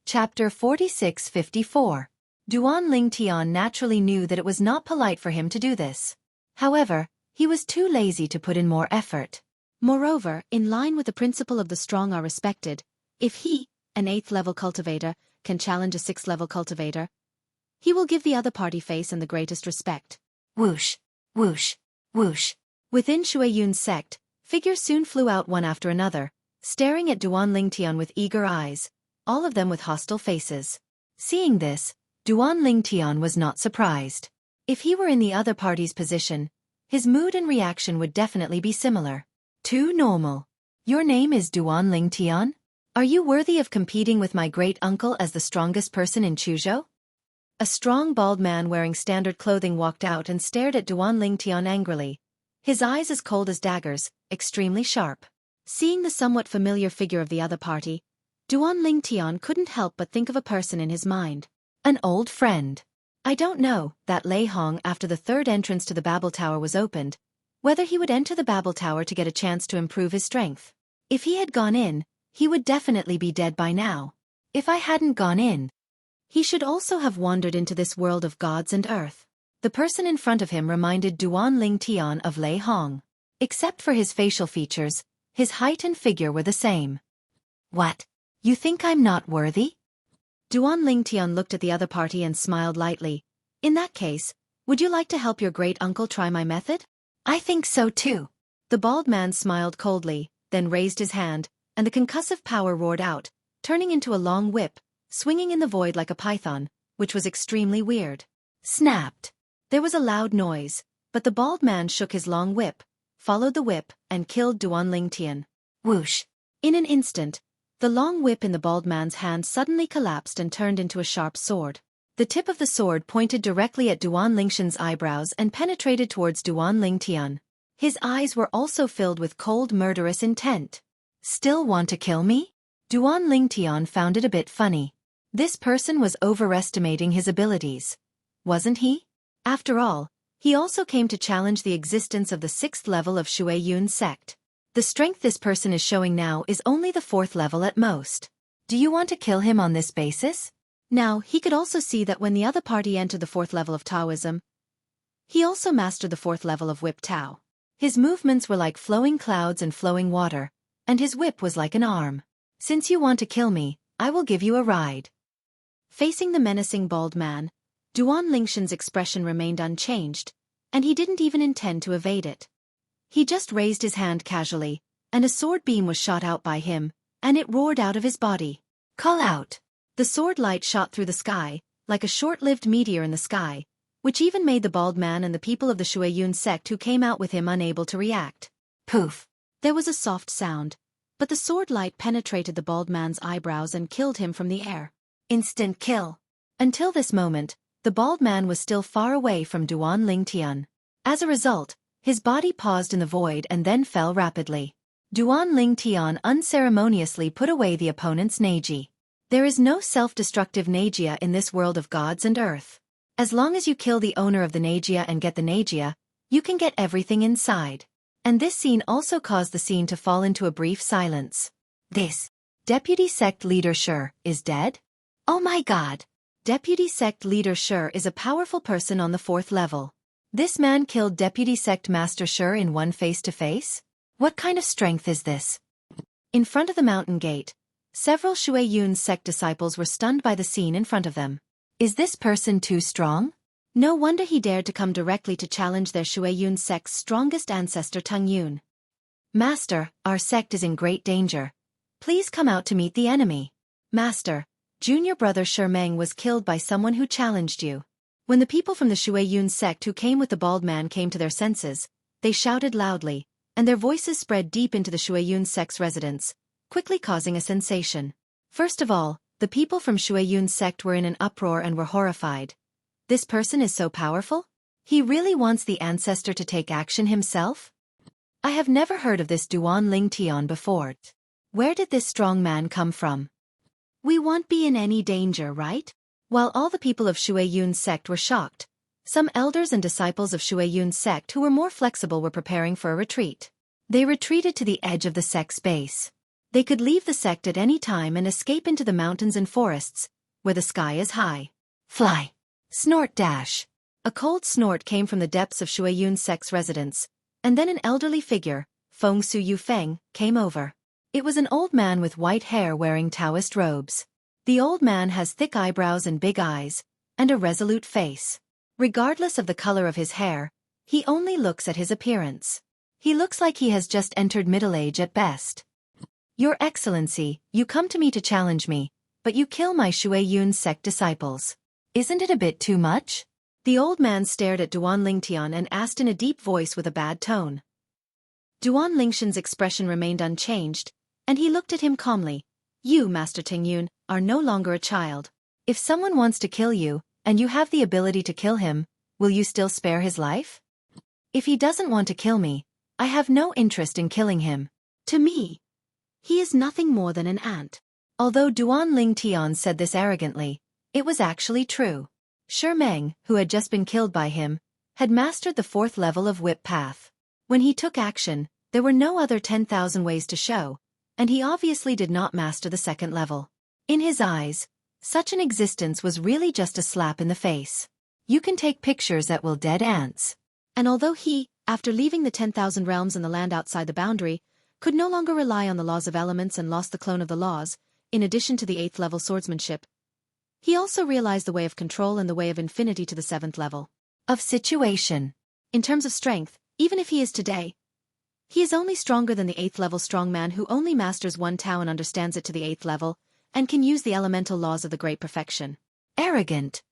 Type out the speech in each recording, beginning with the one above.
Chapter 46-54. Duan Ling Tian naturally knew that it was not polite for him to do this. However, he was too lazy to put in more effort. Moreover, in line with the principle of the strong are respected, if he, an 8th-level cultivator, can challenge a 6th-level cultivator, he will give the other party face and the greatest respect. Whoosh, whoosh, whoosh. Within Xueyun's sect, figures soon flew out one after another, staring at Duan Ling Tian with eager eyes, all of them with hostile faces. Seeing this, Duan Ling Tian was not surprised. If he were in the other party's position, his mood and reaction would definitely be similar. Too normal. Your name is Duan Ling Tian? Are you worthy of competing with my great-uncle as the strongest person in Chuzhou? A strong bald man wearing standard clothing walked out and stared at Duan Ling Tian angrily, his eyes as cold as daggers, extremely sharp. Seeing the somewhat familiar figure of the other party, Duan Ling Tian couldn't help but think of a person in his mind. An old friend. I don't know, that Lei Hong after the third entrance to the Babel Tower was opened, whether he would enter the Babel Tower to get a chance to improve his strength. If he had gone in, he would definitely be dead by now. If I hadn't gone in, he should also have wandered into this world of gods and earth. The person in front of him reminded Duan Ling Tian of Lei Hong. Except for his facial features, his height and figure were the same. What? You think I'm not worthy? Duan Ling Tian looked at the other party and smiled lightly. In that case, would you like to help your great-uncle try my method? I think so too. The bald man smiled coldly, then raised his hand, and the concussive power roared out, turning into a long whip, swinging in the void like a python, which was extremely weird. Snapped. There was a loud noise, but the bald man shook his long whip, followed the whip, and killed Duan Ling Tian. Whoosh. In an instant, the long whip in the bald man's hand suddenly collapsed and turned into a sharp sword. The tip of the sword pointed directly at Duan Lingshan's eyebrows and penetrated towards Duan Ling Tian. His eyes were also filled with cold murderous intent. Still want to kill me? Duan Ling Tian found it a bit funny. This person was overestimating his abilities. Wasn't he? After all, he also came to challenge the existence of the 6th level of Xueyun's sect. The strength this person is showing now is only the 4th level at most. Do you want to kill him on this basis? Now, he could also see that when the other party entered the 4th level of Taoism, he also mastered the 4th level of Whip Tao. His movements were like flowing clouds and flowing water, and his whip was like an arm. Since you want to kill me, I will give you a ride. Facing the menacing bald man, Duan Lingshan's expression remained unchanged, and he didn't even intend to evade it. He just raised his hand casually, and a sword beam was shot out by him, and it roared out of his body. Call out! The sword light shot through the sky, like a short-lived meteor in the sky, which even made the bald man and the people of the Xueyun sect who came out with him unable to react. Poof! There was a soft sound, but the sword light penetrated the bald man's eyebrows and killed him from the air. Instant kill. Until this moment, the bald man was still far away from Duan Ling Tian. As a result, his body paused in the void and then fell rapidly. Duan Ling Tian unceremoniously put away the opponent's Neiji. There is no self-destructive Neijia in this world of gods and earth. As long as you kill the owner of the Neijia and get the Neijia, you can get everything inside. And this scene also caused the scene to fall into a brief silence. This Deputy Sect Leader Shi is dead? Oh my god! Deputy Sect Leader Shi is a powerful person on the 4th level. This man killed Deputy Sect Master Shi in one face-to-face? What kind of strength is this? In front of the mountain gate, several Xueyun sect disciples were stunned by the scene in front of them. Is this person too strong? No wonder he dared to come directly to challenge their Xueyun sect's strongest ancestor Tung Yun. Master, our sect is in great danger. Please come out to meet the enemy. Master, junior brother Shi Meng was killed by someone who challenged you. When the people from the Xueyun sect who came with the bald man came to their senses, they shouted loudly, and their voices spread deep into the Xueyun sect's residence, quickly causing a sensation. First of all, the people from Xueyun sect were in an uproar and were horrified. This person is so powerful? He really wants the ancestor to take action himself? I have never heard of this Duan Ling Tian before. Where did this strong man come from? We won't be in any danger, right? While all the people of Xueyun's sect were shocked, some elders and disciples of Xueyun's sect who were more flexible were preparing for a retreat. They retreated to the edge of the sect's base. They could leave the sect at any time and escape into the mountains and forests, where the sky is high. Fly. Snort dash. A cold snort came from the depths of Xueyun's sect's residence, and then an elderly figure, Feng Su Yufeng, came over. It was an old man with white hair wearing Taoist robes. The old man has thick eyebrows and big eyes, and a resolute face. Regardless of the color of his hair, he only looks at his appearance. He looks like he has just entered middle age at best. Your Excellency, you come to me to challenge me, but you kill my Xueyun sect disciples. Isn't it a bit too much? The old man stared at Duan Lingtian and asked in a deep voice with a bad tone. Duan Lingshan's expression remained unchanged, and he looked at him calmly. You, Master Tingyun, are no longer a child. If someone wants to kill you, and you have the ability to kill him, will you still spare his life? If he doesn't want to kill me, I have no interest in killing him. To me, he is nothing more than an ant. Although Duan Lingtian said this arrogantly, it was actually true. Meng, who had just been killed by him, had mastered the 4th level of Whip Path. When he took action, there were no other 10,000 ways to show, and he obviously did not master the 2nd level. In his eyes, such an existence was really just a slap in the face. You can take pictures that will dead ants. And although he, after leaving the 10,000 realms and the land outside the boundary, could no longer rely on the laws of elements and lost the clone of the laws, in addition to the 8th level swordsmanship, he also realized the way of control and the way of infinity to the 7th level of situation. In terms of strength, even if he is today, he is only stronger than the 8th level strongman who only masters one Tao and understands it to the 8th level, and can use the elemental laws of the great perfection. Arrogant.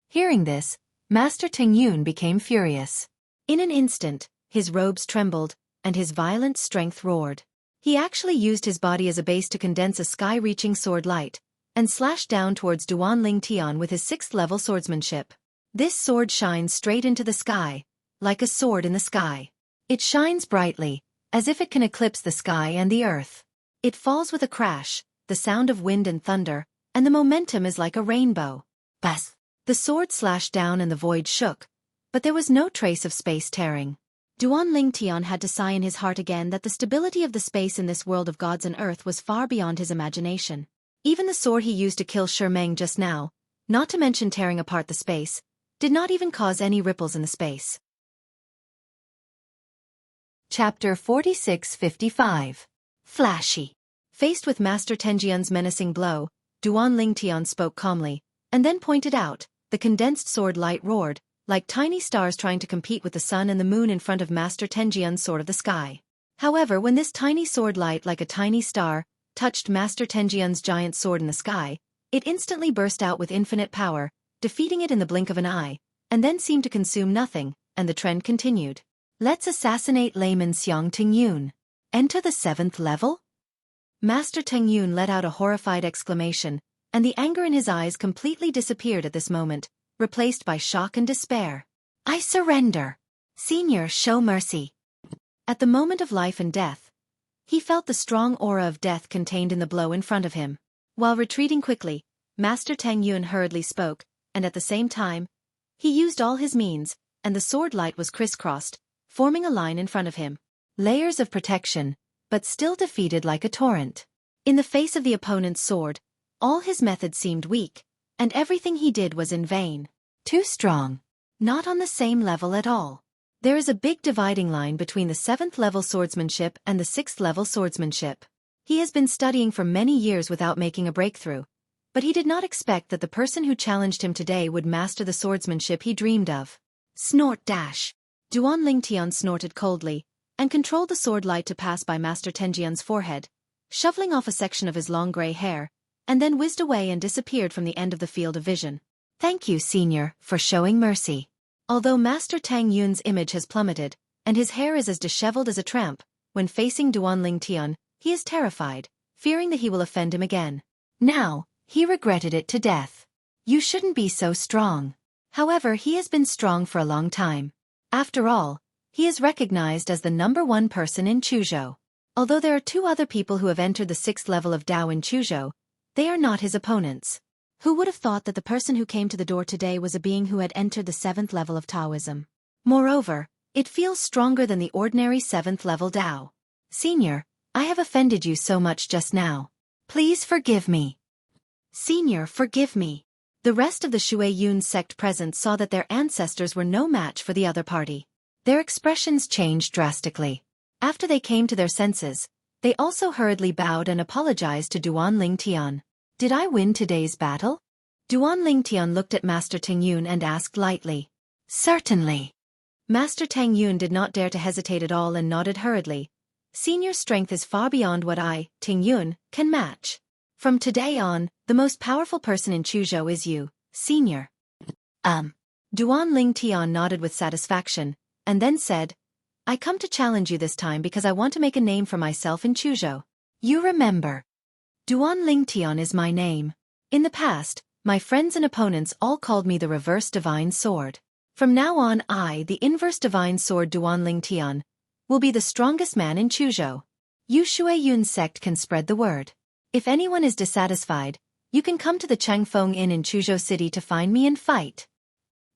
Hearing this, Master Tingyun became furious. In an instant, his robes trembled, and his violent strength roared. He actually used his body as a base to condense a sky-reaching sword light, and slashed down towards Duan Lingtian with his 6th level swordsmanship. This sword shines straight into the sky, like a sword in the sky. It shines brightly, as if it can eclipse the sky and the earth. It falls with a crash, the sound of wind and thunder, and the momentum is like a rainbow. Bas! The sword slashed down and the void shook, but there was no trace of space tearing. Duan Lingtian had to sigh in his heart again that the stability of the space in this world of gods and earth was far beyond his imagination. Even the sword he used to kill Meng just now, not to mention tearing apart the space, did not even cause any ripples in the space. Chapter 4655. Flashy. Faced with Master Tenjian's menacing blow, Duan Lingtian spoke calmly, and then pointed out, the condensed sword light roared, like tiny stars trying to compete with the sun and the moon in front of Master Tenjian's sword of the sky. However, when this tiny sword light like a tiny star touched Master Tenjian's giant sword in the sky, it instantly burst out with infinite power, defeating it in the blink of an eye, and then seemed to consume nothing, and the trend continued. Let's assassinate Layman Xiang Tingyun. Enter the 7th level? Master Tingyun let out a horrified exclamation, and the anger in his eyes completely disappeared at this moment, replaced by shock and despair. I surrender. Senior, show mercy. At the moment of life and death, he felt the strong aura of death contained in the blow in front of him. While retreating quickly, Master Tingyun hurriedly spoke, and at the same time, he used all his means, and the sword light was crisscrossed, forming a line in front of him. Layers of protection, but still defeated like a torrent. In the face of the opponent's sword, all his methods seemed weak, and everything he did was in vain. Too strong. Not on the same level at all. There is a big dividing line between the 7th level swordsmanship and the 6th level swordsmanship. He has been studying for many years without making a breakthrough, but he did not expect that the person who challenged him today would master the swordsmanship he dreamed of. Snort dash. Duan Lingtian snorted coldly, and controlled the sword light to pass by Master Tenjian's forehead, shoveling off a section of his long gray hair, and then whizzed away and disappeared from the end of the field of vision. Thank you, Senior, for showing mercy. Although Master Tang Yun's image has plummeted, and his hair is as disheveled as a tramp, when facing Duan Lingtian, he is terrified, fearing that he will offend him again. Now, he regretted it to death. You shouldn't be so strong. However, he has been strong for a long time. After all, he is recognized as the #1 person in Chuzhou. Although there are 2 other people who have entered the 6th level of Dao in Chuzhou, they are not his opponents. Who would have thought that the person who came to the door today was a being who had entered the 7th level of Taoism? Moreover, it feels stronger than the ordinary 7th level Dao. Senior, I have offended you so much just now. Please forgive me. Senior, forgive me. The rest of the Xueqi sect present saw that their ancestors were no match for the other party. Their expressions changed drastically. After they came to their senses, they also hurriedly bowed and apologized to Duan Lingtian. Did I win today's battle? Duan Lingtian looked at Master Tingyun and asked lightly. Certainly. Master Tingyun did not dare to hesitate at all and nodded hurriedly. Senior's strength is far beyond what I, Tingyun, can match. From today on, the most powerful person in Chuzhou is you, Senior. Duan Lingtian nodded with satisfaction, and then said, I come to challenge you this time because I want to make a name for myself in Chuzhou. You remember. Duan Lingtian is my name. In the past, my friends and opponents all called me the Reverse Divine Sword. From now on I, the Inverse Divine Sword Duan Lingtian, will be the strongest man in Chuzhou. You Xueqi sect can spread the word. If anyone is dissatisfied, you can come to the Changfeng Inn in Chuzhou City to find me and fight.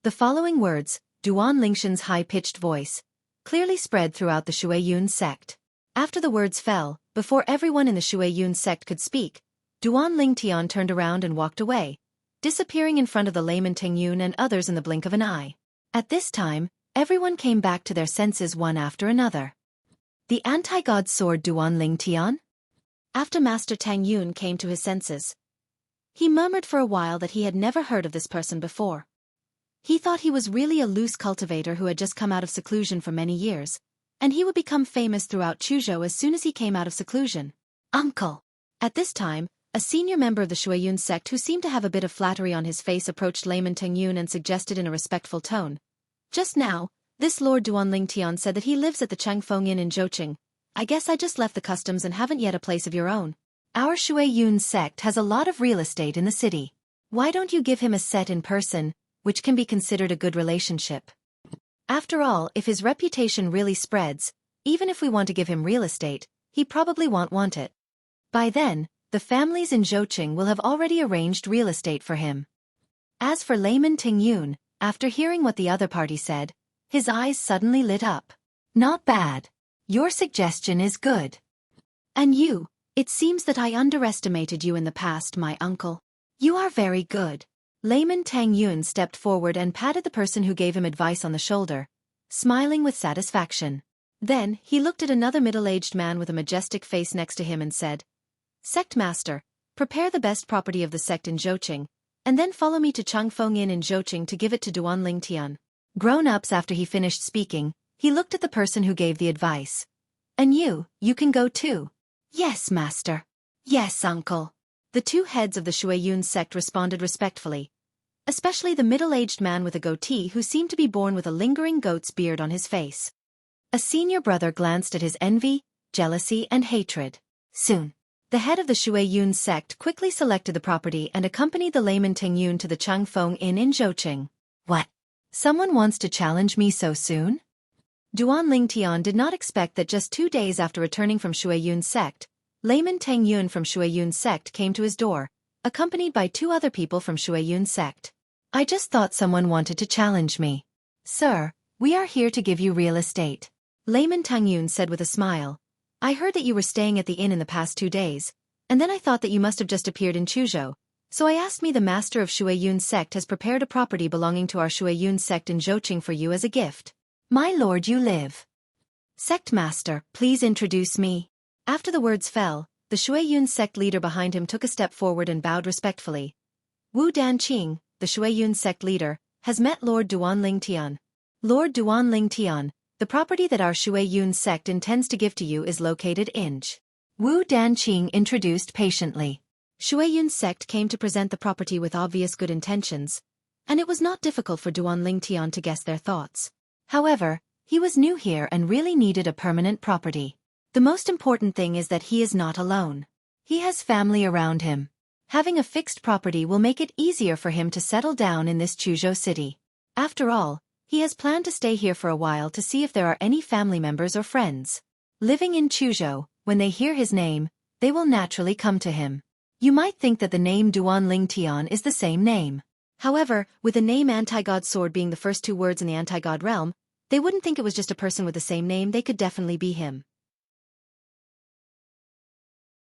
The following words, Duan Lingshan's high-pitched voice, clearly spread throughout the Xueqi sect. After the words fell, before everyone in the Xueqi sect could speak, Duan Lingtian turned around and walked away, disappearing in front of the layman Tingyun and others in the blink of an eye. At this time, everyone came back to their senses one after another. The anti-god sword Duan Lingtian? After Master Tingyun came to his senses, he murmured for a while that he had never heard of this person before. He thought he was really a loose cultivator who had just come out of seclusion for many years, and he would become famous throughout Chuzhou as soon as he came out of seclusion. Uncle! At this time, a senior member of the Xueqi sect who seemed to have a bit of flattery on his face approached layman Tingyun and suggested in a respectful tone. Just now, this Lord Duan Lingtian said that he lives at the Changfeng Inn in Zhoqing. I guess I just left the customs and haven't yet a place of your own. Our Xueqi sect has a lot of real estate in the city. Why don't you give him a set in person, which can be considered a good relationship? After all, if his reputation really spreads, even if we want to give him real estate, he probably won't want it. By then, the families in Zhoqing will have already arranged real estate for him. As for layman Tingyun, after hearing what the other party said, his eyes suddenly lit up. Not bad. Your suggestion is good. And you, it seems that I underestimated you in the past, my uncle. You are very good. Layman Tingyun stepped forward and patted the person who gave him advice on the shoulder, smiling with satisfaction. Then, he looked at another middle-aged man with a majestic face next to him and said, Sect Master, prepare the best property of the sect in Zhoqing, and then follow me to Changfeng Inn in Zhoqing to give it to Duan Lingtian. Grown-ups after he finished speaking, he looked at the person who gave the advice. And you can go too. Yes, Master. Yes, Uncle. The two heads of the Xueqi sect responded respectfully, especially the middle-aged man with a goatee who seemed to be born with a lingering goat's beard on his face. A senior brother glanced at his envy, jealousy, and hatred. Soon, the head of the Xueqi sect quickly selected the property and accompanied the layman Tingyun to the Changfeng Inn in Zhoqing. What? Someone wants to challenge me so soon? Duan Lingtian did not expect that just 2 days after returning from Xueqi sect, layman Tingyun from Xueqi sect came to his door, accompanied by 2 other people from Xueqi sect. I just thought someone wanted to challenge me. Sir, we are here to give you real estate. Layman Tingyun said with a smile. I heard that you were staying at the inn in the past 2 days, and then I thought that you must have just appeared in Chuzhou, so I asked me the master of Xueqi sect has prepared a property belonging to our Xueqi sect in Zhoqing for you as a gift. My lord, you live. Sect master, please introduce me. After the words fell, the Xueqi sect leader behind him took a step forward and bowed respectfully. Wu Danqing, the Xueqi sect leader, has met Lord Duan Lingtian. Lord Duan Lingtian, the property that our Xueqi sect intends to give to you is located in Zh. Wu Danqing introduced patiently. Xueqi sect came to present the property with obvious good intentions, and it was not difficult for Duan Lingtian to guess their thoughts. However, he was new here and really needed a permanent property. The most important thing is that he is not alone. He has family around him. Having a fixed property will make it easier for him to settle down in this Chuzhou city. After all, he has planned to stay here for a while to see if there are any family members or friends. Living in Chuzhou, when they hear his name, they will naturally come to him. You might think that the name Duan Lingtian is the same name. However, with the name Anti-God Sword being the first 2 words in the Anti-God realm, they wouldn't think it was just a person with the same name. They could definitely be him.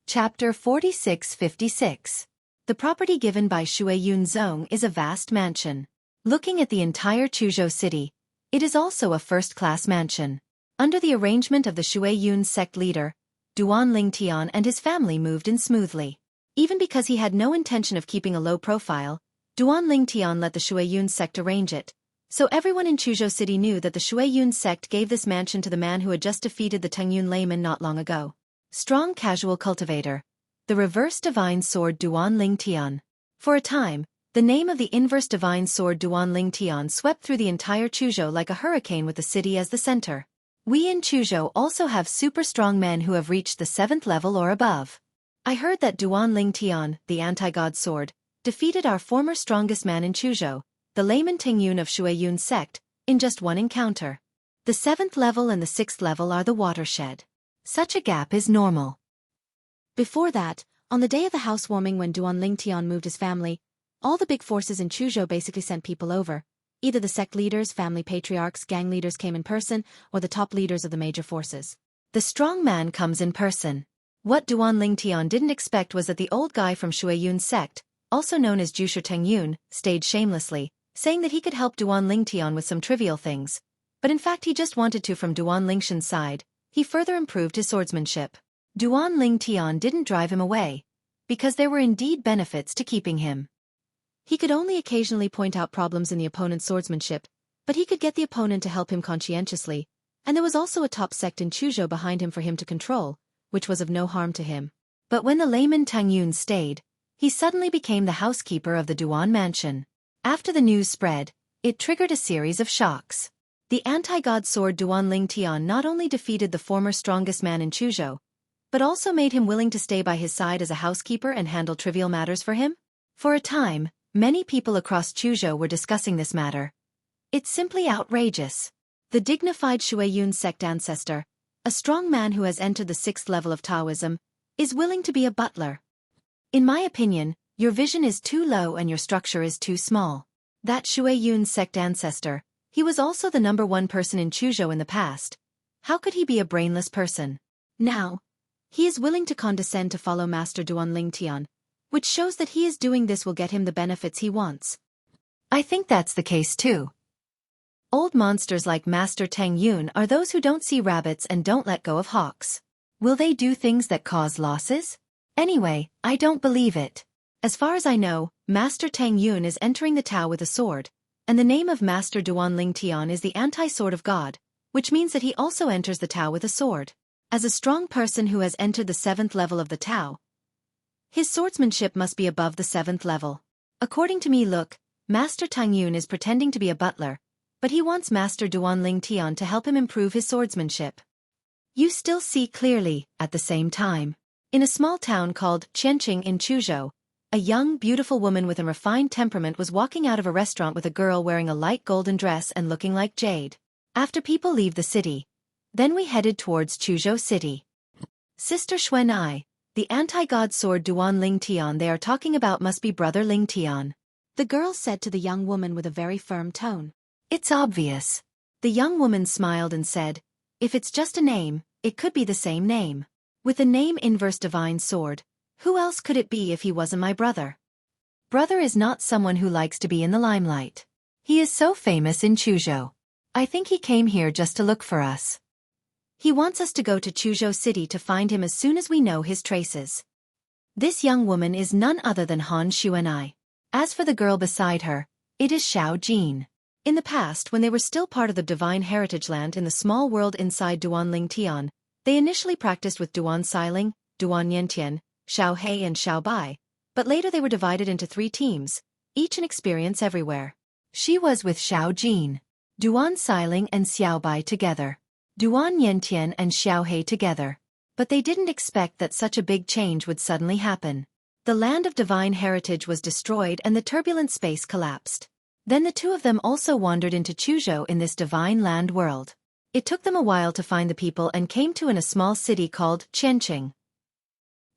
Chapter 4656. The property given by Xueqi is a vast mansion. Looking at the entire Chuzhou city, it is also a first-class mansion. Under the arrangement of the Xueqi sect leader, Duan Lingtian and his family moved in smoothly. Even because he had no intention of keeping a low profile, Duan Lingtian let the Xueqi sect arrange it. So everyone in Chuzhou city knew that the Xueqi sect gave this mansion to the man who had just defeated the Tengyun layman not long ago. Strong casual cultivator. The reverse divine sword Duan Lingtian. For a time, the name of the inverse divine sword Duan Lingtian swept through the entire Chuzhou like a hurricane with the city as the center. We in Chuzhou also have super strong men who have reached the 7th level or above. I heard that Duan Lingtian, the anti-god sword, defeated our former strongest man in Chuzhou, the layman Tengyun of Xueqi sect, in just one encounter. The 7th level and the 6th level are the watershed. Such a gap is normal. Before that, on the day of the housewarming when Duan Lingtian moved his family, all the big forces in Chuzhou basically sent people over. Either the sect leaders, family patriarchs, gang leaders came in person, or the top leaders of the major forces. The strong man comes in person. What Duan Lingtian didn't expect was that the old guy from Xueqi sect, also known as Jusher Tengyun, stayed shamelessly, saying that he could help Duan Lingtian with some trivial things. But in fact he just wanted to from Duan Lingshan's side. He further improved his swordsmanship. Duan Lingtian didn't drive him away, because there were indeed benefits to keeping him. He could only occasionally point out problems in the opponent's swordsmanship, but he could get the opponent to help him conscientiously, and there was also a top sect in Chuzhou behind him for him to control, which was of no harm to him. But when the layman Tengyun stayed, he suddenly became the housekeeper of the Duan mansion. After the news spread, it triggered a series of shocks. The anti-god sword Duan Lingtian not only defeated the former strongest man in Chuzhou, but also made him willing to stay by his side as a housekeeper and handle trivial matters for him. For a time, many people across Chuzhou were discussing this matter. It's simply outrageous. The dignified Xueqi sect ancestor, a strong man who has entered the 6th level of Taoism, is willing to be a butler. In my opinion, your vision is too low and your structure is too small. That Xueqi sect ancestor, he was also the #1 person in Chuzhou in the past. How could he be a brainless person? Now, he is willing to condescend to follow Master Duan Lingtian, which shows that he is doing this will get him the benefits he wants. I think that's the case too. Old monsters like Master Tengyun are those who don't see rabbits and don't let go of hawks. Will they do things that cause losses? Anyway, I don't believe it. As far as I know, Master Tengyun is entering the Tao with a sword, and the name of Master Duan Lingtian is the anti-sword of God, which means that he also enters the Tao with a sword. As a strong person who has entered the 7th level of the Tao, his swordsmanship must be above the 7th level. According to me, look, Master Tengyun is pretending to be a butler, but he wants Master Duan Lingtian to help him improve his swordsmanship. You still see clearly, at the same time. In a small town called Qianqing in Chuzhou, a young, beautiful woman with a refined temperament was walking out of a restaurant with a girl wearing a light golden dress and looking like jade. After people leave the city, then we headed towards Chuzhou city. Sister Xueqi, the anti-god sword Duan Lingtian they are talking about must be brother Lingtian. The girl said to the young woman with a very firm tone. It's obvious. The young woman smiled and said, if it's just a name, it could be the same name. With the name inverse divine sword, who else could it be if he wasn't my brother? Brother is not someone who likes to be in the limelight. He is so famous in Chuzhou. I think he came here just to look for us. He wants us to go to Chuzhou city to find him as soon as we know his traces. This young woman is none other than Han Xueqi. As for the girl beside her, it is Xiao Jin. In the past, when they were still part of the divine heritage land in the small world inside Duan Lingtian, they initially practiced with Duan Siling, Duan Yantian, Xiao He and Xiao Bai, but later they were divided into 3 teams, each an experience everywhere. She was with Xiao Jin, Duan Siling and Xiao Bai together, Duan Yantian and Xiao He together. But they didn't expect that such a big change would suddenly happen. The land of divine heritage was destroyed and the turbulent space collapsed. Then the 2 of them also wandered into Chuzhou in this divine land world. It took them a while to find the people and came to in a small city called Qianqing.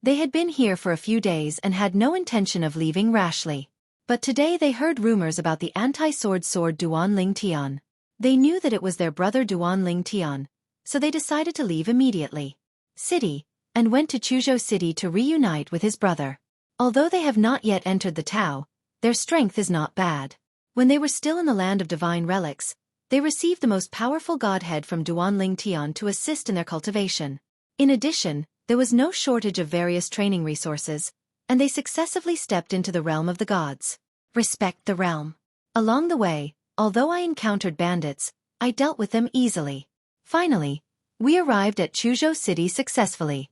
They had been here for a few days and had no intention of leaving rashly. But today they heard rumors about the anti-sword sword Duan Lingtian. They knew that it was their brother Duan Lingtian, so they decided to leave immediately. City, and went to Chuzhou City to reunite with his brother. Although they have not yet entered the Tao, their strength is not bad. When they were still in the land of divine relics, they received the most powerful godhead from Duan Ling Tian to assist in their cultivation. In addition, there was no shortage of various training resources, and they successively stepped into the realm of the gods. Respect the realm. Along the way, although I encountered bandits, I dealt with them easily. Finally, we arrived at Chuzhou City successfully.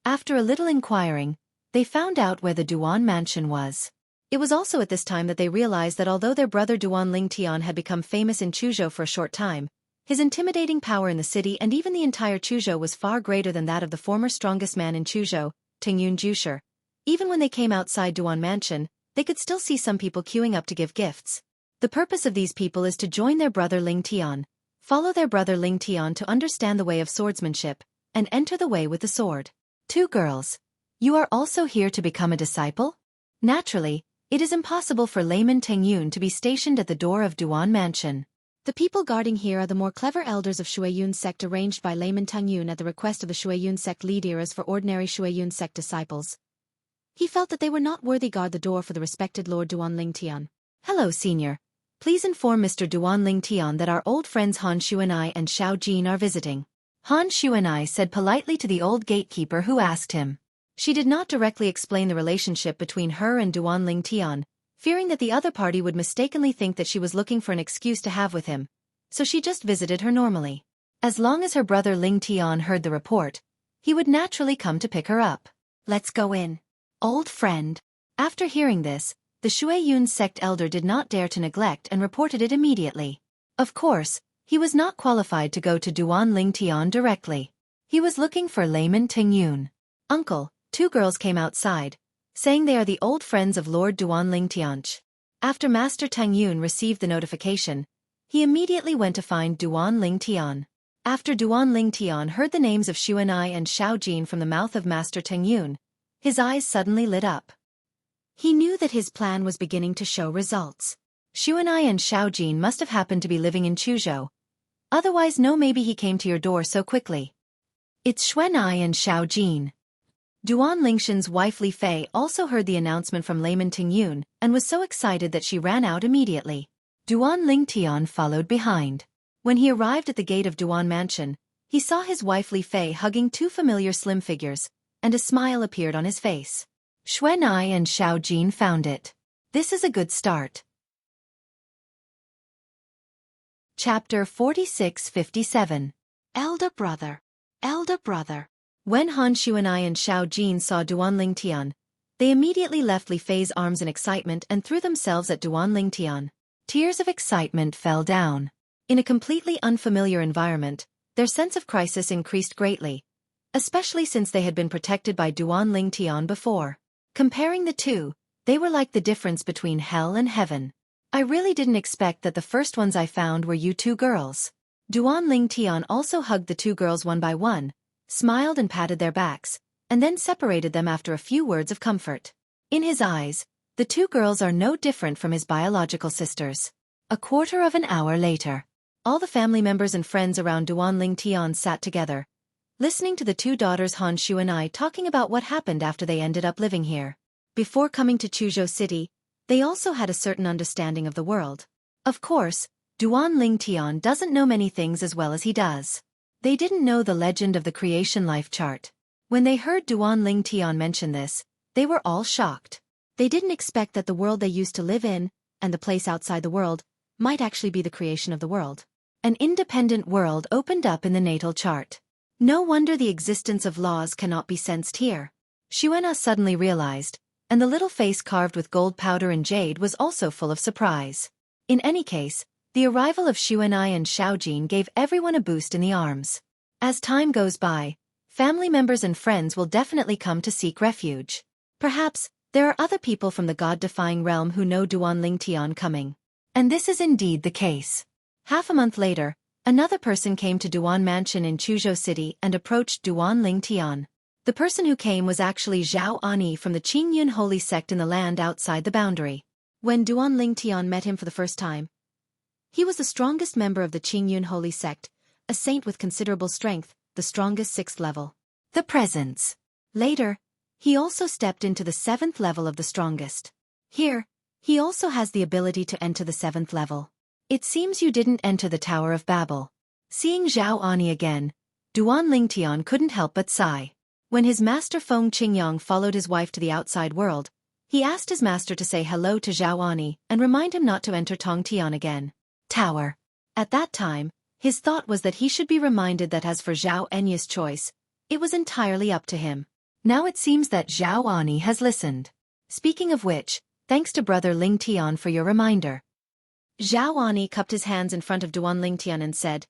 After a little inquiring, they found out where the Duan mansion was. It was also at this time that they realized that although their brother Duan Ling Tian had become famous in Chuzhou for a short time, his intimidating power in the city and even the entire Chuzhou was far greater than that of the former strongest man in Chuzhou, Tingyun Jusher. Even when they came outside Duan mansion, they could still see some people queuing up to give gifts. The purpose of these people is to join their brother Ling Tian, follow their brother Ling Tian to understand the way of swordsmanship, and enter the way with the sword. 2 girls. You are also here to become a disciple? Naturally, it is impossible for layman Tingyun to be stationed at the door of Duan mansion. The people guarding here are the more clever elders of Xueyun sect arranged by layman Tingyun at the request of the Xueyun sect leader as for ordinary Xueyun sect disciples. He felt that they were not worthy guard the door for the respected Lord Duan Ling Tian. Hello, senior. Please inform Mr. Duan Ling Tian that our old friends Han Xuanai and Xiao Jin are visiting. Han Xuanai said politely to the old gatekeeper who asked him. She did not directly explain the relationship between her and Duan Ling Tian, fearing that the other party would mistakenly think that she was looking for an excuse to have with him, so she just visited her normally. As long as her brother Ling Tian heard the report, he would naturally come to pick her up. Let's go in. Old friend. After hearing this, the Xueyun sect elder did not dare to neglect and reported it immediately. Of course, he was not qualified to go to Duan Ling Tian directly. He was looking for layman Tingyun. Uncle. 2 girls came outside, saying they are the old friends of Lord Duan Ling Tian. After Master Tingyun received the notification, he immediately went to find Duan Ling Tian. After Duan Ling Tian heard the names of Xuanai and Xiao Jin from the mouth of Master Tingyun, his eyes suddenly lit up. He knew that his plan was beginning to show results. Xuanai and Xiao Jin must have happened to be living in Chuzhou. Otherwise maybe he came to your door so quickly. It's Xuanai and Xiao Jin. Duan Lingshan's wife Li Fei also heard the announcement from layman Tingyun and was so excited that she ran out immediately. Duan Ling Tian followed behind. When he arrived at the gate of Duan mansion, he saw his wife Li Fei hugging 2 familiar slim figures, and a smile appeared on his face. Xuanai and Xiao Jin found it. This is a good start. Chapter 46-57. Elder Brother. Elder Brother. When Han Xuanai and Xiao Jin saw Duan Ling Tian, they immediately left Li Fei's arms in excitement and threw themselves at Duan Ling Tian. Tears of excitement fell down. In a completely unfamiliar environment, their sense of crisis increased greatly, especially since they had been protected by Duan Ling Tian before. Comparing the two, they were like the difference between hell and heaven. I really didn't expect that the first ones I found were you 2 girls. Duan Ling Tian also hugged the 2 girls one by one, smiled and patted their backs, and then separated them after a few words of comfort. In his eyes, the 2 girls are no different from his biological sisters. A quarter of an hour later, all the family members and friends around Duan Ling Tian sat together, listening to the 2 daughters Han Xuanai talking about what happened after they ended up living here. Before coming to Chuzhou City, they also had a certain understanding of the world. Of course, Duan Ling Tian doesn't know many things as well as he does. They didn't know the legend of the creation life chart. When they heard Duan Ling Tian mention this, they were all shocked. They didn't expect that the world they used to live in, and the place outside the world, might actually be the creation of the world. An independent world opened up in the natal chart. No wonder the existence of laws cannot be sensed here. Xuanai suddenly realized, and the little face carved with gold powder and jade was also full of surprise. In any case, the arrival of Xuanai and Xiao Jin gave everyone a boost in the arms. As time goes by, family members and friends will definitely come to seek refuge. Perhaps, there are other people from the god-defying realm who know Duan Ling Tian coming. And this is indeed the case. Half a month later, another person came to Duan Mansion in Chuzhou City and approached Duan Ling Tian. The person who came was actually Zhao Ani from the Qingyun holy sect in the land outside the boundary. When Duan Ling Tian met him for the first time, he was the strongest member of the Qingyun holy sect, a saint with considerable strength, the strongest 6th level. The presence. Later, he also stepped into the 7th level of the strongest. Here, he also has the ability to enter the 7th level. It seems you didn't enter the Tower of Babel. Seeing Zhao Ani again, Duan Lingtian couldn't help but sigh. When his master Feng Qingyang followed his wife to the outside world, he asked his master to say hello to Zhao Ani and remind him not to enter Tongtian again. Tower. At that time, his thought was that he should be reminded that as for Zhao Enya's choice, it was entirely up to him. Now it seems that Zhao Ani has listened. Speaking of which, thanks to brother Lingtian for your reminder. Zhao Ani cupped his hands in front of Duan Lingtian and said,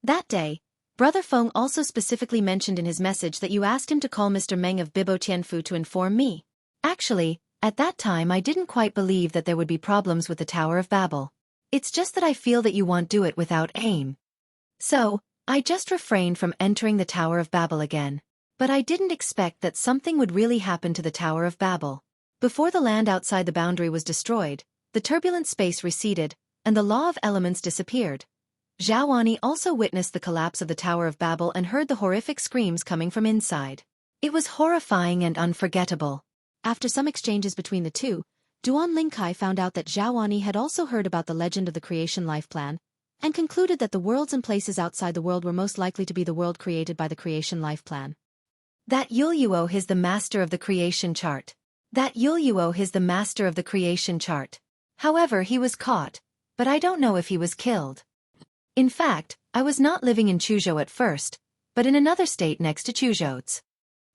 "That day, Brother Feng also specifically mentioned in his message that you asked him to call Mr. Meng of Bibo Tianfu to inform me. Actually, at that time I didn't quite believe that there would be problems with the Tower of Babel. It's just that I feel that you won't do it without aim. So, I just refrained from entering the Tower of Babel again. But I didn't expect that something would really happen to the Tower of Babel. Before the land outside the boundary was destroyed, the turbulent space receded, and the law of elements disappeared. Zhao Ani also witnessed the collapse of the Tower of Babel and heard the horrific screams coming from inside. It was horrifying and unforgettable." After some exchanges between the two, Duan Lingkai found out that Zhao Ani had also heard about the legend of the creation life plan, and concluded that the worlds and places outside the world were most likely to be the world created by the creation life plan. That Yuo is the master of the creation chart. However, he was caught, but I don't know if he was killed. In fact, I was not living in Chuzhou at first, but in another state next to Chuzhou's.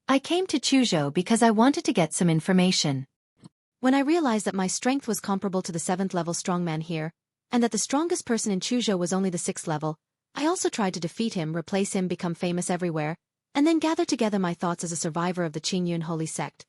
I came to Chuzhou because I wanted to get some information. When I realized that my strength was comparable to the 7th level strongman here, and that the strongest person in Chuzhou was only the 6th level, I also tried to defeat him, replace him, become famous everywhere, and then gather together my thoughts as a survivor of the Qingyun holy sect.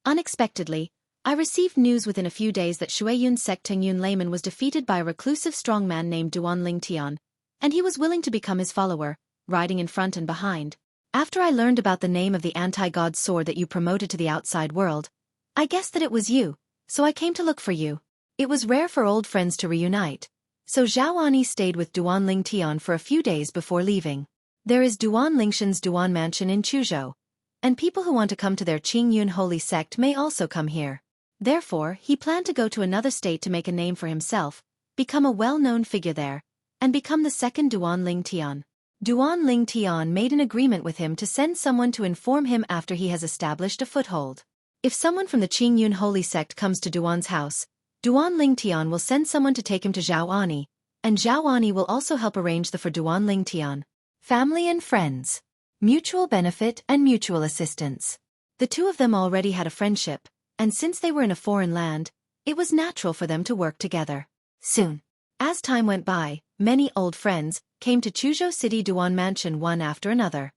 Unexpectedly, I received news within a few days that Xueyun's sect Tengyun layman was defeated by a reclusive strongman named Duan Lingtian, and he was willing to become his follower, riding in front and behind. After I learned about the name of the anti-god sword that you promoted to the outside world, I guessed that it was you, so I came to look for you. It was rare for old friends to reunite, so Zhao Ani stayed with Duan Lingtian for a few days before leaving. There is Duan Lingshan's Duan Mansion in Chuzhou, and people who want to come to their Qingyun holy sect may also come here. Therefore, he planned to go to another state to make a name for himself, become a well-known figure there, and become the second Duan Lingtian. Duan Lingtian made an agreement with him to send someone to inform him after he has established a foothold. If someone from the Qingyun holy sect comes to Duan's house, Duan Lingtian will send someone to take him to Zhao Ani, and Zhao Ani will also help arrange for Duan Lingtian. Family and friends. Mutual benefit and mutual assistance. The two of them already had a friendship, and since they were in a foreign land, it was natural for them to work together. Soon, as time went by, many old friends came to Chuzhou City Duan Mansion one after another.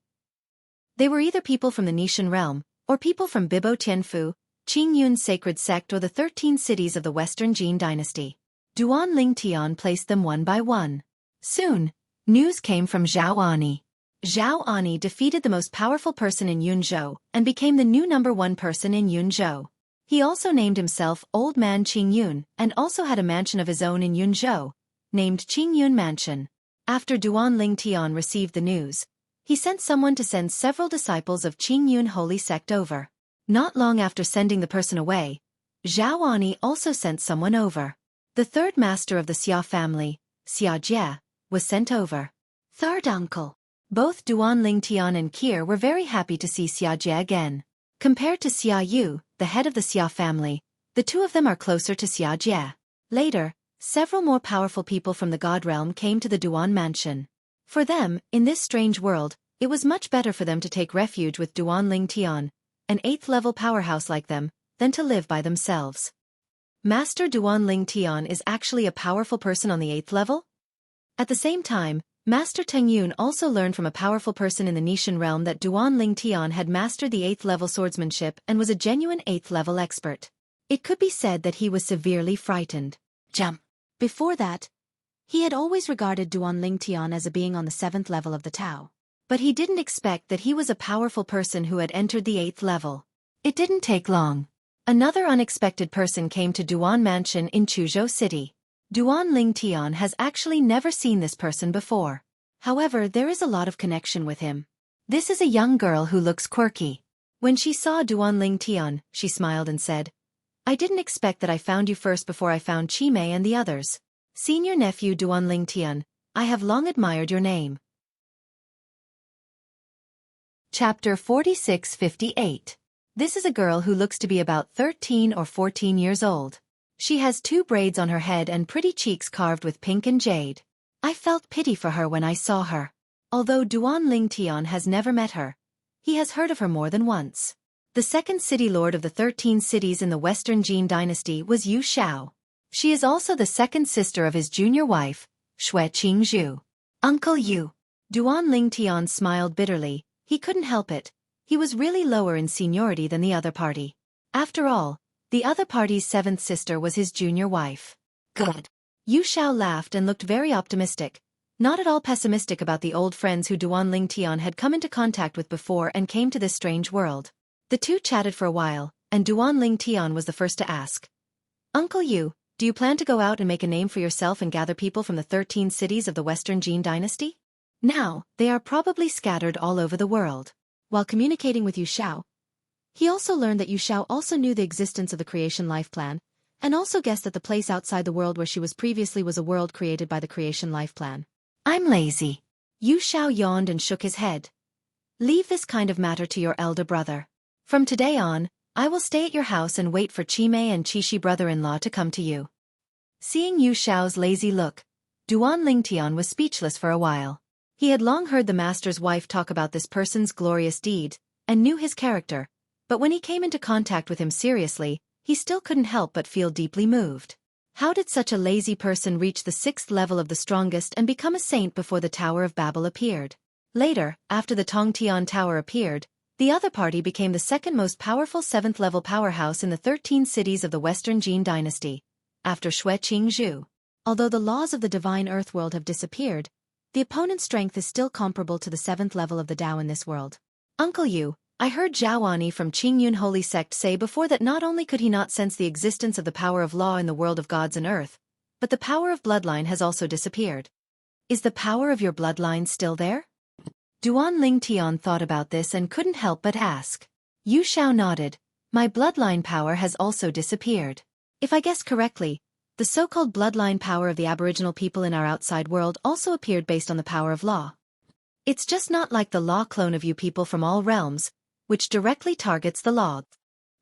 They were either people from the Nishan realm, or people from Bibo Tianfu, Qingyun's sacred sect, or the 13 cities of the Western Jin dynasty. Duan Lingtian placed them one by one. Soon, news came from Zhao Ani. Zhao Ani defeated the most powerful person in Yunzhou and became the new #1 person in Yunzhou. He also named himself Old Man Qingyun and also had a mansion of his own in Yunzhou, named Qingyun Mansion. After Duan Lingtian received the news, he sent someone to send several disciples of Qingyun holy sect over. Not long after sending the person away, Zhao Ani also sent someone over. The third master of the Xia family, Xia Jie, was sent over. Third uncle. Both Duan Lingtian and Kier were very happy to see Xia Jie again. Compared to Xia Yu, the head of the Xia family, the two of them are closer to Xia Jie. Later, several more powerful people from the God realm came to the Duan Mansion. For them, in this strange world, it was much better for them to take refuge with Duan Lingtian, an 8th-level powerhouse like them, than to live by themselves. Master Duan Lingtian is actually a powerful person on the 8th level? At the same time, Master Tengyun also learned from a powerful person in the Nishan realm that Duan Lingtian had mastered the 8th-level swordsmanship and was a genuine 8th-level expert. It could be said that he was severely frightened. Before that, he had always regarded Duan Lingtian as a being on the 7th level of the Tao. But he didn't expect that he was a powerful person who had entered the 8th level. It didn't take long. Another unexpected person came to Duan Mansion in Chuzhou City. Duan Lingtian has actually never seen this person before. However, there is a lot of connection with him. This is a young girl who looks quirky. When she saw Duan Ling Tian, she smiled and said, I didn't expect that I found you first before I found Chi Mei and the others. Senior nephew Duan Ling Tian, I have long admired your name. Chapter 4658. This is a girl who looks to be about 13 or 14 years old. She has 2 braids on her head and pretty cheeks carved with pink and jade. I felt pity for her when I saw her. Although Duan Ling Tian has never met her, he has heard of her more than once. The second city lord of the 13 cities in the Western Jin dynasty was Yu Xiao. She is also the second sister of his junior wife, Xueqi. Uncle Yu. Duan Ling Tian smiled bitterly. He couldn't help it. He was really lower in seniority than the other party. After all, the other party's 7th sister was his junior wife. Good. Yu Xiao laughed and looked very optimistic, not at all pessimistic about the old friends who Duan Ling Tian had come into contact with before and came to this strange world. The two chatted for a while, and Duan Ling Tian was the first to ask. Uncle Yu, do you plan to go out and make a name for yourself and gather people from the 13 cities of the Western Jin dynasty? Now, they are probably scattered all over the world. While communicating with Yu Xiao, he also learned that Yu Xiao also knew the existence of the creation life plan, and also guessed that the place outside the world where she was previously was a world created by the creation life plan. I'm lazy. Yu Xiao yawned and shook his head. Leave this kind of matter to your elder brother. From today on, I will stay at your house and wait for Chi Mei and Chi Shi brother-in-law to come to you. Seeing Yu Xiao's lazy look, Duan Ling Tian was speechless for a while. He had long heard the master's wife talk about this person's glorious deed, and knew his character, but when he came into contact with him seriously, he still couldn't help but feel deeply moved. How did such a lazy person reach the 6th level of the strongest and become a saint before the Tower of Babel appeared? Later, after the Tongtian Tower appeared, the other party became the second most powerful 7th-level powerhouse in the 13 cities of the Western Jin dynasty, after Xueqi. Although the laws of the divine earth world have disappeared, the opponent's strength is still comparable to the 7th level of the Tao in this world. Uncle Yu, I heard Zhaoani from Qingyun Holy Sect say before that not only could he not sense the existence of the power of law in the world of gods and earth, but the power of bloodline has also disappeared. Is the power of your bloodline still there? Duan Ling Tian thought about this and couldn't help but ask. Yu Xiao nodded. My bloodline power has also disappeared. If I guessed correctly, the so-called bloodline power of the Aboriginal people in our outside world also appeared based on the power of law. It's just not like the law clone of you people from all realms, which directly targets the law.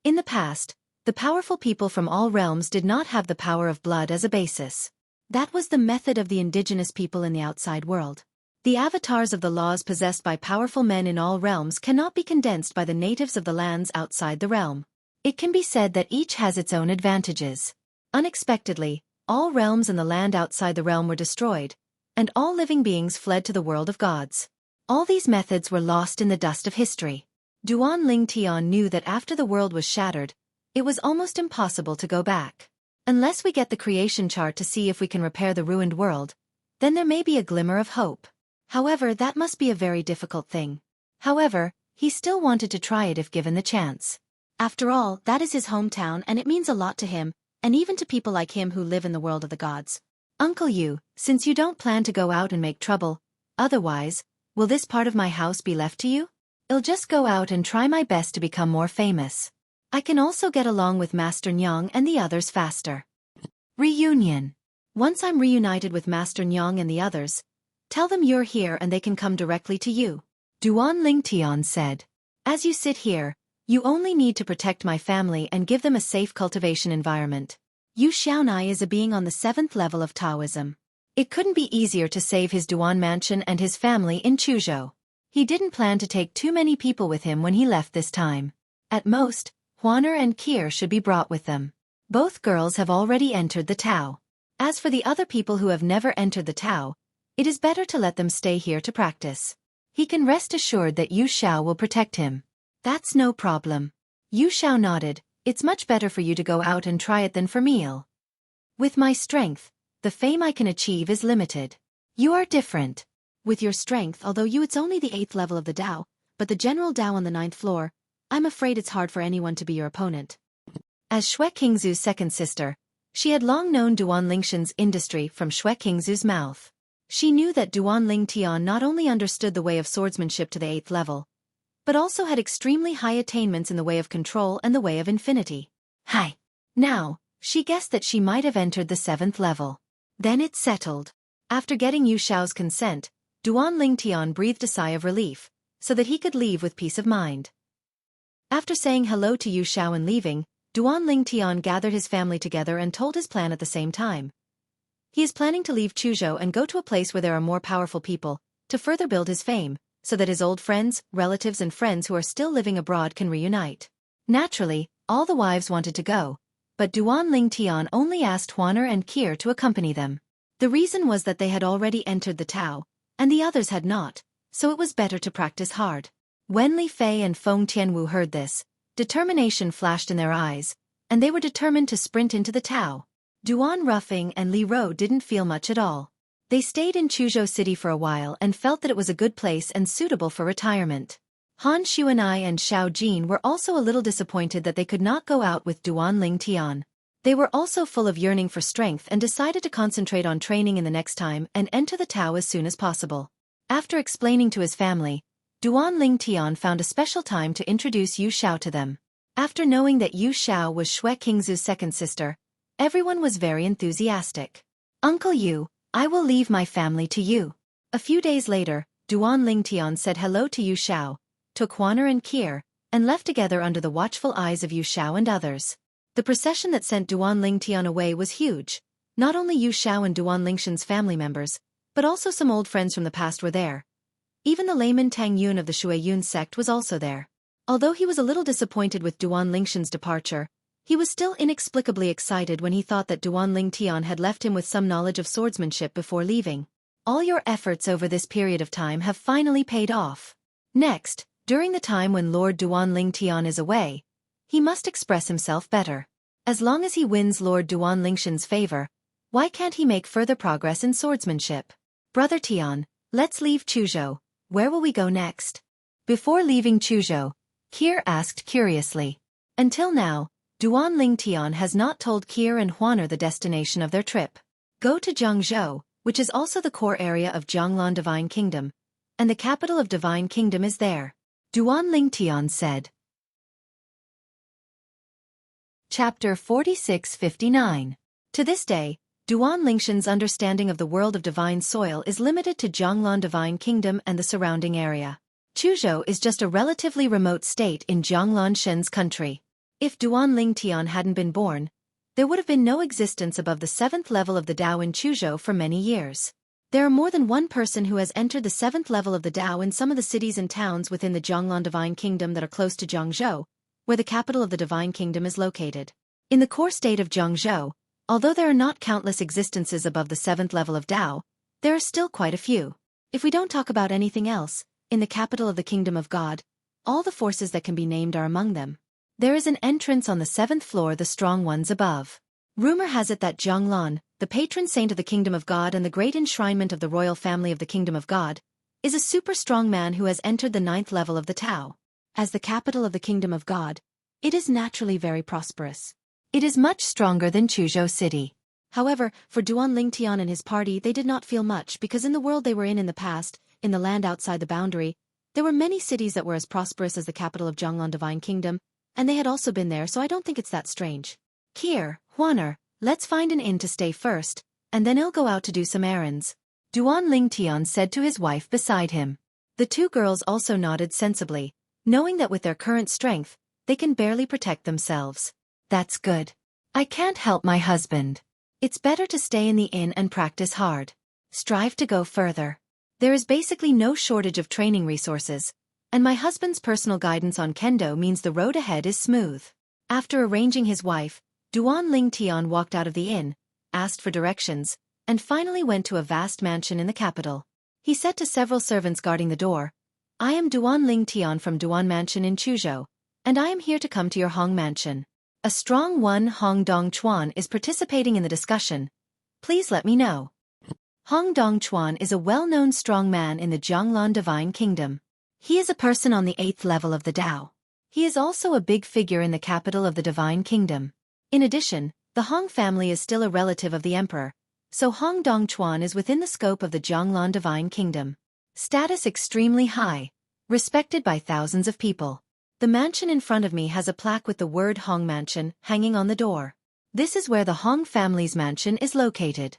In the past, the powerful people from all realms did not have the power of blood as a basis. That was the method of the indigenous people in the outside world. The avatars of the laws possessed by powerful men in all realms cannot be condensed by the natives of the lands outside the realm. It can be said that each has its own advantages. Unexpectedly, all realms in the land outside the realm were destroyed, and all living beings fled to the world of gods. All these methods were lost in the dust of history. Duan Ling Tian knew that after the world was shattered, it was almost impossible to go back. Unless we get the creation chart to see if we can repair the ruined world, then there may be a glimmer of hope. However, that must be a very difficult thing. However, he still wanted to try it if given the chance. After all, that is his hometown and it means a lot to him, and even to people like him who live in the world of the gods. Uncle Yu, since you don't plan to go out and make trouble, otherwise, will this part of my house be left to you? I'll just go out and try my best to become more famous. I can also get along with Master Nyang and the others faster. Reunion. Once I'm reunited with Master Nyang and the others, tell them you're here and they can come directly to you. Duan Ling Tian said. As you sit here, you only need to protect my family and give them a safe cultivation environment. Yu Xiaonai is a being on the 7th level of Taoism. It couldn't be easier to save his Duan mansion and his family in Chuzhou. He didn't plan to take too many people with him when he left this time. At most, Huaner and Kier should be brought with them. Both girls have already entered the Tao. As for the other people who have never entered the Tao, it is better to let them stay here to practice. He can rest assured that Yu Xiao will protect him. That's no problem. Yu Xiao nodded. It's much better for you to go out and try it than for me. With my strength, the fame I can achieve is limited. You are different. With your strength, although it's only the 8th level of the Tao, but the general Tao on the 9th floor, I'm afraid it's hard for anyone to be your opponent. As Xueqingzu's second sister, she had long known Duan Lingshan's industry from Xueqingzu's mouth. She knew that Duan Ling Tian not only understood the way of swordsmanship to the 8th level, but also had extremely high attainments in the way of control and the way of infinity. Hi. Now, she guessed that she might have entered the 7th level. Then it settled. After getting Yu Xiao's consent, Duan Ling Tian breathed a sigh of relief, so that he could leave with peace of mind. After saying hello to Yu Xiao and leaving, Duan Ling Tian gathered his family together and told his plan at the same time. He is planning to leave Chuzhou and go to a place where there are more powerful people, to further build his fame, so that his old friends, relatives and friends who are still living abroad can reunite. Naturally, all the wives wanted to go, but Duan Ling Tian only asked Huaner and Kier to accompany them. The reason was that they had already entered the Tao, and the others had not, so it was better to practice hard. When Li Fei and Feng Tianwu heard this, determination flashed in their eyes, and they were determined to sprint into the Tao. Duan Ruffing and Li Rou didn't feel much at all. They stayed in Chuzhou City for a while and felt that it was a good place and suitable for retirement. Han Xuanai and Xiao Jin were also a little disappointed that they could not go out with Duan Ling Tian. They were also full of yearning for strength and decided to concentrate on training in the next time and enter the Tao as soon as possible. After explaining to his family, Duan Ling Tian found a special time to introduce Yu Xiao to them. After knowing that Yu Xiao was Xueqing's second sister, everyone was very enthusiastic. Uncle Yu, I will leave my family to you. A few days later, Duan Ling Tian said hello to Yu Xiao, took Huaner and Kier, and left together under the watchful eyes of Yu Xiao and others. The procession that sent Duan Ling Tian away was huge. Not only Yu Xiao and Duan Lingshan's family members, but also some old friends from the past were there. Even the layman Tang Yun of the Shui Yun sect was also there. Although he was a little disappointed with Duan Lingshan's departure, he was still inexplicably excited when he thought that Duan Ling Tian had left him with some knowledge of swordsmanship before leaving. All your efforts over this period of time have finally paid off. Next, during the time when Lord Duan Ling Tian is away, he must express himself better. As long as he wins Lord Duan Lingshan's favor, why can't he make further progress in swordsmanship? Brother Tian, let's leave Chuzhou. Where will we go next? Before leaving Chuzhou, Kier asked curiously. Until now, Duan Ling Tian has not told Kier and Huaner the destination of their trip. Go to Jiangzhou, which is also the core area of Jianglan Divine Kingdom, and the capital of Divine Kingdom is there. Duan Ling Tian said. Chapter 46-59. To this day, Duan Lingshan's understanding of the world of divine soil is limited to Jianglan Divine Kingdom and the surrounding area. Chuzhou is just a relatively remote state in Jianglan Shen's country. If Duan Ling Tian hadn't been born, there would have been no existence above the 7th level of the Dao in Chuzhou for many years. There are more than one person who has entered the 7th level of the Dao in some of the cities and towns within the Jianglan Divine Kingdom that are close to Jiangzhou, where the capital of the Divine Kingdom is located. In the core state of Jiangzhou, although there are not countless existences above the 7th level of Dao, there are still quite a few. If we don't talk about anything else, in the capital of the Kingdom of God, all the forces that can be named are among them. There is an entrance on the 7th floor, the strong ones above. Rumor has it that Jianglan, the patron saint of the Kingdom of God and the great enshrinement of the royal family of the Kingdom of God, is a super strong man who has entered the 9th level of the Tao. As the capital of the Kingdom of God, it is naturally very prosperous. It is much stronger than Chuzhou City. However, for Duan Ling Tian and his party, they did not feel much because in the world they were in the past, in the land outside the boundary, there were many cities that were as prosperous as the capital of Jianglan Divine Kingdom, and they had also been there, so I don't think it's that strange. Kier, Huaner, let's find an inn to stay first, and then I'll go out to do some errands. Duan Ling Tian said to his wife beside him. The two girls also nodded sensibly, knowing that with their current strength, they can barely protect themselves. That's good. I can't help my husband. It's better to stay in the inn and practice hard. Strive to go further. There is basically no shortage of training resources, and my husband's personal guidance on kendo means the road ahead is smooth. After arranging his wife, Duan Ling Tian walked out of the inn, asked for directions, and finally went to a vast mansion in the capital. He said to several servants guarding the door, I am Duan Ling Tian from Duan Mansion in Chuzhou, and I am here to come to your Hong Mansion. A strong one Hong Dong Chuan is participating in the discussion. Please let me know. Hong Dong Chuan is a well-known strong man in the Jianglan Divine Kingdom. He is a person on the 8th level of the Dao. He is also a big figure in the capital of the Divine Kingdom. In addition, the Hong family is still a relative of the emperor, So Hong Dongchuan is within the scope of the Jianglan Divine Kingdom. Status extremely high, respected by thousands of people. The mansion in front of me has a plaque with the word Hong Mansion hanging on the door. This is where the Hong family's mansion is located.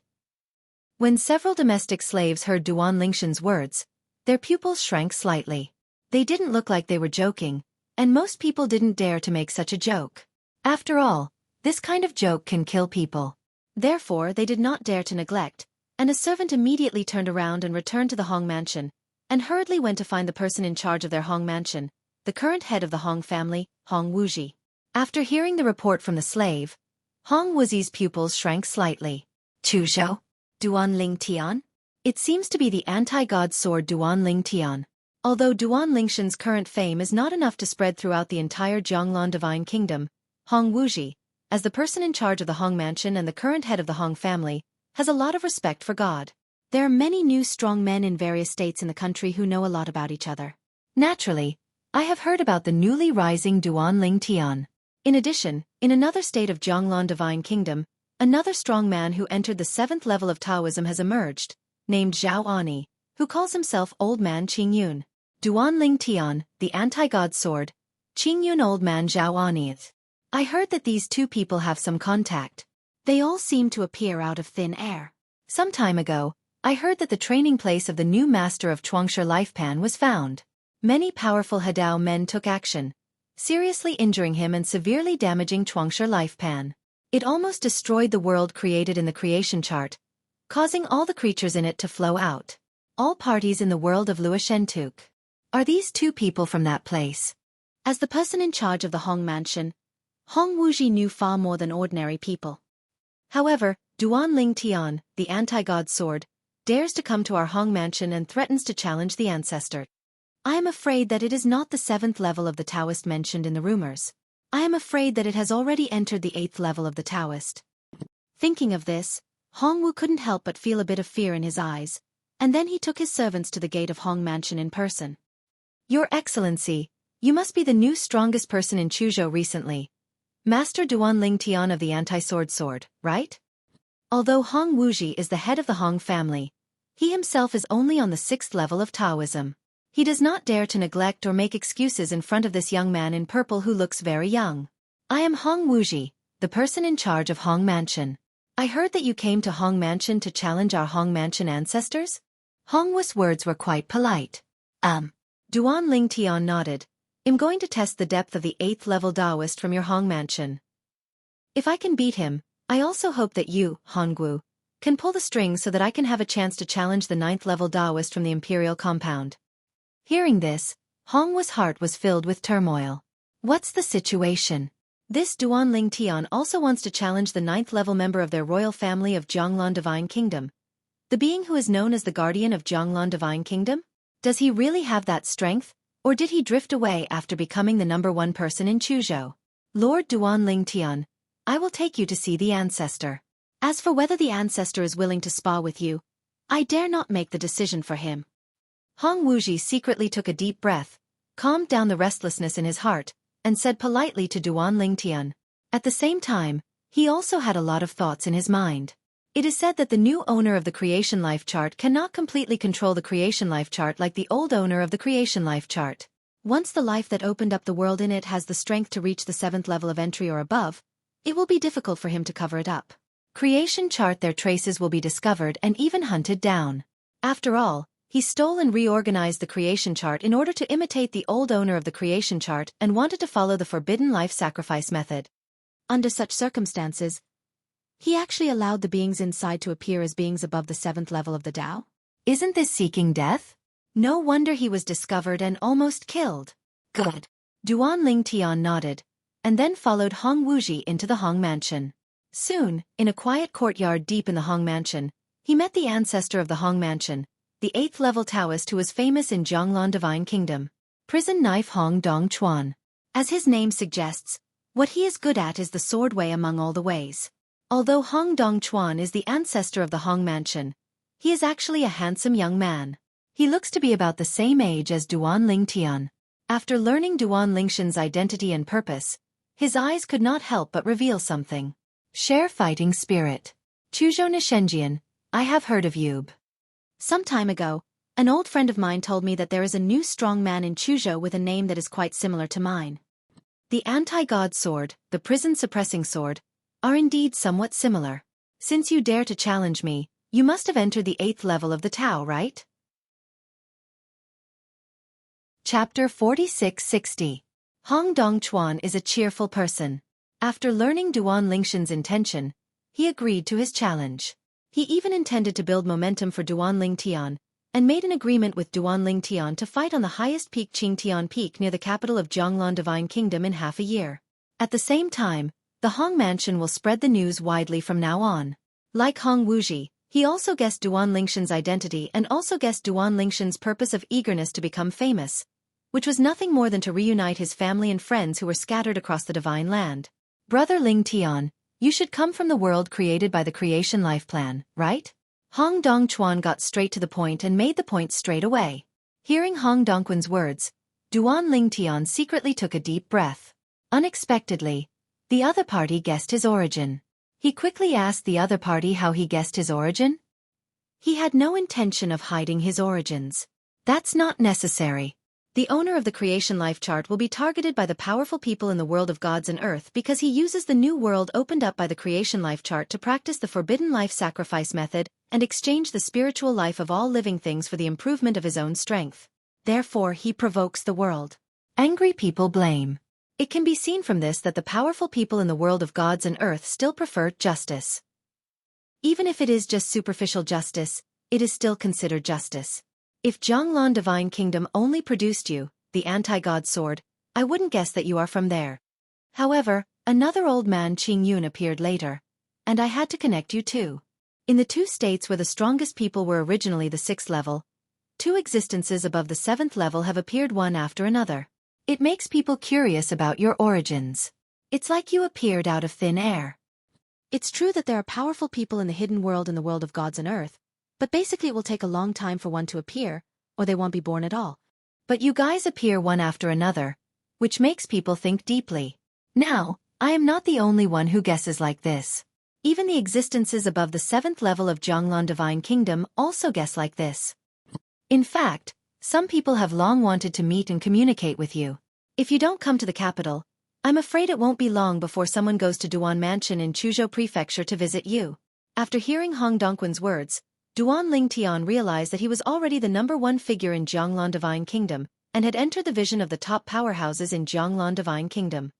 When several domestic slaves heard Duan Lingshan's words, their pupils shrank slightly. They didn't look like they were joking, and most people didn't dare to make such a joke. After all, this kind of joke can kill people. Therefore they did not dare to neglect, and a servant immediately turned around and returned to the Hong mansion, and hurriedly went to find the person in charge of their Hong mansion, the current head of the Hong family, Hong Wuji. After hearing the report from the slave, Hong Wuzi's pupils shrank slightly. Chuzhou? Duan Ling Tian? It seems to be the anti-god sword Duan Ling Tian. Although Duan Lingshan's current fame is not enough to spread throughout the entire Jianglan Divine Kingdom, Hong Wuji, as the person in charge of the Hong mansion and the current head of the Hong family, has a lot of respect for God. There are many new strong men in various states in the country who know a lot about each other. Naturally, I have heard about the newly rising Duan Ling Tian. In addition, in another state of Jianglan Divine Kingdom, another strong man who entered the 7th level of Taoism has emerged, named Zhao Ani, who calls himself Old Man Qingyun. Duan Ling Tian, the anti-god sword, Qingyun Old Man Zhao Ani. I heard that these two people have some contact. They all seem to appear out of thin air. Some time ago, I heard that the training place of the new master of Chuangshi Lifepan was found. Many powerful Hadao men took action, seriously injuring him and severely damaging Chuangshi Lifepan. It almost destroyed the world created in the creation chart, causing all the creatures in it to flow out. All parties in the world of Luoshentuk. Are these two people from that place? As the person in charge of the Hong mansion, Hong Wuji knew far more than ordinary people. However, Duan Ling Tian, the anti-god sword, dares to come to our Hong mansion and threatens to challenge the ancestor. I am afraid that it is not the 7th level of the Taoist mentioned in the rumors. I am afraid that it has already entered the 8th level of the Taoist. Thinking of this, Hong Wu couldn't help but feel a bit of fear in his eyes, and then he took his servants to the gate of Hong mansion in person. Your Excellency, you must be the new strongest person in Chuzhou recently. Master Duan Ling Tian of the anti-sword, right? Although Hong Wuji is the head of the Hong family, he himself is only on the 6th level of Taoism. He does not dare to neglect or make excuses in front of this young man in purple who looks very young. I am Hong Wuji, the person in charge of Hong Mansion. I heard that you came to Hong Mansion to challenge our Hong Mansion ancestors? Hong Wu's words were quite polite. Duan Ling Tian nodded. I'm going to test the depth of the 8th level Taoist from your Hong mansion. If I can beat him, I also hope that you, Hongwu, can pull the strings so that I can have a chance to challenge the 9th level Taoist from the Imperial compound. Hearing this, Hongwu's heart was filled with turmoil. What's the situation? This Duan Ling Tian also wants to challenge the 9th level member of their royal family of Jianglan Divine Kingdom. The being who is known as the guardian of Jianglan Divine Kingdom? Does he really have that strength? Or did he drift away after becoming the #1 person in Chuzhou? Lord Duan Ling Tian, I will take you to see the ancestor. As for whether the ancestor is willing to spa with you, I dare not make the decision for him. Hong Wuji secretly took a deep breath, calmed down the restlessness in his heart, and said politely to Duan Ling Tian. At the same time, he also had a lot of thoughts in his mind. It is said that the new owner of the Creation Life Chart cannot completely control the Creation Life Chart like the old owner of the Creation Life Chart. Once the life that opened up the world in it has the strength to reach the 7th level of entry or above, it will be difficult for him to cover it up. Creation Chart, their traces will be discovered and even hunted down. After all, he stole and reorganized the Creation Chart in order to imitate the old owner of the Creation Chart and wanted to follow the forbidden life sacrifice method. Under such circumstances, he actually allowed the beings inside to appear as beings above the 7th level of the Tao? Isn't this seeking death? No wonder he was discovered and almost killed. Good. Duan Ling Tian nodded, and then followed Hong Wuji into the Hong mansion. Soon, in a quiet courtyard deep in the Hong mansion, he met the ancestor of the Hong mansion, the 8th level Taoist who was famous in Jianglan Divine Kingdom. Prison Knife Hong Dongchuan. As his name suggests, what he is good at is the sword way among all the ways. Although Hong Dongchuan is the ancestor of the Hong mansion, he is actually a handsome young man. He looks to be about the same age as Duan Ling Tian. After learning Duan Lingshan's identity and purpose, his eyes could not help but reveal something. Share fighting spirit. Chuzhou Nishenjian, I have heard of Yub. Some time ago, an old friend of mine told me that there is a new strong man in Chuzhou with a name that is quite similar to mine. The anti-god sword, the prison-suppressing sword, are indeed somewhat similar. Since you dare to challenge me, you must have entered the 8th level of the Tao, right? Chapter 4660. Hong Dongchuan is a cheerful person. After learning Duan Lingshan's intention, he agreed to his challenge. He even intended to build momentum for Duan Lingtian, and made an agreement with Duan Lingtian to fight on the highest peak Qingtian Peak near the capital of Zhonglan Divine Kingdom in half a year. At the same time, the Hong Mansion will spread the news widely from now on. Like Hong Wuji, he also guessed Duan Lingshan's identity and also guessed Duan Lingshan's purpose of eagerness to become famous, which was nothing more than to reunite his family and friends who were scattered across the divine land. Brother Lingtian, you should come from the world created by the creation life plan, right? Hong Dongchuan got straight to the point and made the point straight away. Hearing Hong Dongquan's words, Duan Lingtian secretly took a deep breath. Unexpectedly, the other party guessed his origin. He quickly asked the other party how he guessed his origin. He had no intention of hiding his origins. That's not necessary. The owner of the creation life chart will be targeted by the powerful people in the world of gods and earth because he uses the new world opened up by the creation life chart to practice the forbidden life sacrifice method and exchange the spiritual life of all living things for the improvement of his own strength. Therefore he provokes the world. Angry people blame. It can be seen from this that the powerful people in the world of gods and earth still prefer justice. Even if it is just superficial justice, it is still considered justice. If Zhonglan Divine Kingdom only produced you, the anti-god sword, I wouldn't guess that you are from there. However, another old man Qing Yun appeared later, and I had to connect you too. In the 2 states where the strongest people were originally the 6th level, 2 existences above the 7th level have appeared one after another. It makes people curious about your origins. It's like you appeared out of thin air. It's true that there are powerful people in the hidden world and the world of gods and earth, but basically it will take a long time for one to appear, or they won't be born at all. But you guys appear one after another, which makes people think deeply. Now, I am not the only one who guesses like this. Even the existences above the 7th level of Zhonglan Divine Kingdom also guess like this. In fact, some people have long wanted to meet and communicate with you. If you don't come to the capital, I'm afraid it won't be long before someone goes to Duan Mansion in Chuzhou Prefecture to visit you. After hearing Hong Dongquan's words, Duan Lingtian realized that he was already the #1 figure in Zhonglan Divine Kingdom, and had entered the vision of the top powerhouses in Zhonglan Divine Kingdom.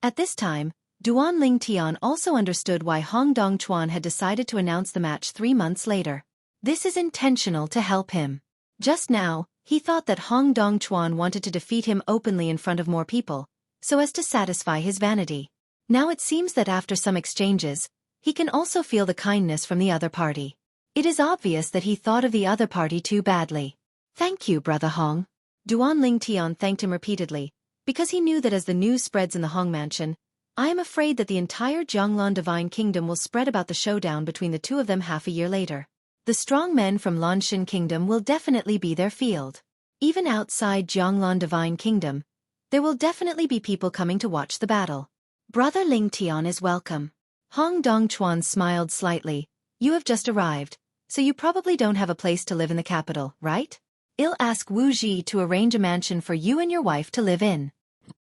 At this time, Duan Lingtian also understood why Hong Dongchuan had decided to announce the match 3 months later. This is intentional to help him. Just now, he thought that Hong Dongchuan wanted to defeat him openly in front of more people, so as to satisfy his vanity. Now it seems that after some exchanges, he can also feel the kindness from the other party. It is obvious that he thought of the other party too badly. Thank you, Brother Hong. Duan Lingtian thanked him repeatedly, because he knew that as the news spreads in the Hong Mansion, I am afraid that the entire Zhonglan Divine Kingdom will spread about the showdown between the 2 of them half a year later. The strong men from Lanshan Kingdom will definitely be their field. Even outside Zhonglan Divine Kingdom, there will definitely be people coming to watch the battle. Brother Lingtian is welcome. Hong Dongchuan smiled slightly. You have just arrived, so you probably don't have a place to live in the capital, right? I'll ask Wu Ji to arrange a mansion for you and your wife to live in.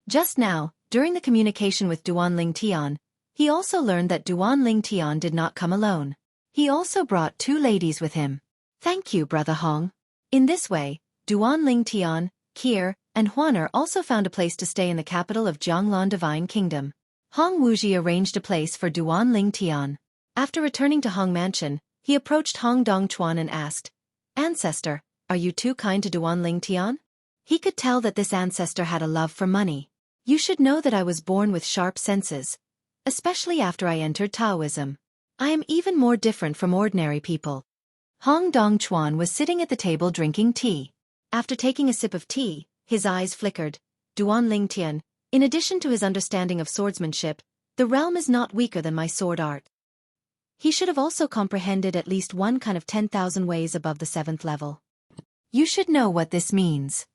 Just now, during the communication with Duan Lingtian, he also learned that Duan Lingtian did not come alone. He also brought 2 ladies with him. Thank you, Brother Hong. In this way, Duan Lingtian, Kier, and Huaner also found a place to stay in the capital of Zhonglan Divine Kingdom. Hong Wuji arranged a place for Duan Lingtian. After returning to Hong Mansion, he approached Hong Dongchuan and asked, Ancestor, are you too kind to Duan Lingtian? He could tell that this ancestor had a love for money. You should know that I was born with sharp senses, especially after I entered Taoism. I am even more different from ordinary people. Hong Dongchuan was sitting at the table drinking tea. After taking a sip of tea, his eyes flickered. Duan Lingtian, in addition to his understanding of swordsmanship, the realm is not weaker than my sword art. He should have also comprehended at least one kind of 10,000 ways above the 7th level. You should know what this means.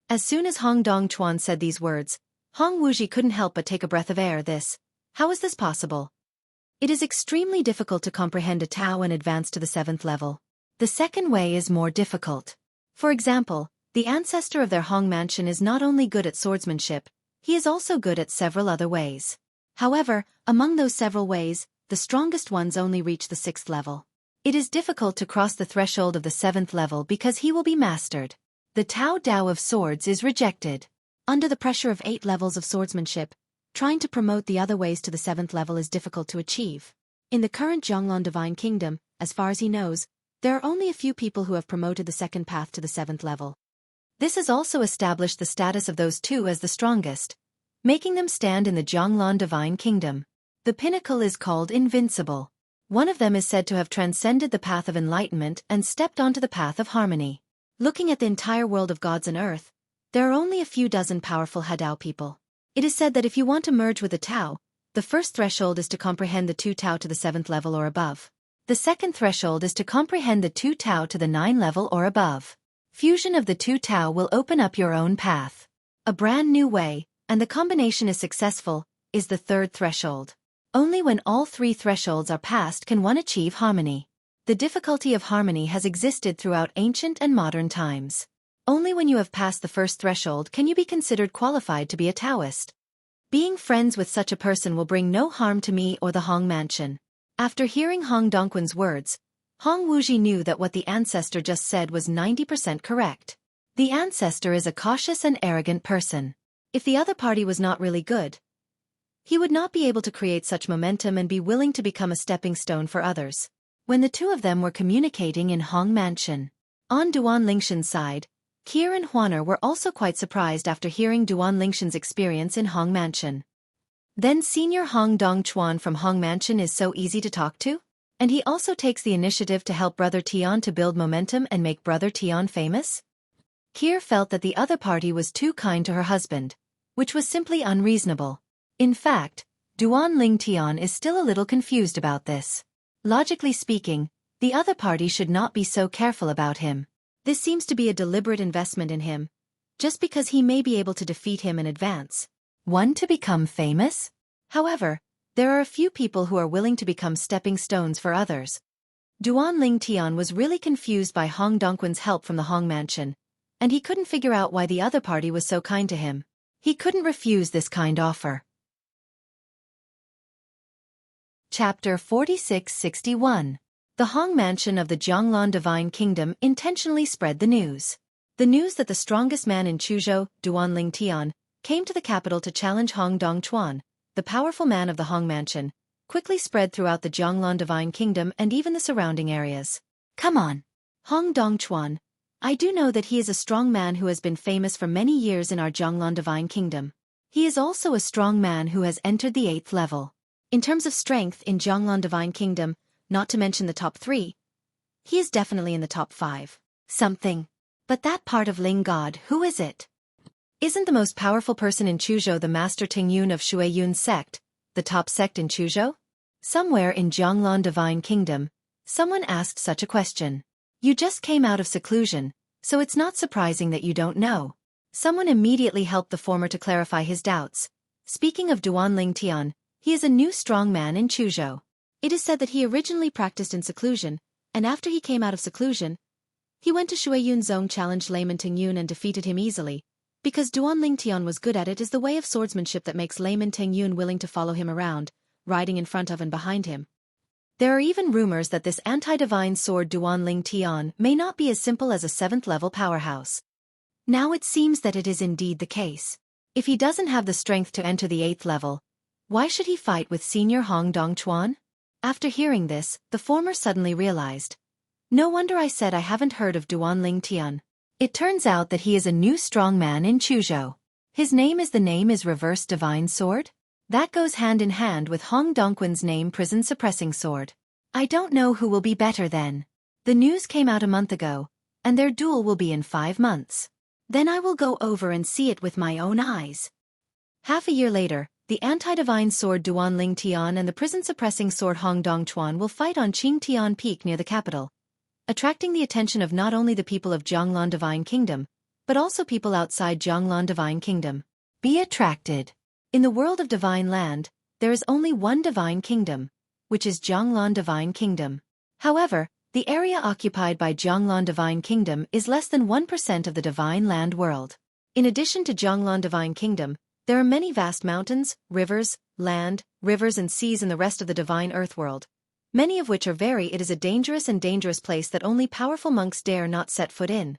As soon as Hong Dongchuan said these words, Hong Wuji couldn't help but take a breath of air. How is this possible? It is extremely difficult to comprehend a Tao and advance to the 7th level. The second way is more difficult. For example, the ancestor of their Hong mansion is not only good at swordsmanship, he is also good at several other ways. However, among those several ways, the strongest ones only reach the 6th level. It is difficult to cross the threshold of the 7th level because he will be mastered. The Tao Dao of swords is rejected. Under the pressure of 8 levels of swordsmanship, trying to promote the other ways to the 7th level is difficult to achieve. In the current Zhonglong Divine Kingdom, as far as he knows, there are only a few people who have promoted the second path to the 7th level. This has also established the status of those two as the strongest, making them stand in the Zhonglong Divine Kingdom. The pinnacle is called invincible. One of them is said to have transcended the path of enlightenment and stepped onto the path of harmony. Looking at the entire world of gods and earth, there are only a few dozen powerful Hadao people. It is said that if you want to merge with the Tao, the first threshold is to comprehend the 2 Tao to the 7th level or above. The second threshold is to comprehend the 2 Tao to the 9th level or above. Fusion of the 2 Tao will open up your own path. A brand new way, and the combination is successful, is the third threshold. Only when all 3 thresholds are passed can one achieve harmony. The difficulty of harmony has existed throughout ancient and modern times. Only when you have passed the first threshold can you be considered qualified to be a Taoist. Being friends with such a person will bring no harm to me or the Hong mansion. After hearing Hong Dongquan's words, Hong Wuji knew that what the ancestor just said was 90% correct. The ancestor is a cautious and arrogant person. If the other party was not really good, he would not be able to create such momentum and be willing to become a stepping stone for others. When the two of them were communicating in Hong Mansion, on Duan Lingshan's side, Kier and Huaner were also quite surprised after hearing Duan Lingshan's experience in Hong Mansion. Then Senior Hong Dongchuan from Hong Mansion is so easy to talk to? And he also takes the initiative to help Brother Tian to build momentum and make Brother Tian famous? Kier felt that the other party was too kind to her husband, which was simply unreasonable. In fact, Duan Ling Tian is still a little confused about this. Logically speaking, the other party should not be so careful about him. This seems to be a deliberate investment in him, just because he may be able to defeat him in advance. One to become famous? However, there are a few people who are willing to become stepping stones for others. Duan Ling Tian was really confused by Hong Dongquan's help from the Hong Mansion, and he couldn't figure out why the other party was so kind to him. He couldn't refuse this kind offer. Chapter 4661. The Hong Mansion of the Zhonglong Divine Kingdom intentionally spread the news. The news that the strongest man in Chuzhou, Duan Ling Tian, came to the capital to challenge Hong Dongchuan, the powerful man of the Hong Mansion, quickly spread throughout the Zhonglong Divine Kingdom and even the surrounding areas. Come on, Hong Dongchuan. I do know that he is a strong man who has been famous for many years in our Zhonglong Divine Kingdom. He is also a strong man who has entered the 8th level. In terms of strength in Zhonglong Divine Kingdom, not to mention the top 3, he is definitely in the top 5. Something. But that part of Ling God, who is it? Isn't the most powerful person in Chuzhou the Master Tingyun of Xueyun's sect, the top sect in Chuzhou? Somewhere in Zhonglong Divine Kingdom, someone asked such a question. You just came out of seclusion, so it's not surprising that you don't know. Someone immediately helped the former to clarify his doubts. Speaking of Duan Ling Tian, he is a new strong man in Chuzhou. It is said that he originally practiced in seclusion, and after he came out of seclusion, he went to Xueyun's zone, challenged Layman Tingyun and defeated him easily. Because Duan Ling Tian was good at it is the way of swordsmanship that makes Layman Tingyun willing to follow him around, riding in front of and behind him. There are even rumors that this anti-divine sword Duan Ling Tian may not be as simple as a 7th level powerhouse. Now it seems that it is indeed the case. If he doesn't have the strength to enter the 8th level, why should he fight with Senior Hong Dongchuan? After hearing this, the former suddenly realized. No wonder I said I haven't heard of Duan Ling Tian. It turns out that he is a new strong man in Chuzhou. His name is Reverse Divine Sword? That goes hand in hand with Hong Dongquan's name, Prison Suppressing Sword. I don't know who will be better then. The news came out a month ago, and their duel will be in 5 months. Then I will go over and see it with my own eyes. Half a year later, the anti-divine sword Duan Ling Tian and the prison-suppressing sword Hong Dongchuan will fight on Qingtian Peak near the capital, attracting the attention of not only the people of Zhonglong Divine Kingdom, but also people outside Zhonglong Divine Kingdom. Be attracted. In the world of Divine Land, there is only one Divine Kingdom, which is Zhonglan Divine Kingdom. However, the area occupied by Zhonglan Divine Kingdom is less than 1% of the Divine Land world. In addition to Zhonglan Divine Kingdom, there are many vast mountains, rivers, land, rivers and seas in the rest of the Divine Earth world, many of which are it is a dangerous place that only powerful monks dare not set foot in.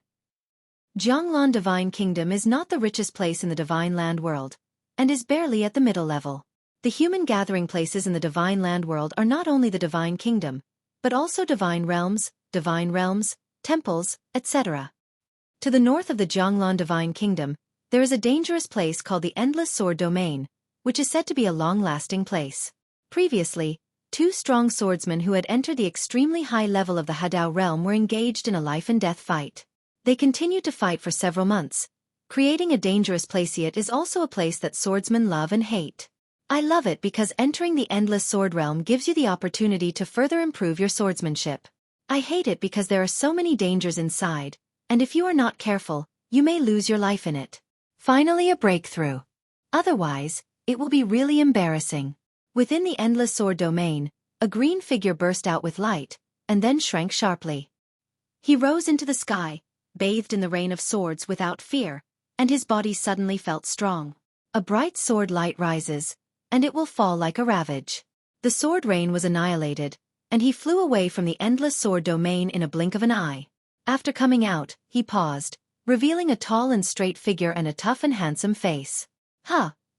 Zhonglan Divine Kingdom is not the richest place in the Divine Land world, and is barely at the middle level. The human gathering places in the Divine Land world are not only the Divine Kingdom, but also divine realms, temples, etc. To the north of the Zhonglan Divine Kingdom, there is a dangerous place called the Endless Sword Domain, which is said to be a long-lasting place. Previously, two strong swordsmen who had entered the extremely high level of the Hadao realm were engaged in a life-and-death fight. They continued to fight for several months, creating a dangerous place. It is also a place that swordsmen love and hate. I love it because entering the Endless Sword Realm gives you the opportunity to further improve your swordsmanship. I hate it because there are so many dangers inside, and if you are not careful, you may lose your life in it. Finally a breakthrough. Otherwise, it will be really embarrassing. Within the Endless Sword Domain, a green figure burst out with light, and then shrank sharply. He rose into the sky, bathed in the rain of swords without fear, and his body suddenly felt strong. A bright sword light rises, and it will fall like a ravage. The sword rain was annihilated, and he flew away from the Endless Sword Domain in a blink of an eye. After coming out, he paused, revealing a tall and straight figure and a tough and handsome face.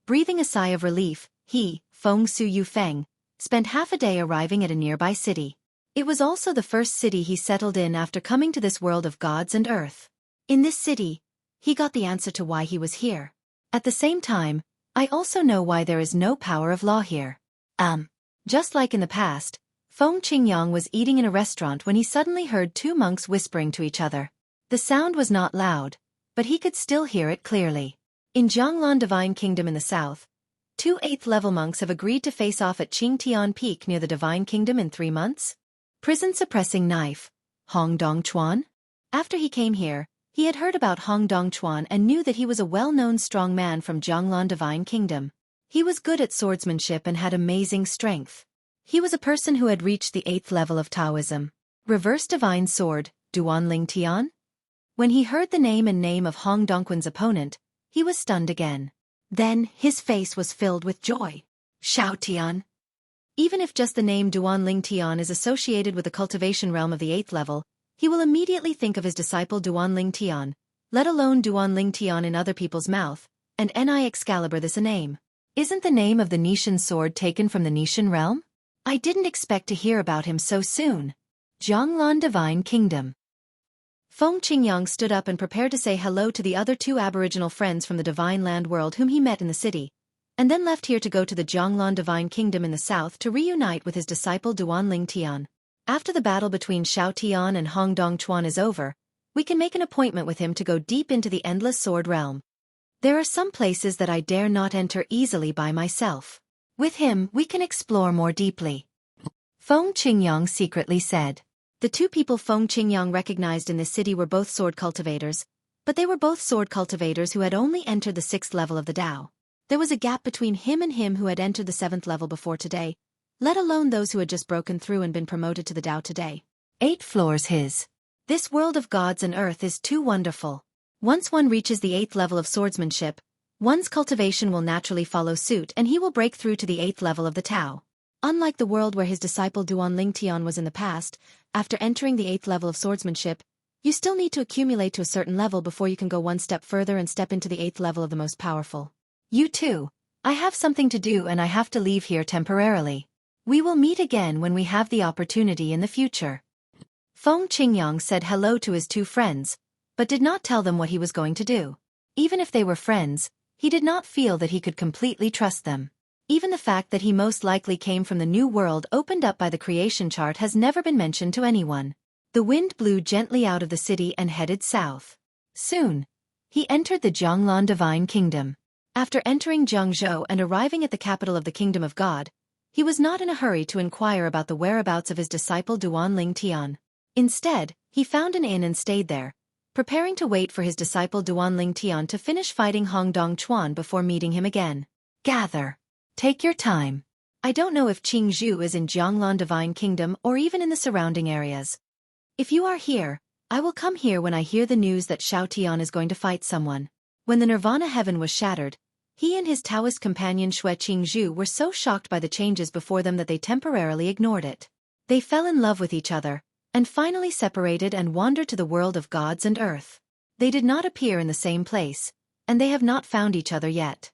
Breathing a sigh of relief, he, Feng Su Yufeng, spent half a day arriving at a nearby city. It was also the first city he settled in after coming to this world of gods and earth. In this city, he got the answer to why he was here. At the same time, I also know why there is no power of law here. Just like in the past, Feng Qingyang was eating in a restaurant when he suddenly heard two monks whispering to each other. The sound was not loud, but he could still hear it clearly. In Zhonglan Divine Kingdom in the south, two 8th-level monks have agreed to face off at Qingtian Peak near the Divine Kingdom in 3 months. Prison-suppressing knife, Hong Dongchuan? After he came here, he had heard about Hong Dongchuan and knew that he was a well-known strong man from Zhonglan Divine Kingdom. He was good at swordsmanship and had amazing strength. He was a person who had reached the 8th level of Taoism. Reverse Divine Sword, Duanling Tian? When he heard the name of Hong Dongquan's opponent, he was stunned again. Then, his face was filled with joy. Xiao Tian. Even if just the name Duanling Tian is associated with the cultivation realm of the 8th level, he will immediately think of his disciple Duanling Tian, let alone Duanling Tian in other people's mouth, and Ni Excalibur this a name. Isn't the name of the Nishan sword taken from the Nishan realm? I didn't expect to hear about him so soon. Zhonglan Divine Kingdom. Feng Qingyang stood up and prepared to say hello to the other two aboriginal friends from the Divine Land world whom he met in the city, and then left here to go to the Zhonglan Divine Kingdom in the south to reunite with his disciple Duanling Tian. After the battle between Xiao Tian and Hong Dongchuan is over, we can make an appointment with him to go deep into the Endless Sword Realm. There are some places that I dare not enter easily by myself. With him, we can explore more deeply. Feng Qingyang secretly said. The two people Feng Qingyang recognized in this city were both sword cultivators, but they were both sword cultivators who had only entered the 6th level of the Dao. There was a gap between him and him who had entered the 7th level before today, let alone those who had just broken through and been promoted to the Dao today. 8 floors his. This world of gods and earth is too wonderful. Once one reaches the 8th level of swordsmanship, one's cultivation will naturally follow suit and he will break through to the 8th level of the Tao. Unlike the world where his disciple Duanling Tian was in the past, after entering the 8th level of swordsmanship, you still need to accumulate to a certain level before you can go one step further and step into the 8th level of the most powerful. You too. I have something to do and I have to leave here temporarily. We will meet again when we have the opportunity in the future. Feng Qingyang said hello to his two friends, but did not tell them what he was going to do. Even if they were friends, he did not feel that he could completely trust them. Even the fact that he most likely came from the new world opened up by the creation chart has never been mentioned to anyone. The wind blew gently out of the city and headed south. Soon, he entered the Zhonglan Divine Kingdom. After entering Zhengzhou and arriving at the capital of the Kingdom of God, he was not in a hurry to inquire about the whereabouts of his disciple Duanling Tian. Instead, he found an inn and stayed there, preparing to wait for his disciple Duanling Tian to finish fighting Hong Dongchuan before meeting him again. Gather. Take your time. I don't know if Qingzhou is in Jianglan Divine Kingdom or even in the surrounding areas. If you are here, I will come here when I hear the news that Xiao Tian is going to fight someone. When the Nirvana heaven was shattered, he and his Taoist companion Xueqi were so shocked by the changes before them that they temporarily ignored it. They fell in love with each other, and finally separated and wandered to the world of gods and earth. They did not appear in the same place, and they have not found each other yet.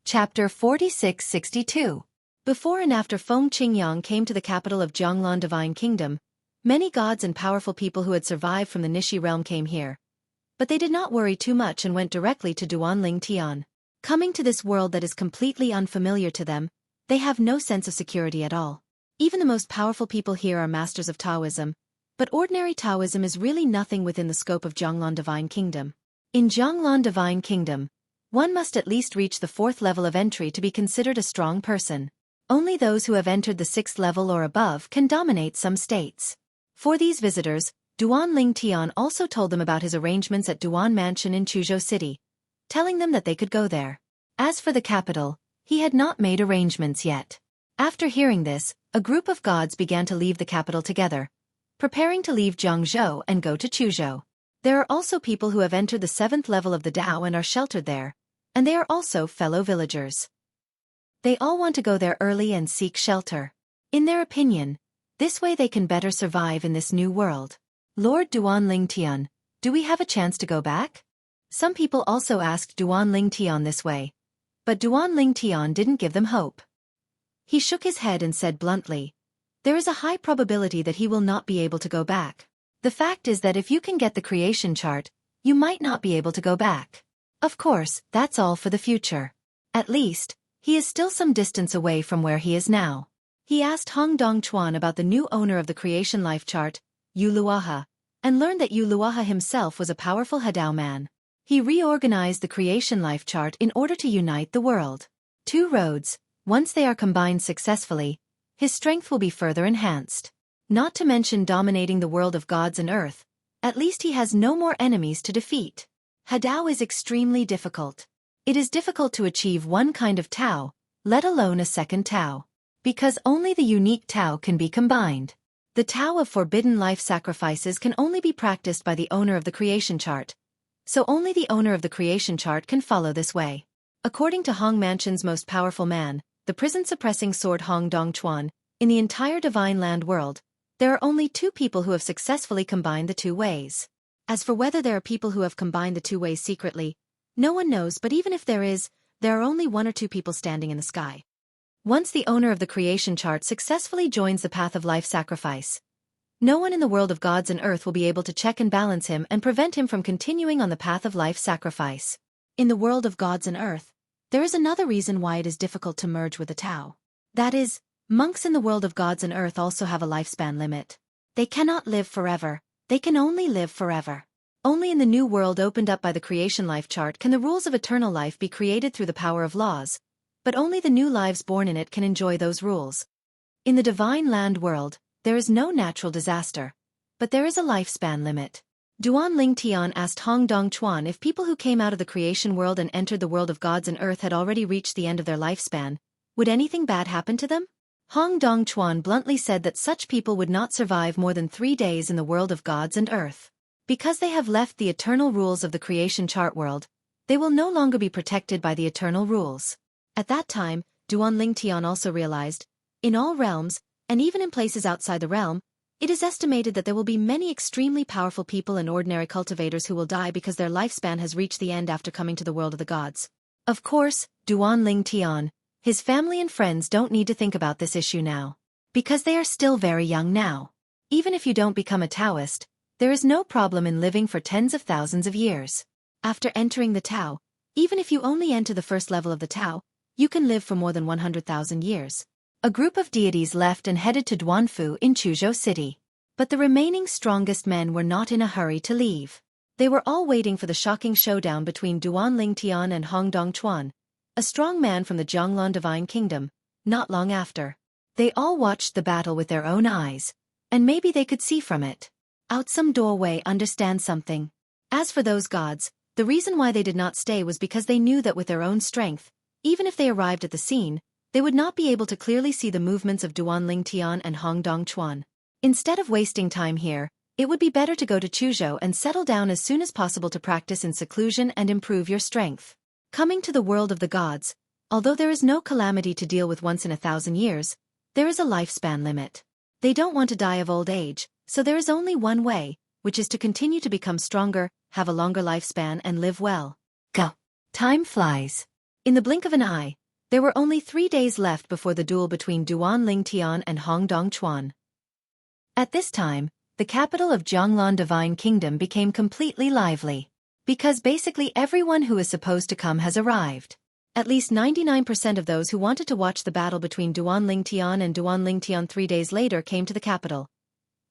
Chapter 4662. Before and after Feng Qingyang came to the capital of Jianglan Divine Kingdom, many gods and powerful people who had survived from the Nishi realm came here. But they did not worry too much and went directly to Duanling Tian. Coming to this world that is completely unfamiliar to them, they have no sense of security at all. Even the most powerful people here are masters of Taoism, but ordinary Taoism is really nothing within the scope of Jianglan Divine Kingdom. In Jianglan Divine Kingdom, one must at least reach the 4th level of entry to be considered a strong person. Only those who have entered the 6th level or above can dominate some states. For these visitors, Duanling Tian also told them about his arrangements at Duan Mansion in Chuzhou City, telling them that they could go there. As for the capital, he had not made arrangements yet. After hearing this, a group of gods began to leave the capital together, preparing to leave Jiangzhou and go to Chuzhou. There are also people who have entered the 7th level of the Dao and are sheltered there, and they are also fellow villagers. They all want to go there early and seek shelter. In their opinion, this way they can better survive in this new world. Lord Duanling Tian, do we have a chance to go back? Some people also asked Duanling Tian this way, but Duanling Tian didn't give them hope. He shook his head and said bluntly, there is a high probability that he will not be able to go back. The fact is that if you can get the creation chart, you might not be able to go back. Of course, that's all for the future. At least, he is still some distance away from where he is now. He asked Hong Dongchuan about the new owner of the creation life chart, Yu Luaha, and learned that Yu Luaha himself was a powerful Hadao man. He reorganized the creation life chart in order to unite the world. 2 roads, once they are combined successfully, his strength will be further enhanced. Not to mention dominating the world of gods and earth, at least he has no more enemies to defeat. Hadao is extremely difficult. It is difficult to achieve one kind of Tao, let alone a second Tao. Because only the unique Tao can be combined. The Tao of forbidden life sacrifices can only be practiced by the owner of the creation chart. So only the owner of the creation chart can follow this way. According to Hong Mansion's most powerful man, the prison-suppressing sword Hong Dongchuan, in the entire divine land world, there are only 2 people who have successfully combined the 2 ways. As for whether there are people who have combined the 2 ways secretly, no one knows, but even if there is, there are only 1 or 2 people standing in the sky. Once the owner of the creation chart successfully joins the path of life sacrifice, no one in the world of gods and earth will be able to check and balance him and prevent him from continuing on the path of life sacrifice. In the world of gods and earth, there is another reason why it is difficult to merge with the Tao. That is, monks in the world of gods and earth also have a lifespan limit. They cannot live forever, they can only live forever. Only in the new world opened up by the creation life chart can the rules of eternal life be created through the power of laws, but only the new lives born in it can enjoy those rules. In the divine land world, there is no natural disaster, but there is a lifespan limit. Duanling Tian asked Hong Dongchuan if people who came out of the creation world and entered the world of gods and earth had already reached the end of their lifespan, would anything bad happen to them? Hong Dongchuan bluntly said that such people would not survive more than 3 days in the world of gods and earth. Because they have left the eternal rules of the creation chart world, they will no longer be protected by the eternal rules. At that time, Duanling Tian also realized, in all realms, and even in places outside the realm, it is estimated that there will be many extremely powerful people and ordinary cultivators who will die because their lifespan has reached the end after coming to the world of the gods. Of course, Duanling Tian, his family and friends don't need to think about this issue now. Because they are still very young now. Even if you don't become a Taoist, there is no problem in living for tens of thousands of years. After entering the Tao, even if you only enter the 1st level of the Tao, you can live for more than 100,000 years. A group of deities left and headed to Duanfu in Chuzhou City. But the remaining strongest men were not in a hurry to leave. They were all waiting for the shocking showdown between Duanling Tian and Hong Dongchuan, a strong man from the Jianglan Divine Kingdom, not long after. They all watched the battle with their own eyes, and maybe they could see from it. Out some doorway understand something. As for those gods, the reason why they did not stay was because they knew that with their own strength, Even if they arrived at the scene, they would not be able to clearly see the movements of Duanling Tian and Hong Dongchuan. Instead of wasting time here, it would be better to go to Chuzhou and settle down as soon as possible to practice in seclusion and improve your strength. Coming to the world of the gods, although there is no calamity to deal with once in 1,000 years, there is a lifespan limit. They don't want to die of old age, so there is only one way, which is to continue to become stronger, have a longer lifespan and live well. Go. Time flies. In the blink of an eye, there were only 3 days left before the duel between Duanling Tian and Hong Dongchuan. At this time, the capital of Jianglan Divine Kingdom became completely lively. Because basically everyone who is supposed to come has arrived. At least 99% of those who wanted to watch the battle between Duanling Tian and Duanling Tian 3 days later came to the capital.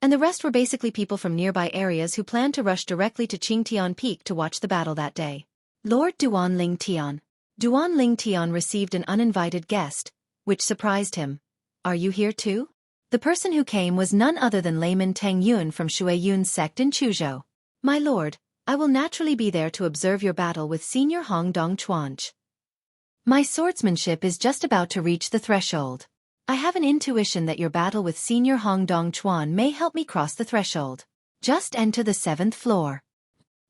And the rest were basically people from nearby areas who planned to rush directly to Qingtian Peak to watch the battle that day. Lord Duanling Tian. Duanling Tian received an uninvited guest, which surprised him. Are you here too? The person who came was none other than layman Teng Yun from Xueyun's sect in Chuzhou. My lord, I will naturally be there to observe your battle with Senior Hong Dongchuan. My swordsmanship is just about to reach the threshold. I have an intuition that your battle with Senior Hong Dongchuan may help me cross the threshold. Just enter the 7th floor.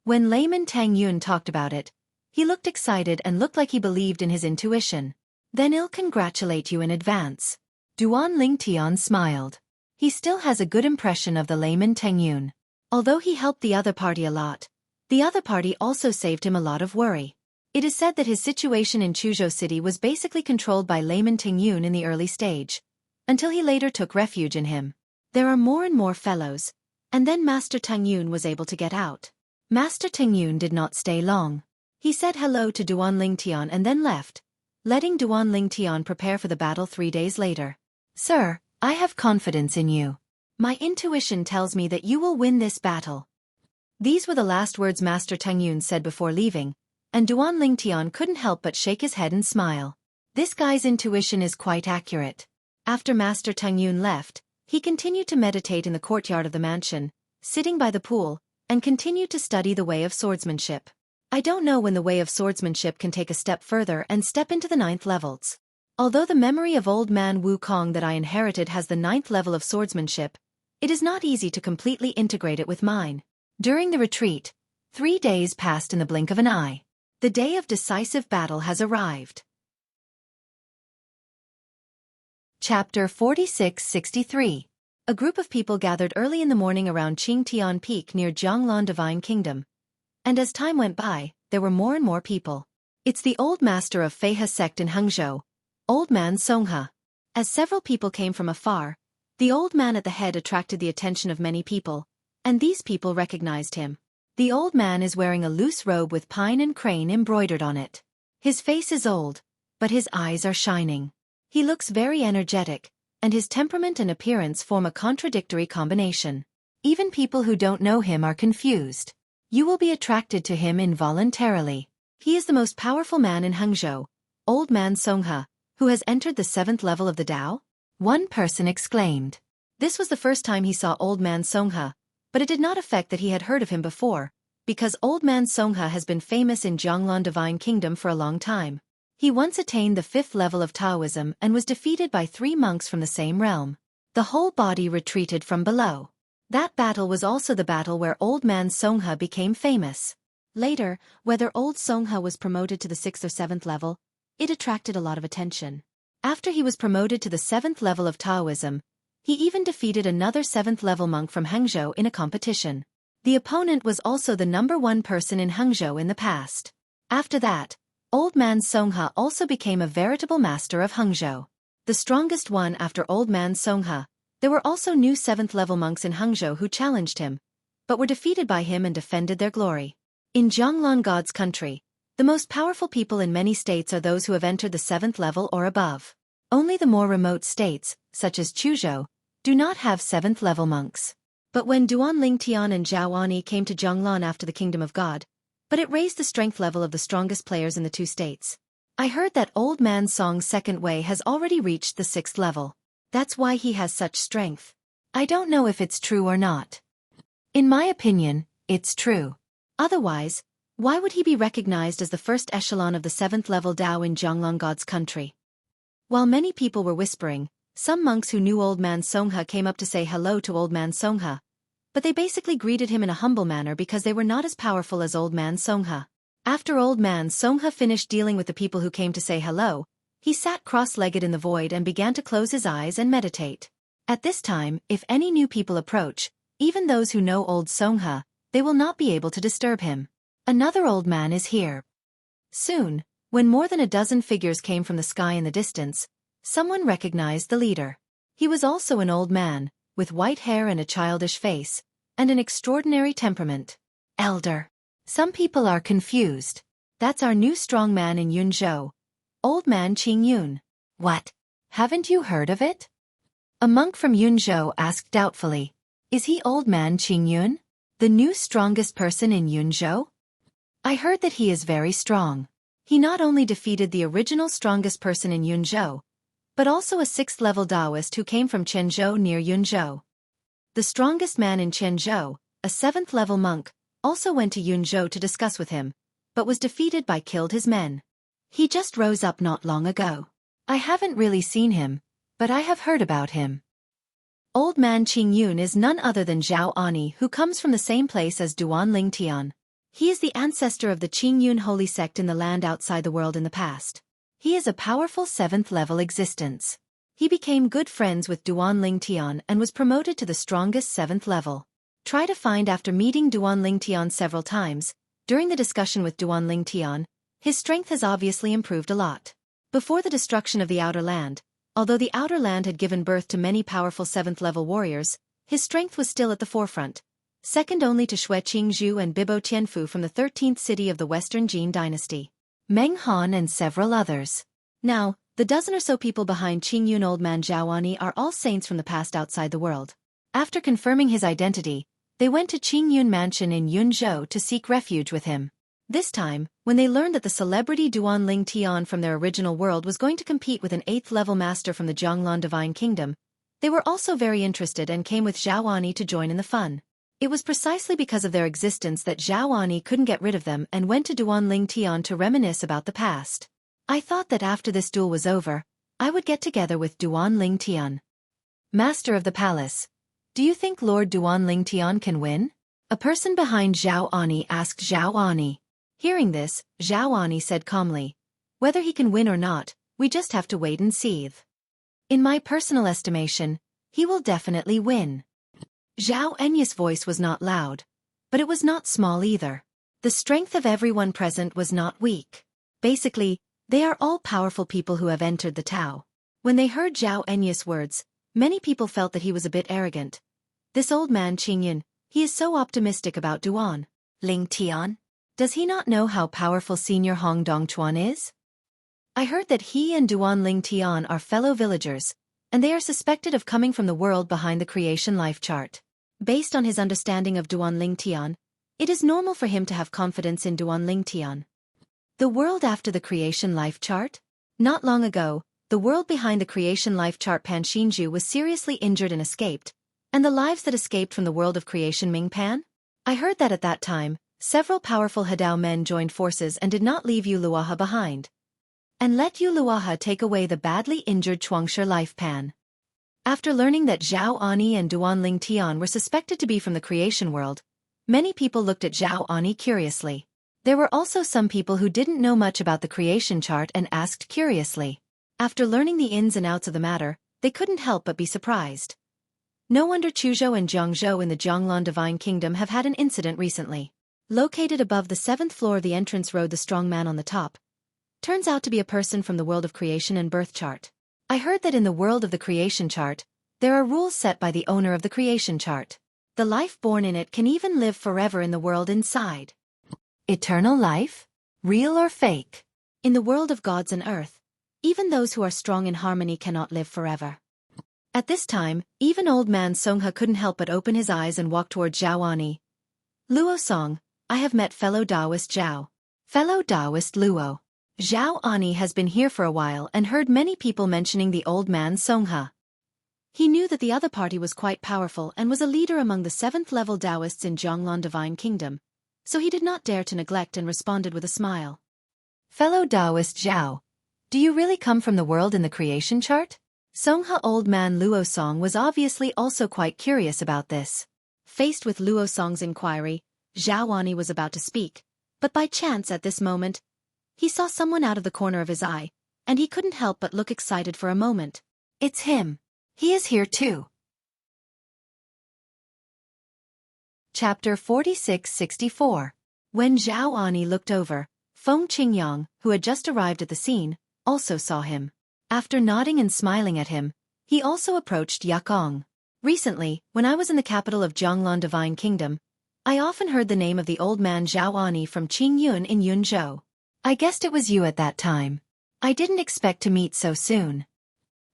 When layman Teng Yun talked about it, he looked excited and looked like he believed in his intuition. Then I'll congratulate you in advance. Duanling Tian smiled. He still has a good impression of the layman Teng Yun. Although he helped the other party a lot, the other party also saved him a lot of worry. It is said that his situation in Chuzhou City was basically controlled by layman Teng Yun in the early stage, until he later took refuge in him. There are more and more fellows, and then Master Teng Yun was able to get out. Master Teng Yun did not stay long. He said hello to Duanling Tian and then left, letting Duanling Tian prepare for the battle 3 days later. Sir, I have confidence in you. My intuition tells me that you will win this battle. These were the last words Master Teng Yun said before leaving, and Duanling Tian couldn't help but shake his head and smile. This guy's intuition is quite accurate. After Master Teng Yun left, he continued to meditate in the courtyard of the mansion, sitting by the pool, and continued to study the way of swordsmanship. I don't know when the way of swordsmanship can take a step further and step into the 9th levels. Although the memory of old man Wukong that I inherited has the 9th level of swordsmanship, it is not easy to completely integrate it with mine. During the retreat, 3 days passed in the blink of an eye. The day of decisive battle has arrived. Chapter 46-63. A group of people gathered early in the morning around Qingtian Peak near Jianglan Divine Kingdom. And as time went by, there were more and more people. It's the old master of Feihe sect in Hangzhou, Old Man Songhe. As several people came from afar, the old man at the head attracted the attention of many people, and these people recognized him. The old man is wearing a loose robe with pine and crane embroidered on it. His face is old, but his eyes are shining. He looks very energetic, and his temperament and appearance form a contradictory combination. Even people who don't know him are confused. You will be attracted to him involuntarily. He is the most powerful man in Hangzhou, Old Man Songhe, who has entered the 7th level of the Tao? One person exclaimed. This was the first time he saw Old Man Songhe, but it did not affect that he had heard of him before, because Old Man Songhe has been famous in Jianglan Divine Kingdom for a long time. He once attained the 5th level of Taoism and was defeated by 3 monks from the same realm. The whole body retreated from below. That battle was also the battle where Old Man Songhe became famous. Later, whether Old Songhe was promoted to the 6th or 7th level, it attracted a lot of attention. After he was promoted to the 7th level of Taoism, he even defeated another 7th level monk from Hangzhou in a competition. The opponent was also the #1 person in Hangzhou in the past. After that, Old Man Songhe also became a veritable master of Hangzhou. The strongest one after Old Man Songhe, there were also new 7th level monks in Hangzhou who challenged him, but were defeated by him and defended their glory. In Jianglan God's country, the most powerful people in many states are those who have entered the 7th level or above. Only the more remote states, such as Chuzhou, do not have 7th level monks. But when Duanling Tian and Zhao Ani came to Jianglan after the Kingdom of God, but it raised the strength level of the strongest players in the 2 states. I heard that Old Man Song's second way has already reached the 6th level. That's why he has such strength. I don't know if it's true or not. In my opinion, it's true. Otherwise, Why would he be recognized as the first echelon of the 7th level Tao in Jianglang God's country? While many people were whispering, some monks who knew Old Man Songha came up to say hello to Old Man Songha, but they basically greeted him in a humble manner because they were not as powerful as Old Man Songha. After Old Man Songha finished dealing with the people who came to say hello, he sat cross-legged in the void and began to close his eyes and meditate. At this time, if any new people approach, even those who know Old Songha, they will not be able to disturb him. Another old man is here. Soon, when more than a dozen figures came from the sky in the distance, someone recognized the leader. He was also an old man, with white hair and a childish face, and an extraordinary temperament. Elder. Some people are confused. That's our new strong man in Yunzhou. Old man Qing Yun. What? Haven't you heard of it? A monk from Yunzhou asked doubtfully. Is he Old Man Qing Yun? The new strongest person in Yunzhou? I heard that he is very strong. He not only defeated the original strongest person in Yunzhou, but also a 6th level Taoist who came from Quanzhou near Yunzhou. The strongest man in Quanzhou, a 7th level monk, also went to Yunzhou to discuss with him, but was defeated by killed his men. He just rose up not long ago. I haven't really seen him, but I have heard about him. Old Man Qing Yun is none other than Zhao Ani, who comes from the same place as Duan Ling Tian. He is the ancestor of the Qing Yun holy sect in the land outside the world in the past. He is a powerful 7th level existence. He became good friends with Duan Ling Tian and was promoted to the strongest 7th level. Try to find after meeting Duan Ling Tian several times, during the discussion with Duan Ling Tian, his strength has obviously improved a lot. Before the destruction of the Outer Land, although the Outer Land had given birth to many powerful 7th level warriors, his strength was still at the forefront, second only to Xueqi Zhu and Bibo Tianfu from the 13th city of the Western Jin dynasty, Meng Han and several others. Now, the dozen or so people behind Qing Yun Old Man Zhaoani are all saints from the past outside the world. After confirming his identity, they went to Qing Yun Mansion in Yunzhou to seek refuge with him. This time, when they learned that the celebrity Duan Ling Tian from their original world was going to compete with an 8th level master from the Jianglan Divine Kingdom, they were also very interested and came with Zhaoani to join in the fun. It was precisely because of their existence that Zhaoani couldn't get rid of them and went to Duan Ling Tian to reminisce about the past. I thought that after this duel was over, I would get together with Duan Ling Tian. Master of the Palace, do you think Lord Duan Ling Tian can win? A person behind Zhaoani asked Zhaoani. Hearing this, Zhaoani said calmly, whether he can win or not, we just have to wait and see. In my personal estimation, he will definitely win. Zhao Enya's voice was not loud, but it was not small either. The strength of everyone present was not weak. Basically, they are all powerful people who have entered the Tao. When they heard Zhao Enya's words, many people felt that he was a bit arrogant. This old man Qing Yun, he is so optimistic about Duan Ling Tian. Does he not know how powerful Senior Hong Dongchuan is? I heard that he and Duan Ling Tian are fellow villagers, and they are suspected of coming from the world behind the creation life chart. Based on his understanding of Duan Ling Tian, it is normal for him to have confidence in Duan Ling Tian. The world after the creation life chart? Not long ago, the world behind the creation life chart Pan Xinju was seriously injured and escaped, and the lives that escaped from the world of creation Ming Pan? I heard that at that time, several powerful Hadao men joined forces and did not leave Yu Luaha behind, and let Yu Luaha take away the badly injured Chuangshi life Pan. After learning that Zhao Ani and Duan Ling Tian were suspected to be from the creation world, many people looked at Zhao Ani curiously. There were also some people who didn't know much about the creation chart and asked curiously. After learning the ins and outs of the matter, they couldn't help but be surprised. No wonder Chuzhou and Jiangzhou in the Jianglan Divine Kingdom have had an incident recently. Located above the 7th floor of the entrance road, the strong man on the top turns out to be a person from the world of creation and birth chart. I heard that in the world of the creation chart, there are rules set by the owner of the creation chart. The life born in it can even live forever in the world inside. Eternal life? Real or fake? In the world of gods and earth, even those who are strong in harmony cannot live forever. At this time, even old man Songha couldn't help but open his eyes and walk toward Zhaoani. Luo Song, I have met fellow Taoist Zhao. Fellow Taoist Luo. Zhao Ani has been here for a while and heard many people mentioning the old man Songha. He knew that the other party was quite powerful and was a leader among the 7th level Taoists in Jianglan Divine Kingdom, so he did not dare to neglect and responded with a smile. Fellow Taoist Zhao, do you really come from the world in the creation chart? Songha old man Luo Song was obviously also quite curious about this. Faced with Luo Song's inquiry, Zhao Ani was about to speak, but by chance at this moment, he saw someone out of the corner of his eye, and he couldn't help but look excited for a moment. It's him. He is here too. Chapter 46-64. When Zhao Ani looked over, Feng Qingyang, who had just arrived at the scene, also saw him. After nodding and smiling at him, he also approached Yakong. Recently, when I was in the capital of Zhonglan Divine Kingdom, I often heard the name of the old man Zhao Ani from Qingyun in Yunzhou. I guessed it was you at that time. I didn't expect to meet so soon.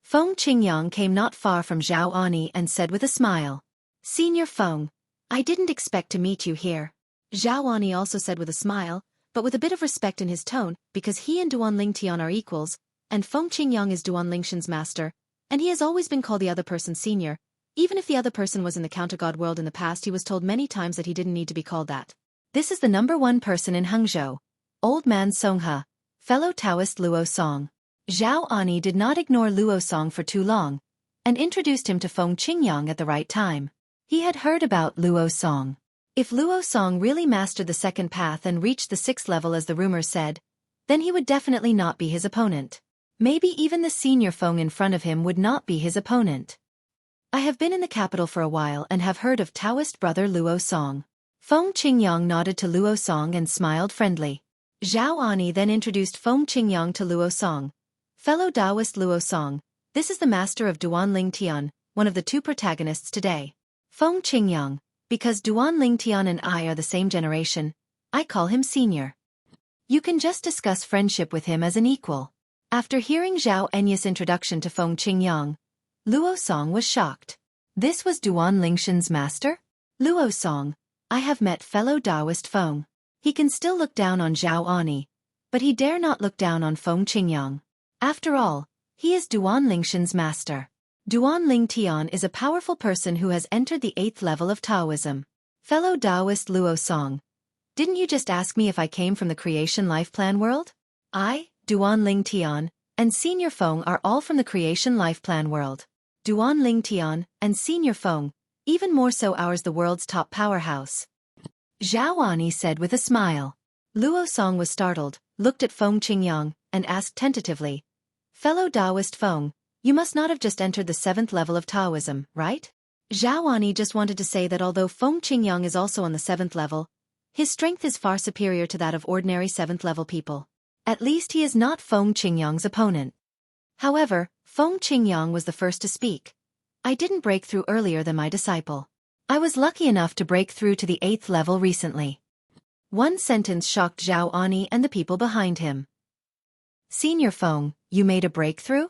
Feng Qingyang came not far from Zhao Ani and said with a smile, Senior Feng, I didn't expect to meet you here. Zhao Ani also said with a smile, but with a bit of respect in his tone, because he and Duan Lingtian are equals, and Feng Qingyang is Duan Lingshan's master, and he has always been called the other person senior. Even if the other person was in the counter-god world in the past, he was told many times that he didn't need to be called that. This is the #1 person in Hangzhou, Old Man Songha, fellow Taoist Luo Song. Zhao Ani did not ignore Luo Song for too long, and introduced him to Feng Qingyang at the right time. He had heard about Luo Song. If Luo Song really mastered the second path and reached the 6th level as the rumors said, then he would definitely not be his opponent. Maybe even the senior Feng in front of him would not be his opponent. I have been in the capital for a while and have heard of Taoist brother Luo Song. Feng Qingyang nodded to Luo Song and smiled friendly. Zhao Ani then introduced Feng Qingyang to Luo Song. Fellow Taoist Luo Song, this is the master of Duan Lingtian, one of the two protagonists today. Feng Qingyang, because Duan Lingtian and I are the same generation, I call him senior. You can just discuss friendship with him as an equal. After hearing Zhao Enya's introduction to Feng Qingyang, Luo Song was shocked. This was Duan Lingshan's master? Luo Song, I have met fellow Taoist Feng. He can still look down on Zhao Ani, but he dare not look down on Feng Qingyang. After all, he is Duan Lingshan's master. Duan Lingtian is a powerful person who has entered the 8th level of Taoism. Fellow Taoist Luo Song, didn't you just ask me if I came from the creation life plan world? I, Duan Lingtian, and Senior Feng are all from the creation life plan world. Duan Lingtian and Senior Feng, even more so ours the world's top powerhouse. Zhao Ani said with a smile. Luo Song was startled, looked at Feng Qingyang, and asked tentatively, Fellow Taoist Feng, you must not have just entered the 7th level of Taoism, right? Zhao Ani just wanted to say that although Feng Qingyang is also on the 7th level, his strength is far superior to that of ordinary 7th level people. At least he is not Feng Qingyang's opponent. However, Feng Qingyang was the first to speak. I didn't break through earlier than my disciple. I was lucky enough to break through to the 8th level recently. One sentence shocked Zhao Ani and the people behind him. Senior Feng, you made a breakthrough?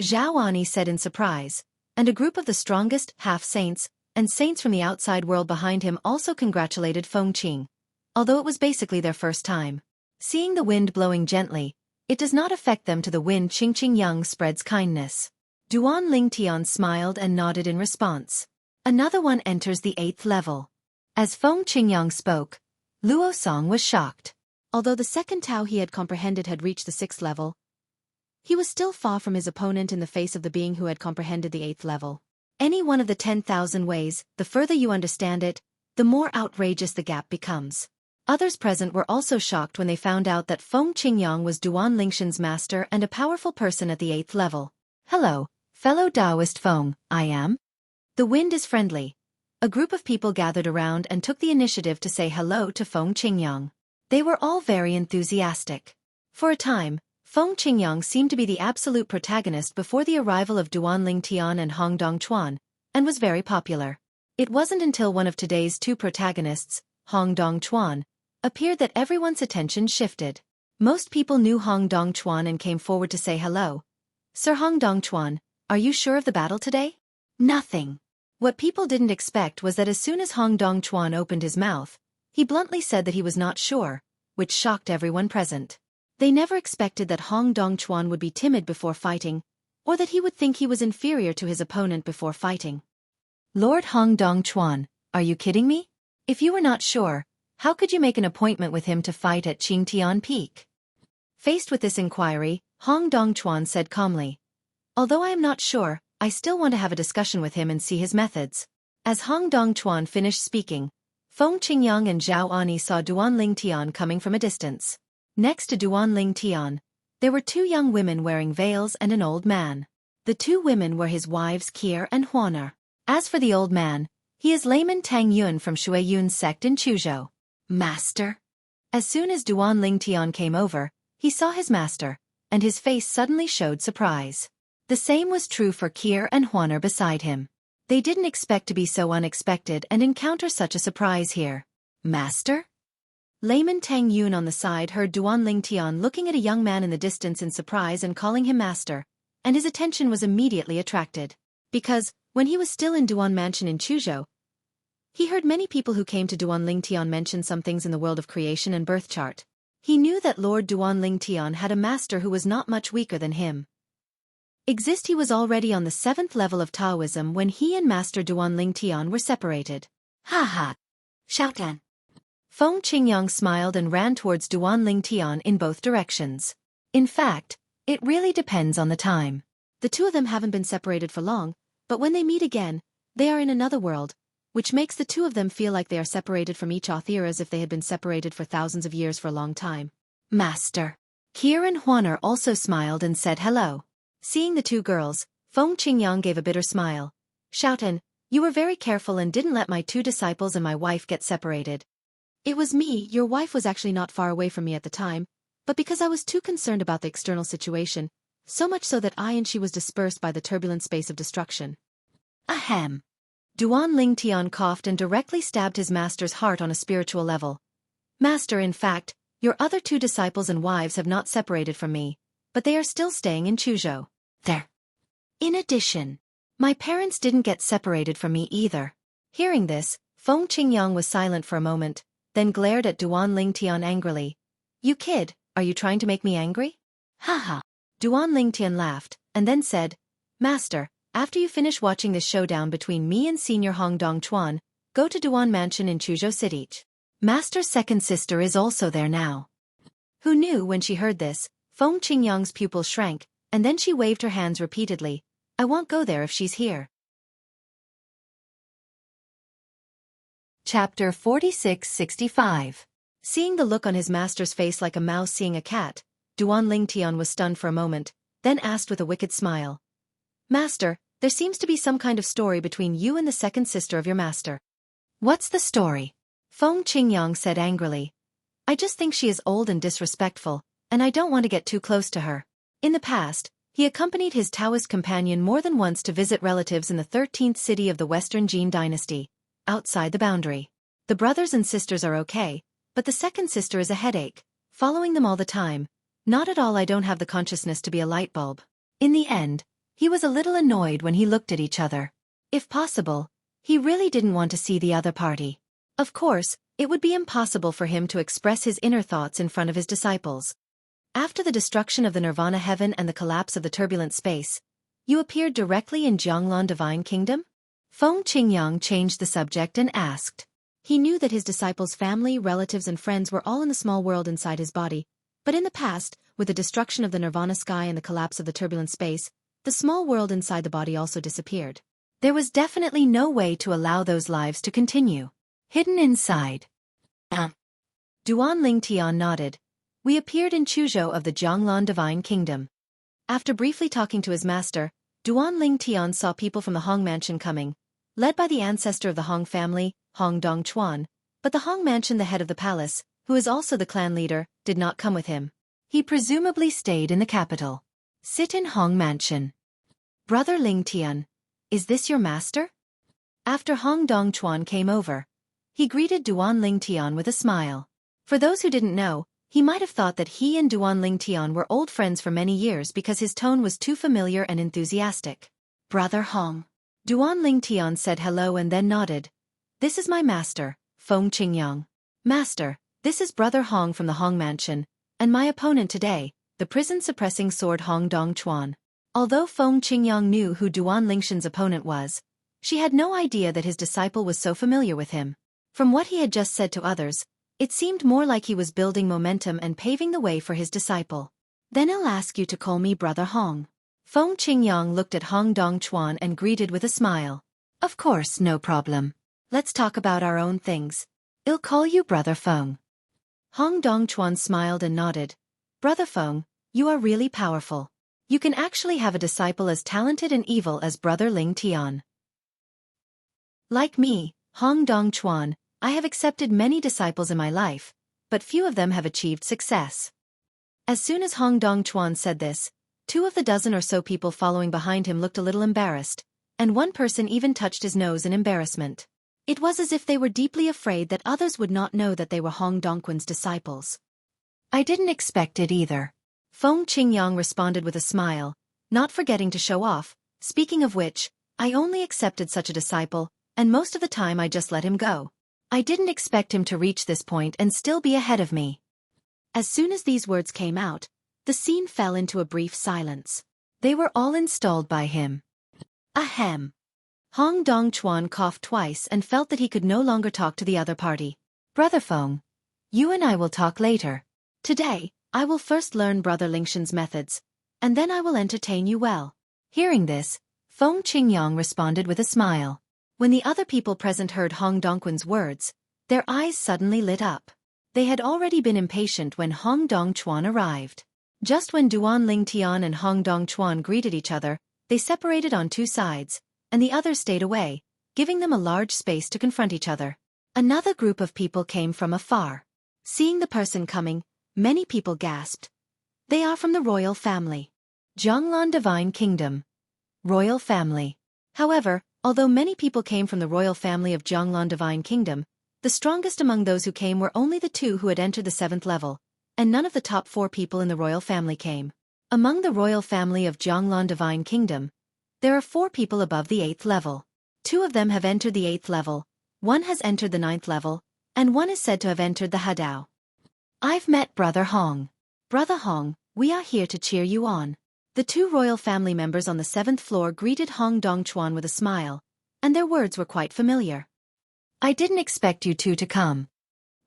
Zhao Ani said in surprise, and a group of the strongest half-saints and saints from the outside world behind him also congratulated Feng Qing, although it was basically their first time. Seeing the wind blowing gently, it does not affect them to the wind. Qing Yang spreads kindness. Duan Lingtian smiled and nodded in response. Another one enters the 8th level. As Feng Qingyang spoke, Luo Song was shocked. Although the second Tao he had comprehended had reached the 6th level, he was still far from his opponent in the face of the being who had comprehended the 8th level. Any one of the 10,000 ways, the further you understand it, the more outrageous the gap becomes. Others present were also shocked when they found out that Feng Qingyang was Duan Lingshan's master and a powerful person at the 8th level. Hello, fellow Taoist Feng, I am. The wind is friendly. A group of people gathered around and took the initiative to say hello to Feng Qingyang. They were all very enthusiastic. For a time, Feng Qingyang seemed to be the absolute protagonist before the arrival of Duan Lingtian and Hong Dongchuan, and was very popular. It wasn't until one of today's two protagonists, Hong Dongchuan, appeared that everyone's attention shifted. Most people knew Hong Dongchuan and came forward to say hello. Sir Hong Dongchuan, are you sure of the battle today? Nothing. What people didn't expect was that as soon as Hong Dongchuan opened his mouth, he bluntly said that he was not sure, which shocked everyone present. They never expected that Hong Dongchuan would be timid before fighting, or that he would think he was inferior to his opponent before fighting. Lord Hong Dongchuan, are you kidding me? If you were not sure, How could you make an appointment with him to fight at Qingtian Peak? Faced with this inquiry, Hong Dongchuan said calmly. Although I am not sure, I still want to have a discussion with him and see his methods. As Hong Dongchuan finished speaking, Feng Qingyang and Zhao Ani saw Duan Lingtian coming from a distance. Next to Duan Lingtian, there were two young women wearing veils and an old man. The two women were his wives Kier and Huaner. As for the old man, he is layman Tang Yun from Xueyun's sect in Chuzhou. Master? As soon as Duan Lingtian came over, he saw his master, and his face suddenly showed surprise. The same was true for Kier and Huaner beside him. They didn't expect to be so unexpected and encounter such a surprise here. Master? Layman Tang Yun on the side heard Duan Lingtian looking at a young man in the distance in surprise and calling him master, and his attention was immediately attracted. Because, when he was still in Duan Mansion in Chuzhou, he heard many people who came to Duan Lingtian mention some things in the world of creation and birth chart. He knew that Lord Duan Lingtian had a master who was not much weaker than him. He was already on the 7th level of Taoism when he and Master Duan Lingtian were separated. Ha ha! Xiaotan! Feng Qingyang smiled and ran towards Duan Lingtian in both directions. In fact, it really depends on the time. The two of them haven't been separated for long, but when they meet again, they are in another world, which makes the two of them feel like they are separated from each other as if they had been separated for thousands of years for a long time. Master. Kier and Huaner also smiled and said hello. Seeing the two girls, Feng Qingyang gave a bitter smile. Xiaotan, you were very careful and didn't let my two disciples and my wife get separated. It was me. Your wife was actually not far away from me at the time, but because I was too concerned about the external situation, so much so that I and she was dispersed by the turbulent space of destruction. Ahem. Duan Lingtian coughed and directly stabbed his master's heart on a spiritual level. Master, in fact, your other two disciples and wives have not separated from me, but they are still staying in Chuzhou. There. In addition, my parents didn't get separated from me either. Hearing this, Feng Qingyang was silent for a moment, then glared at Duan Lingtian angrily. You kid, are you trying to make me angry? Haha. Duan Lingtian laughed, and then said, Master, after you finish watching this showdown between me and Senior Hong Dongchuan, go to Duan Mansion in Chuzhou City. Master's second sister is also there now. Who knew? When she heard this, Feng Qingyang's pupil shrank, and then she waved her hands repeatedly. I won't go there if she's here. Chapter 46-65. Seeing the look on his master's face like a mouse seeing a cat, Duan Lingtian was stunned for a moment, then asked with a wicked smile. Master, there seems to be some kind of story between you and the second sister of your master. What's the story? Feng Qingyang said angrily. I just think she is old and disrespectful, and I don't want to get too close to her. In the past, he accompanied his Taoist companion more than once to visit relatives in the 13th city of the Western Jin dynasty, outside the boundary. The brothers and sisters are okay, but the second sister is a headache, following them all the time. Not at all. I don't have the consciousness to be a light bulb. In the end, he was a little annoyed when he looked at each other. If possible, he really didn't want to see the other party. Of course, it would be impossible for him to express his inner thoughts in front of his disciples. After the destruction of the Nirvana heaven and the collapse of the turbulent space, you appeared directly in Jianglan Divine Kingdom? Feng Qingyang changed the subject and asked. He knew that his disciples' family, relatives and friends were all in the small world inside his body, but in the past, with the destruction of the Nirvana sky and the collapse of the turbulent space, the small world inside the body also disappeared. There was definitely no way to allow those lives to continue. Hidden inside. Duan Lingtian nodded. We appeared in Chuzhou of the Jianglan Divine Kingdom. After briefly talking to his master, Duan Lingtian saw people from the Hong Mansion coming, led by the ancestor of the Hong family, Hong Dongchuan, but the Hong Mansion, the head of the palace, who is also the clan leader, did not come with him. He presumably stayed in the capital. Sit in Hong Mansion. Brother Lingtian, is this your master? After Hong Dongchuan came over, he greeted Duan Lingtian with a smile. For those who didn't know, he might have thought that he and Duan Lingtian were old friends for many years because his tone was too familiar and enthusiastic. Brother Hong. Duan Lingtian said hello and then nodded. This is my master, Feng Qingyang. Master, this is Brother Hong from the Hong Mansion, and my opponent today, the prison-suppressing sword Hong Dongchuan. Although Feng Qingyang knew who Duan Lingtian's opponent was, she had no idea that his disciple was so familiar with him. From what he had just said to others, It seemed more like he was building momentum and paving the way for his disciple. Then I'll ask you to call me Brother Hong. Feng Qingyang looked at Hong Dongchuan and greeted with a smile. Of course, no problem. Let's talk about our own things. I'll call you Brother Feng. Hong Dongchuan smiled and nodded. Brother Feng, you are really powerful. You can actually have a disciple as talented and evil as Brother Ling Tian. Like me, Hong Dongchuan, I have accepted many disciples in my life, but few of them have achieved success. As soon as Hong Dongchuan said this, 2 of the dozen or so people following behind him looked a little embarrassed, and one person even touched his nose in embarrassment. It was as if they were deeply afraid that others would not know that they were Hong Dongquan's disciples. I didn't expect it either. Feng Qingyang responded with a smile, not forgetting to show off. Speaking of which, I only accepted such a disciple, and most of the time I just let him go. I didn't expect him to reach this point and still be ahead of me. As soon as these words came out, the scene fell into a brief silence. They were all installed by him. Ahem. Hong Dongchuan coughed twice and felt that he could no longer talk to the other party. Brother Feng, you and I will talk later. Today, I will first learn Brother Lingshan's methods, and then I will entertain you well. Hearing this, Feng Qingyang responded with a smile. When the other people present heard Hong Dongquan's words, their eyes suddenly lit up. They had already been impatient when Hong Dongchuan arrived. Just when Duan Ling Tian and Hong Dongchuan greeted each other, they separated on 2 sides, and the others stayed away, giving them a large space to confront each other. Another group of people came from afar. Seeing the person coming, many people gasped. They are from the royal family. Zhonglan Divine Kingdom. Royal family. However, although many people came from the royal family of Zhonglan Divine Kingdom, the strongest among those who came were only the 2 who had entered the 7th level, and none of the top 4 people in the royal family came. Among the royal family of Zhonglan Divine Kingdom, there are 4 people above the 8th level. 2 of them have entered the 8th level, 1 has entered the 9th level, and 1 is said to have entered the Hadao. I've met Brother Hong. Brother Hong, we are here to cheer you on. The 2 royal family members on the 7th floor greeted Hong Dongchuan with a smile, and their words were quite familiar. I didn't expect you 2 to come.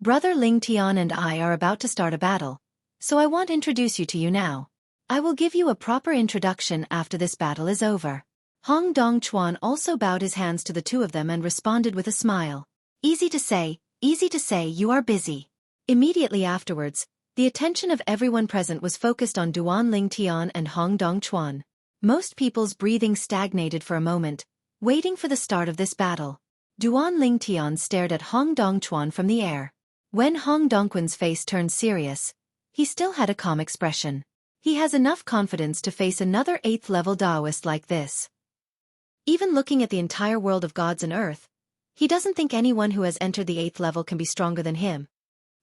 Brother Ling Tian and I are about to start a battle, so I want to introduce you to you now. I will give you a proper introduction after this battle is over. Hong Dongchuan also bowed his hands to the 2 of them and responded with a smile. Easy to say, you are busy. Immediately afterwards, the attention of everyone present was focused on Duan Ling Tian and Hong Dongchuan. Most people's breathing stagnated for a moment, waiting for the start of this battle. Duan Ling Tian stared at Hong Dongchuan from the air. When Hong Dongquan's face turned serious, he still had a calm expression. He has enough confidence to face another 8th level Taoist like this. Even looking at the entire world of gods and earth, he doesn't think anyone who has entered the 8th level can be stronger than him.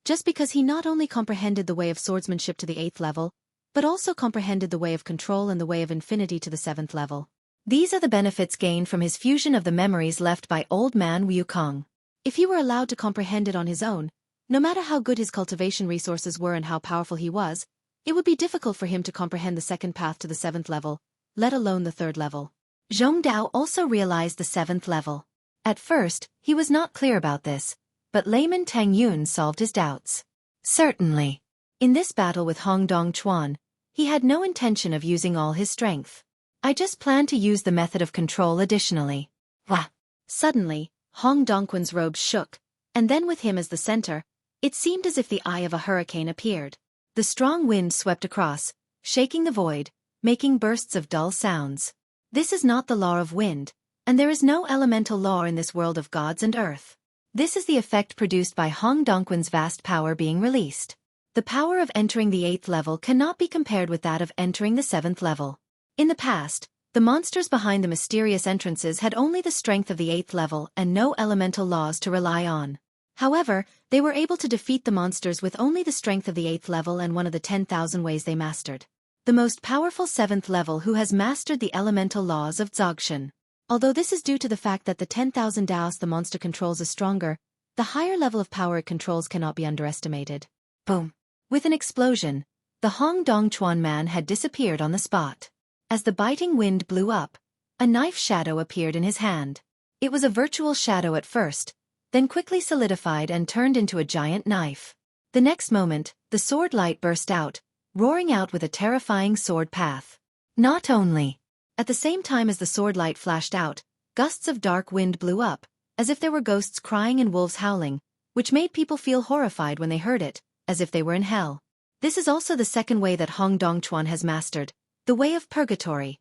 Just because he not only comprehended the way of swordsmanship to the 8th level, but also comprehended the way of control and the way of infinity to the 7th level. These are the benefits gained from his fusion of the memories left by old man Wukong. If he were allowed to comprehend it on his own, no matter how good his cultivation resources were and how powerful he was, it would be difficult for him to comprehend the 2nd path to the 7th level, let alone the 3rd level. Zhong Dao also realized the 7th level. At first, he was not clear about this, but layman Tang Yun solved his doubts. Certainly. In this battle with Hong Dongchuan, he had no intention of using all his strength. I just planned to use the method of control additionally. Wah! Suddenly, Hong Dongquan's robes shook, and then with him as the center, it seemed as if the eye of a hurricane appeared. The strong wind swept across, shaking the void, making bursts of dull sounds. This is not the law of wind, and there is no elemental law in this world of gods and earth. This is the effect produced by Hong Dongquan's vast power being released. The power of entering the 8th level cannot be compared with that of entering the 7th level. In the past, the monsters behind the mysterious entrances had only the strength of the 8th level and no elemental laws to rely on. However, they were able to defeat the monsters with only the strength of the 8th level and one of the 10,000 ways they mastered. The most powerful 7th level who has mastered the elemental laws of Zogshan. Although this is due to the fact that the 10,000 Daos the monster controls is stronger, the higher level of power it controls cannot be underestimated. Boom! With an explosion, the Hong Dongchuan man had disappeared on the spot. As the biting wind blew up, a knife shadow appeared in his hand. It was a virtual shadow at first, then quickly solidified and turned into a giant knife. The next moment, the sword light burst out, roaring out with a terrifying sword path. Not only. At the same time as the sword light flashed out, gusts of dark wind blew up, as if there were ghosts crying and wolves howling, which made people feel horrified when they heard it, as if they were in hell. This is also the second way that Hong Dongchuan has mastered, the way of purgatory.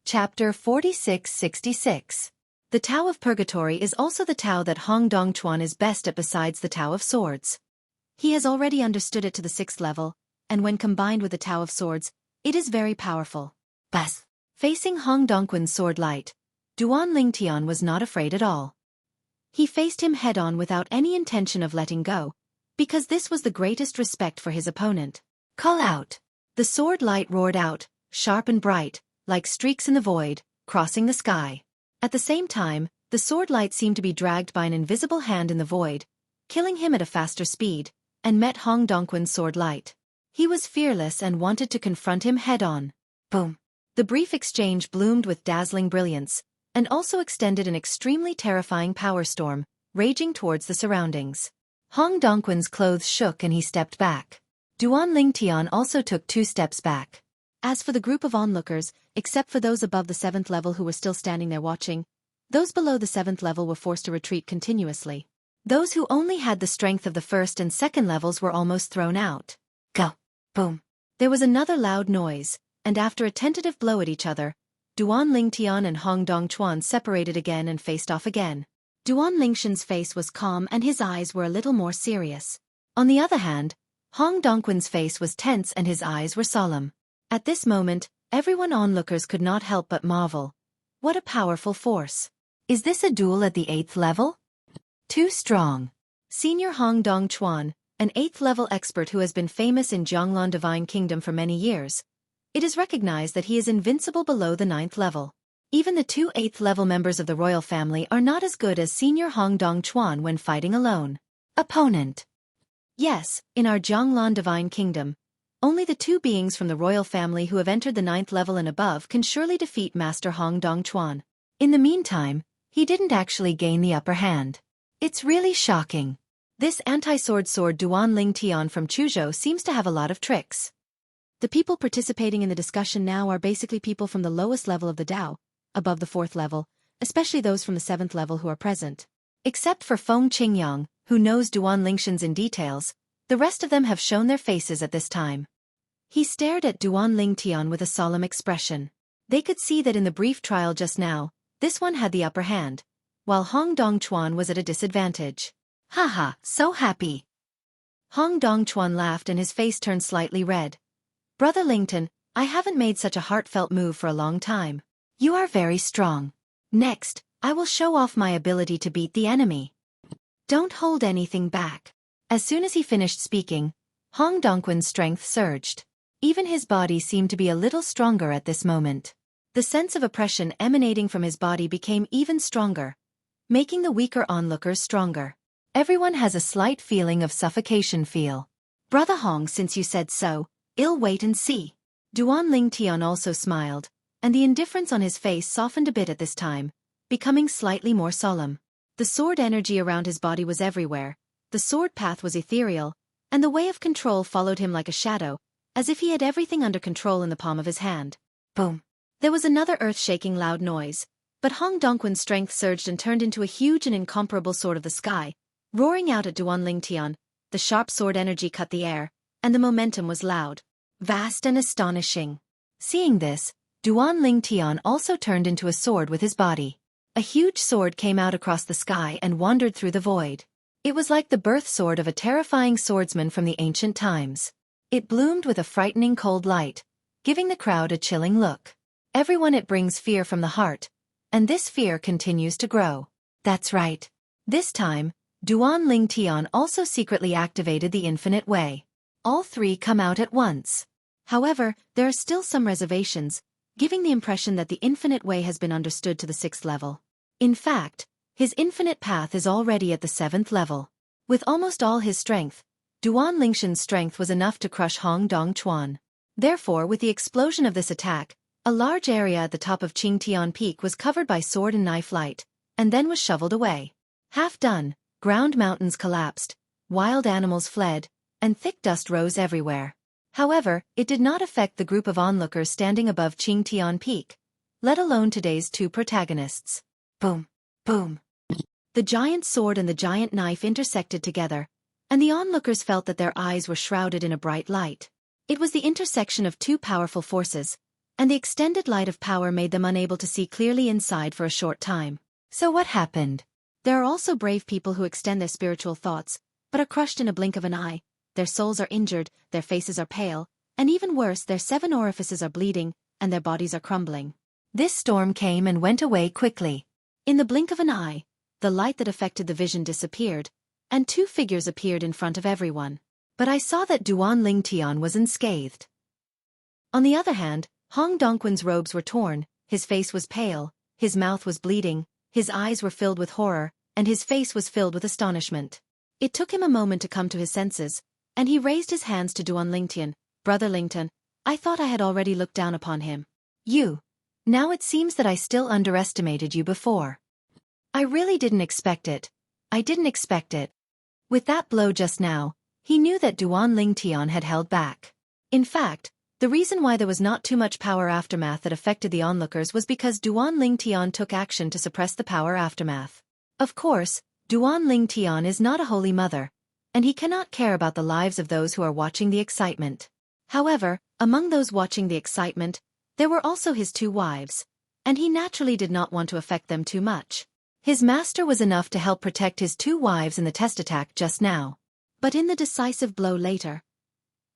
Chapter 4666. The Tao of Purgatory is also the Tao that Hong Dongchuan is best at besides the Tao of Swords. He has already understood it to the 6th level, and when combined with the Tao of Swords, it is very powerful. Bas. Facing Hong Dongquan's sword light, Duan Lingtian was not afraid at all. He faced him head-on without any intention of letting go, because this was the greatest respect for his opponent. Call out! The sword light roared out, sharp and bright, like streaks in the void, crossing the sky. At the same time, the sword light seemed to be dragged by an invisible hand in the void, killing him at a faster speed, and met Hong Dongquan's sword light. He was fearless and wanted to confront him head-on. Boom! The brief exchange bloomed with dazzling brilliance, and also extended an extremely terrifying power storm, raging towards the surroundings. Hong Dongquan's clothes shook and he stepped back. Duan Lingtian also took 2 steps back. As for the group of onlookers, except for those above the 7th level who were still standing there watching, those below the 7th level were forced to retreat continuously. Those who only had the strength of the 1st and 2nd levels were almost thrown out. Go! Boom! There was another loud noise, and after a tentative blow at each other, Duan Lingtian and Hong Dongchuan separated again and faced off again. Duan Lingshan's face was calm and his eyes were a little more serious. On the other hand, Hong Dongquan's face was tense and his eyes were solemn. At this moment, everyone onlookers could not help but marvel. What a powerful force. Is this a duel at the 8th level? Too strong. Senior Hong Dongchuan, an 8th level expert who has been famous in Jianglan Divine Kingdom for many years. It is recognized that he is invincible below the 9th level. Even the 2 8th level members of the royal family are not as good as Senior Hong Dongchuan when fighting alone. Opponent. Yes, in our Jianglan Divine Kingdom, only the 2 beings from the royal family who have entered the 9th level and above can surely defeat Master Hong Dongchuan. In the meantime, he didn't actually gain the upper hand. It's really shocking. This anti-sword Duan Lingtian from Chuzhou seems to have a lot of tricks. The people participating in the discussion now are basically people from the lowest level of the Dao, above the 4th level, especially those from the 7th level who are present. Except for Feng Qingyang, who knows Duan Lingshan's in details, the rest of them have shown their faces at this time. He stared at Duan Lingtian with a solemn expression. They could see that in the brief trial just now, this one had the upper hand, while Hong Dongchuan was at a disadvantage. Haha, so happy. Hong Dongchuan laughed and his face turned slightly red. Brother Lington, I haven't made such a heartfelt move for a long time. You are very strong. Next, I will show off my ability to beat the enemy. Don't hold anything back. As soon as he finished speaking, Hong Dongquan's strength surged. Even his body seemed to be a little stronger at this moment. The sense of oppression emanating from his body became even stronger, making the weaker onlookers stronger. Everyone has a slight feeling of suffocation feel. Brother Hong, since you said so, I'll wait and see. Duan Lingtian also smiled, and the indifference on his face softened a bit at this time, becoming slightly more solemn. The sword energy around his body was everywhere, the sword path was ethereal, and the way of control followed him like a shadow, as if he had everything under control in the palm of his hand. Boom! There was another earth-shaking loud noise, but Hong Dongquan's strength surged and turned into a huge and incomparable sword of the sky, roaring out at Duan Lingtian. The sharp sword energy cut the air, and the momentum was loud, vast and astonishing. Seeing this, Duan Lingtian also turned into a sword with his body. A huge sword came out across the sky and wandered through the void. It was like the birth sword of a terrifying swordsman from the ancient times. It bloomed with a frightening cold light, giving the crowd a chilling look. Everyone, it brings fear from the heart, and this fear continues to grow. That's right. This time, Duan Lingtian also secretly activated the infinite way. All 3 come out at once. However, there are still some reservations, giving the impression that the infinite way has been understood to the 6th level. In fact, his infinite path is already at the 7th level. With almost all his strength, Duan Lingshan's strength was enough to crush Hong Dongchuan. Therefore, with the explosion of this attack, A large area at the top of Qingtian Peak was covered by sword and knife light, and then was shoveled away. Half done, ground mountains collapsed, wild animals fled, and thick dust rose everywhere. However, it did not affect the group of onlookers standing above Qingtian Peak, let alone today's two protagonists. Boom, boom. The giant sword and the giant knife intersected together, and the onlookers felt that their eyes were shrouded in a bright light. It was the intersection of two powerful forces, and the extended light of power made them unable to see clearly inside for a short time. So what happened? There are also brave people who extend their spiritual thoughts, but are crushed in a blink of an eye. Their souls are injured, their faces are pale, and even worse, their 7 orifices are bleeding, and their bodies are crumbling. This storm came and went away quickly. In the blink of an eye, the light that affected the vision disappeared, and 2 figures appeared in front of everyone. But I saw that Duan Lingtian was unscathed. On the other hand, Hong Dongquan's robes were torn, his face was pale, his mouth was bleeding, his eyes were filled with horror, and his face was filled with astonishment. It took him a moment to come to his senses, and he raised his hands to Duan Lingtian. Brother Lingtian, I thought I had already looked down upon him. You. Now it seems that I still underestimated you before. I really didn't expect it. I didn't expect it. With that blow just now, he knew that Duan Lingtian had held back. In fact, the reason why there was not too much power aftermath that affected the onlookers was because Duan Lingtian took action to suppress the power aftermath. Of course, Duan Lingtian is not a holy mother, and he cannot care about the lives of those who are watching the excitement. However, among those watching the excitement, there were also his 2 wives, and he naturally did not want to affect them too much. His master was enough to help protect his 2 wives in the test attack just now. But in the decisive blow later,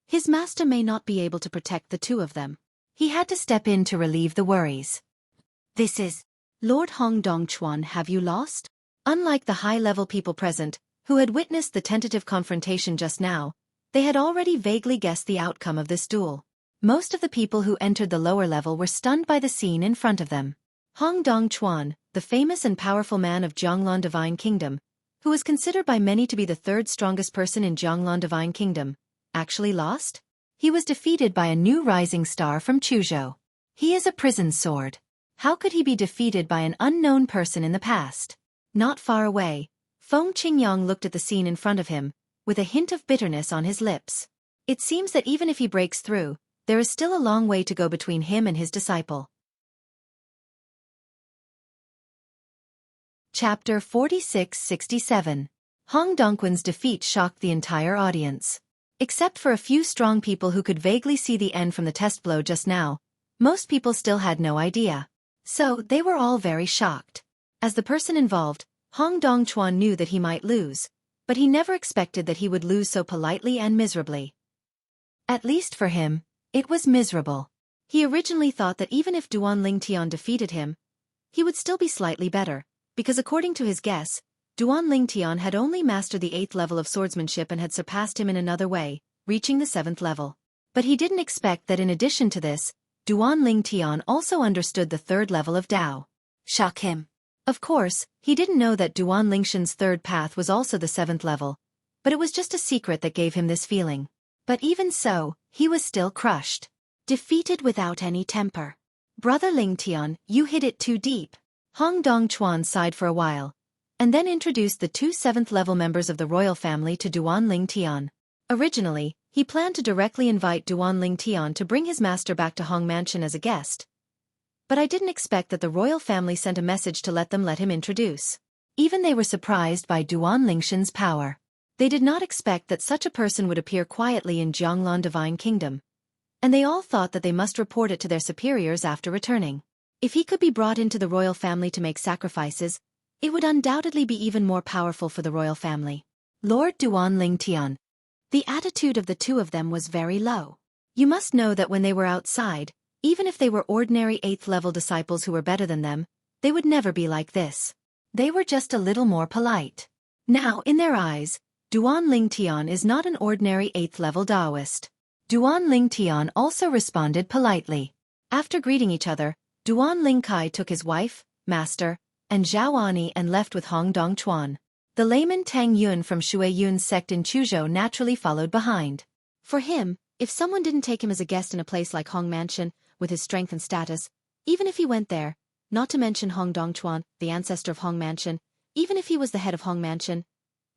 his master may not be able to protect the 2 of them. He had to step in to relieve the worries. This is Lord Hong Dongquan, have you lost? Unlike the high-level people present, who had witnessed the tentative confrontation just now, they had already vaguely guessed the outcome of this duel. Most of the people who entered the lower level were stunned by the scene in front of them. Hong Dongquan, the famous and powerful man of Jianglan Divine Kingdom, who was considered by many to be the 3rd strongest person in Jianglan Divine Kingdom, actually lost? He was defeated by a new rising star from Chuzhou. He is a prison sword. How could he be defeated by an unknown person in the past? Not far away, Feng Qingyang looked at the scene in front of him, with a hint of bitterness on his lips. It seems that even if he breaks through, there is still a long way to go between him and his disciple. Chapter 46-67. Hong Dongquan's defeat shocked the entire audience. Except for a few strong people who could vaguely see the end from the test blow just now, most people still had no idea. So, they were all very shocked. As the person involved, Hong Dongquan knew that he might lose, but he never expected that he would lose so politely and miserably. At least for him, it was miserable. He originally thought that even if Duan Lingtian defeated him, he would still be slightly better, because according to his guess, Duan Lingtian had only mastered the 8th level of swordsmanship and had surpassed him in another way, reaching the 7th level. But he didn't expect that in addition to this, Duan Lingtian also understood the 3rd level of Dao. Shock him. Of course, he didn't know that Duan Lingshan's 3rd path was also the 7th level, but it was just a secret that gave him this feeling. But even so, he was still crushed. Defeated without any temper. Brother Lingtian, you hit it too deep. Hong Dongquan sighed for a while, and then introduced the 2 7th-level members of the royal family to Duan Lingtian. Originally, he planned to directly invite Duan Lingtian to bring his master back to Hong Mansion as a guest. But I didn't expect that the royal family sent a message to let him introduce. Even they were surprised by Duan Lingshan's power. They did not expect that such a person would appear quietly in Jianglan Divine Kingdom, and they all thought that they must report it to their superiors after returning. If he could be brought into the royal family to make sacrifices, it would undoubtedly be even more powerful for the royal family. Lord Duan Lingtian. The attitude of the 2 of them was very low. You must know that when they were outside, even if they were ordinary 8th-level disciples who were better than them, they would never be like this. They were just a little more polite. Now, in their eyes, Duan Lingtian is not an ordinary 8th-level Taoist. Duan Lingtian also responded politely. After greeting each other, Duan Lingkai took his wife, master, and Zhao Ani and left with Hong Dongquan. The layman Tang Yun from Xueqi's sect in Chuzhou naturally followed behind. For him, if someone didn't take him as a guest in a place like Hong Mansion, with his strength and status, even if he went there, not to mention Hong Dongchuan, the ancestor of Hong Mansion, even if he was the head of Hong Mansion,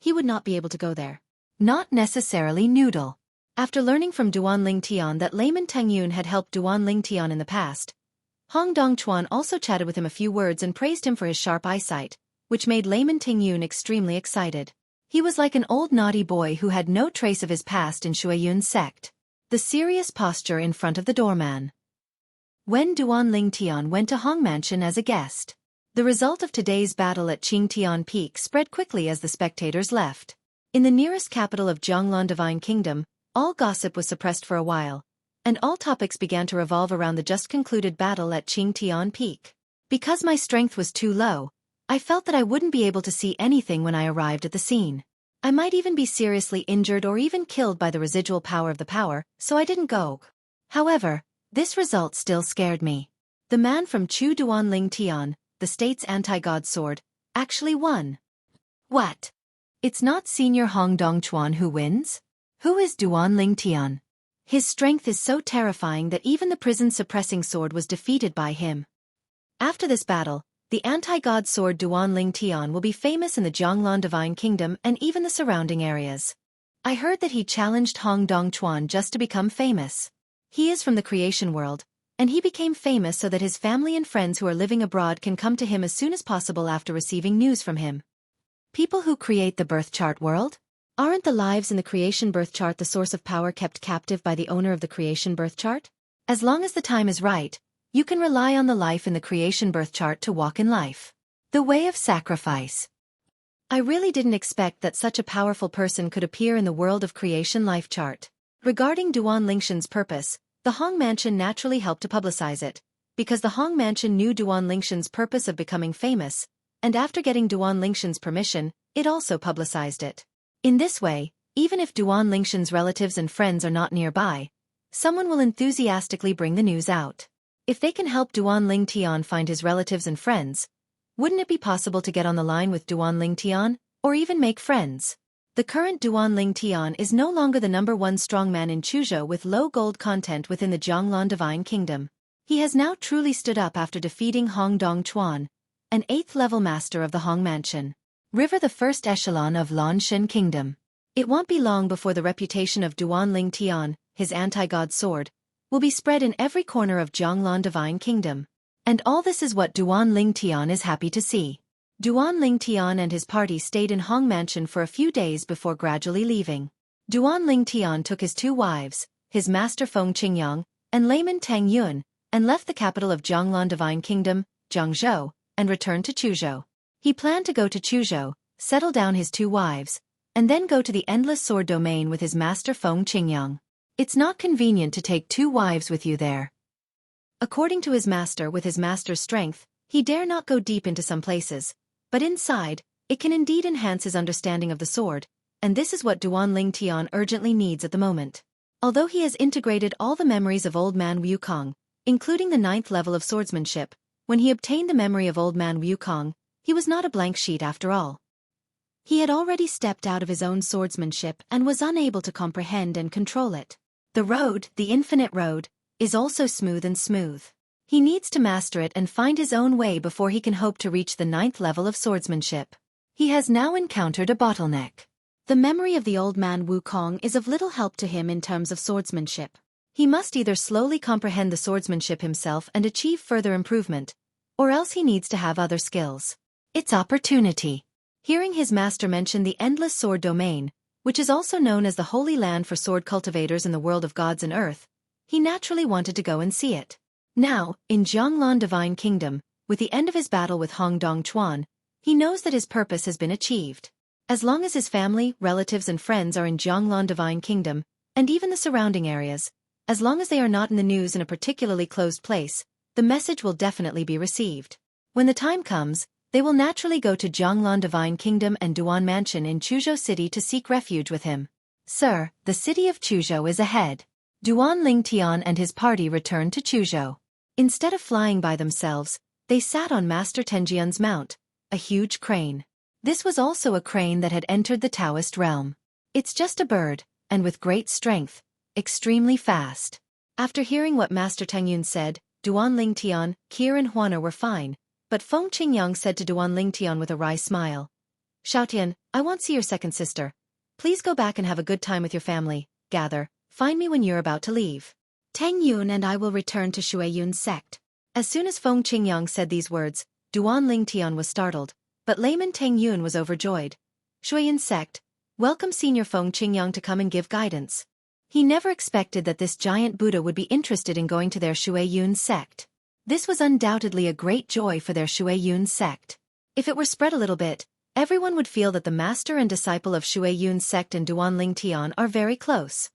he would not be able to go there. Not necessarily Noodle. After learning from Duan Ling Tian that Layman Tengyun had helped Duan Ling Tian in the past, Hong Dongchuan also chatted with him a few words and praised him for his sharp eyesight, which made Layman Tengyun extremely excited. He was like an old naughty boy who had no trace of his past in Xueyun's sect. The serious posture in front of the doorman. When Duan Ling Tian went to Hong Mansion as a guest, the result of today's battle at Qingtian Peak spread quickly as the spectators left. In the nearest capital of Jianglan Divine Kingdom, all gossip was suppressed for a while, and all topics began to revolve around the just-concluded battle at Qingtian Peak. Because my strength was too low, I felt that I wouldn't be able to see anything when I arrived at the scene. I might even be seriously injured or even killed by the residual power of the power, so I didn't go. However, this result still scared me. The man from Chu Duan Ling Tian, the state's anti-god sword, actually won. What? It's not Senior Hong Dongchuan who wins? Who is Duan Ling Tian? His strength is so terrifying that even the prison-suppressing sword was defeated by him. After this battle, the anti-god sword Duan Ling Tian will be famous in the Jianglan Divine Kingdom and even the surrounding areas. I heard that he challenged Hong Dongchuan just to become famous. He is from the creation world, and he became famous so that his family and friends who are living abroad can come to him as soon as possible after receiving news from him. People who create the birth chart world? Aren't the lives in the creation birth chart the source of power kept captive by the owner of the creation birth chart? As long as the time is right, you can rely on the life in the creation birth chart to walk in life. The way of sacrifice. I really didn't expect that such a powerful person could appear in the world of creation life chart. Regarding Duan Lingshan's purpose, the Hong Mansion naturally helped to publicize it, because the Hong Mansion knew Duan Lingshan's purpose of becoming famous, and after getting Duan Lingshan's permission, it also publicized it. In this way, even if Duan Lingshan's relatives and friends are not nearby, someone will enthusiastically bring the news out. If they can help Duan Ling Tian find his relatives and friends, wouldn't it be possible to get on the line with Duan Ling Tian, or even make friends? The current Duan Ling Tian is no longer the #1 strongman in Chuzhou with low gold content within the Jianglan Divine Kingdom. He has now truly stood up after defeating Hong Dongchuan, an 8th-level master of the Hong Mansion. River, the first echelon of Lanshan Kingdom. It won't be long before the reputation of Duan Ling Tian, his anti-god sword, will be spread in every corner of Jianglan Divine Kingdom. And all this is what Duan Ling Tian is happy to see. Duan Ling Tian and his party stayed in Hong Mansion for a few days before gradually leaving. Duan Ling Tian took his 2 wives, his master Feng Qingyang, and Layman Tang Yun, and left the capital of Jianglan Divine Kingdom, Jiangzhou, and returned to Chuzhou. He planned to go to Chuzhou, settle down his 2 wives, and then go to the Endless Sword domain with his master Feng Qingyang. It's not convenient to take 2 wives with you there. According to his master, with his master's strength, he dare not go deep into some places, but inside, it can indeed enhance his understanding of the sword, and this is what Duan Ling Tian urgently needs at the moment. Although he has integrated all the memories of Old Man Wukong, including the 9th level of swordsmanship, when he obtained the memory of Old Man Wukong, he was not a blank sheet after all. He had already stepped out of his own swordsmanship and was unable to comprehend and control it. The road, the infinite road, is also smooth and smooth. He needs to master it and find his own way before he can hope to reach the 9th level of swordsmanship. He has now encountered a bottleneck. The memory of the Old Man Wukong is of little help to him in terms of swordsmanship. He must either slowly comprehend the swordsmanship himself and achieve further improvement, or else he needs to have other skills. It's opportunity. Hearing his master mention the Endless Sword domain, which is also known as the Holy Land for sword cultivators in the world of gods and earth, he naturally wanted to go and see it. Now, in Jianglan Divine Kingdom, with the end of his battle with Hong Dongchuan, he knows that his purpose has been achieved. As long as his family, relatives and friends are in Jianglan Divine Kingdom, and even the surrounding areas, as long as they are not in the news in a particularly closed place, the message will definitely be received. When the time comes, they will naturally go to Jianglan Divine Kingdom and Duan Mansion in Chuzhou City to seek refuge with him. Sir, the city of Chuzhou is ahead. Duan Ling Tian and his party returned to Chuzhou. Instead of flying by themselves, they sat on Master Tenjian's mount, a huge crane. This was also a crane that had entered the Taoist realm. It's just a bird, and with great strength, extremely fast. After hearing what Master Tang Yun said, Duan Lingtian, Kier and Huana were fine, but Feng Qingyang said to Duan Lingtian with a wry smile, Xiaotian, I won't see your second sister. Please go back and have a good time with your family, gather, find me when you're about to leave. Tang Yun and I will return to Shui Yun's sect. As soon as Feng Qingyang said these words, Duan Lingtian was startled, but layman Tang Yun was overjoyed. Shui Yun's sect, welcome Senior Feng Qingyang to come and give guidance. He never expected that this giant Buddha would be interested in going to their Shui Yun sect. This was undoubtedly a great joy for their Shui Yun sect. If it were spread a little bit, everyone would feel that the master and disciple of Shui Yun sect and Duan Lingtian are very close.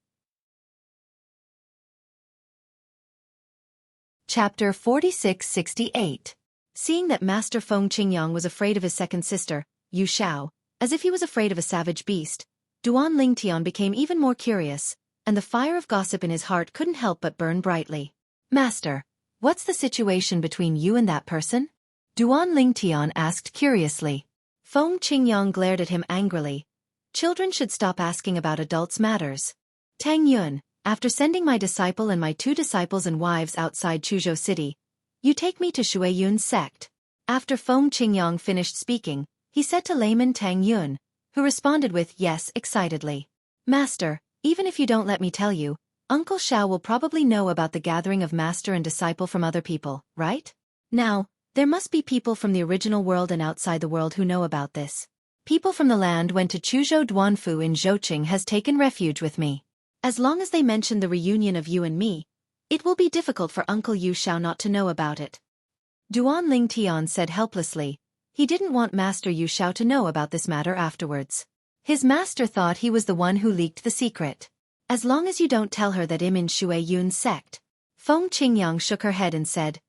Chapter 4668. Seeing that Master Feng Qingyang was afraid of his second sister, Yu Xiao, as if he was afraid of a savage beast, Duan Lingtian became even more curious, and the fire of gossip in his heart couldn't help but burn brightly. Master, what's the situation between you and that person? Duan Lingtian asked curiously. Feng Qingyang glared at him angrily. Children should stop asking about adults' matters. Tang Yun, after sending my disciple and my 2 disciples and wives outside Chuzhou City, you take me to Shui Yun's sect. After Feng Qingyang finished speaking, he said to layman Tang Yun, who responded with yes excitedly. Master, even if you don't let me tell you, Uncle Xiao will probably know about the gathering of master and disciple from other people, right? Now, there must be people from the original world and outside the world who know about this. People from the land went to Chuzhou Duanfu in Zhouqing has taken refuge with me. As long as they mention the reunion of you and me, it will be difficult for Uncle Yu Xiao not to know about it. Duan Lingtian said helplessly. He didn't want Master Yu Xiao to know about this matter afterwards. His master thought he was the one who leaked the secret. As long as you don't tell her that I'm in Shui Yun's sect. Feng Qingyang shook her head and said,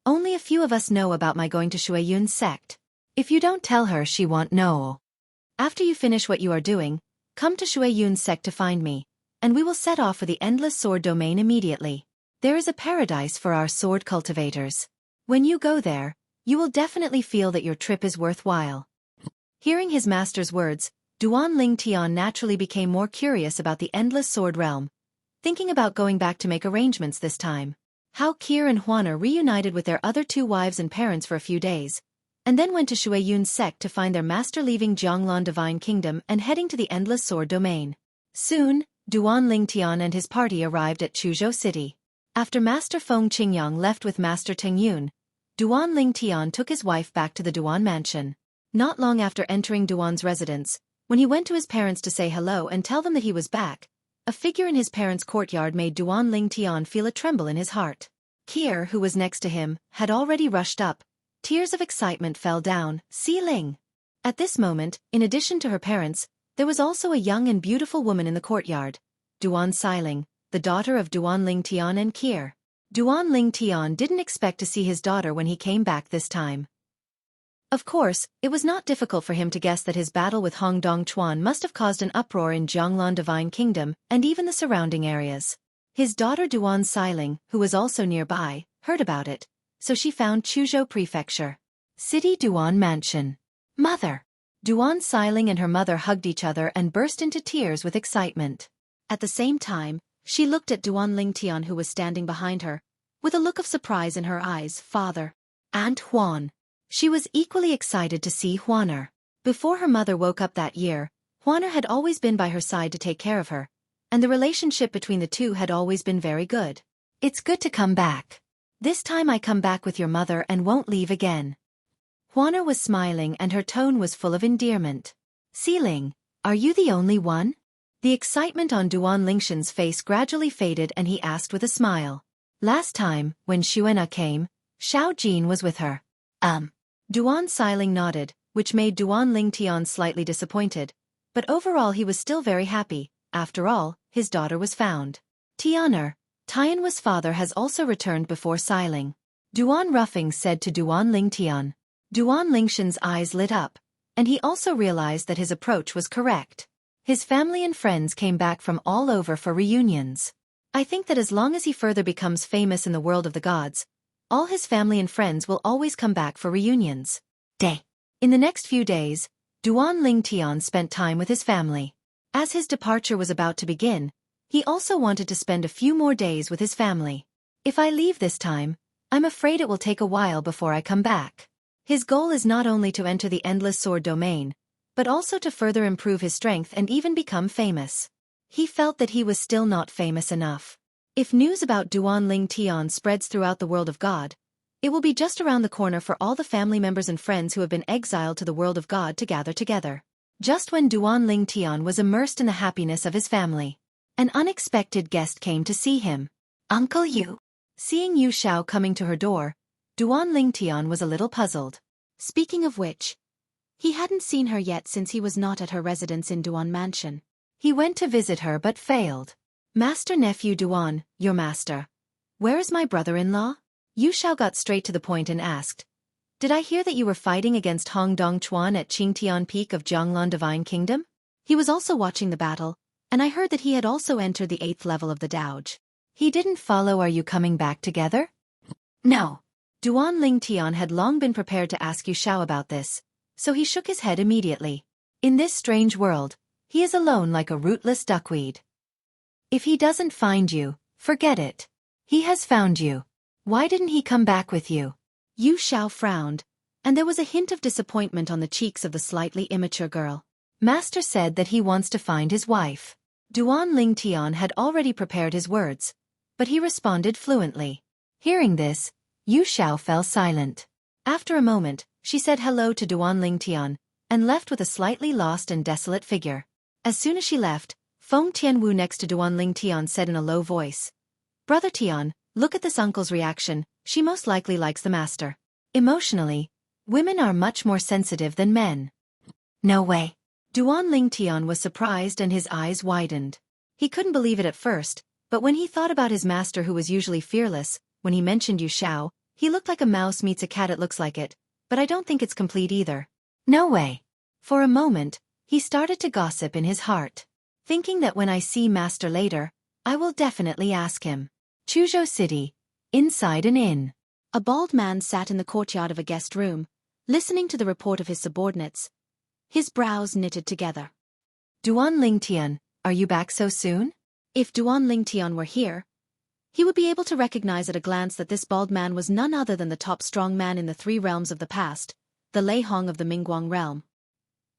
only a few of us know about my going to Shui Yun's sect. If you don't tell her, she won't know. After you finish what you are doing, come to Shui Yun's sect to find me, and we will set off for the Endless Sword Domain immediately. There is a paradise for our sword cultivators. When you go there, you will definitely feel that your trip is worthwhile. Hearing his master's words, Duan Lingtian naturally became more curious about the Endless Sword Realm, thinking about going back to make arrangements this time. How Kier and Huana reunited with their other 2 wives and parents for a few days, and then went to Shui Yun's sect to find their master leaving Jianglan Divine Kingdom and heading to the Endless Sword Domain. Soon, Duan Lingtian and his party arrived at Chuzhou City. After Master Feng Qingyang left with Master Tang Yun, Duan Lingtian took his wife back to the Duan mansion. Not long after entering Duan's residence, when he went to his parents to say hello and tell them that he was back, a figure in his parents' courtyard made Duan Lingtian feel a tremble in his heart. Kier, who was next to him, had already rushed up. Tears of excitement fell down, Ling. At this moment, in addition to her parents, there was also a young and beautiful woman in the courtyard, Duan Xiling, the daughter of Duan Lingtian and Kier. Duan Lingtian didn't expect to see his daughter when he came back this time. Of course, it was not difficult for him to guess that his battle with Hong Dongchuan must have caused an uproar in Jianglan Divine Kingdom and even the surrounding areas. His daughter Duan Xiling, who was also nearby, heard about it, so she found Chuzhou Prefecture. City Duan Mansion. Mother! Duan Xiling and her mother hugged each other and burst into tears with excitement. At the same time, she looked at Duan Lingtian who was standing behind her, with a look of surprise in her eyes. Father. Aunt Huan. She was equally excited to see Huaner. Before her mother woke up that year, Huaner had always been by her side to take care of her, and the relationship between the two had always been very good. It's good to come back. This time I come back with your mother and won't leave again. Huaner was smiling and her tone was full of endearment. Ling, are you the only one? The excitement on Duan Lingtian's face gradually faded and he asked with a smile. Last time, when Xuena came, Xiao Jin was with her. Duan Xiling nodded, which made Duan Lingtian slightly disappointed, but overall he was still very happy. After all, his daughter was found. Tianer, Tianhua's father has also returned before Xiling. Duan Ruffing said to Duan Lingtian. Duan Lingtian's eyes lit up, and he also realized that his approach was correct. His family and friends came back from all over for reunions. I think that as long as he further becomes famous in the world of the gods, all his family and friends will always come back for reunions. In the next few days, Duan Lingtian spent time with his family. As his departure was about to begin, He also wanted to spend a few more days with his family. If I leave this time, I'm afraid it will take a while before I come back. His goal is not only to enter the Endless Sword domain, but also to further improve his strength and even become famous. He felt that he was still not famous enough. If news about Duan Ling Tian spreads throughout the world of God, it will be just around the corner for all the family members and friends who have been exiled to the world of God to gather together. Just when Duan Ling Tian was immersed in the happiness of his family, an unexpected guest came to see him. Uncle Yu. Seeing Yu Xiao coming to her door, Duan Ling Tian was a little puzzled. Speaking of which, he hadn't seen her yet since he was not at her residence in Duan Mansion. He went to visit her but failed. Master Nephew Duan, your master. Where is my brother-in-law? Yu Xiao got straight to the point and asked, Did I hear that you were fighting against Hong Dong Chuan at Qingtian Peak of Jianglan Divine Kingdom? He was also watching the battle, and I heard that he had also entered the 8th level of the Doge. He didn't follow. Are you coming back together? No. Duan Ling Tian had long been prepared to ask Yu Xiao about this, so he shook his head immediately. In this strange world, he is alone like a rootless duckweed. If he doesn't find you, forget it. He has found you. Why didn't he come back with you? Yu Xiao frowned, and there was a hint of disappointment on the cheeks of the slightly immature girl. Master said that he wants to find his wife. Duan Ling Tian had already prepared his words, but he responded fluently. Hearing this, Yu Xiao fell silent. After a moment, she said hello to Duan Ling Tian, and left with a slightly lost and desolate figure. As soon as she left, Feng Tianwu next to Duan Ling Tian said in a low voice, Brother Tian, look at this uncle's reaction, she most likely likes the master. Emotionally, women are much more sensitive than men. No way. Duan Ling Tian was surprised and his eyes widened. He couldn't believe it at first, but when he thought about his master who was usually fearless, when he mentioned Yu Xiao, he looked like a mouse meets a cat. It looks like it, but I don't think it's complete either. No way. For a moment, he started to gossip in his heart, thinking that when I see master later, I will definitely ask him. Chuzhou City, inside an inn. A bald man sat in the courtyard of a guest room, listening to the report of his subordinates, his brows knitted together. Duan Ling Tian, are you back so soon? If Duan Ling Tian were here, he would be able to recognize at a glance that this bald man was none other than the top strong man in the 3 realms of the past, the Lei Hong of the Mingguang realm.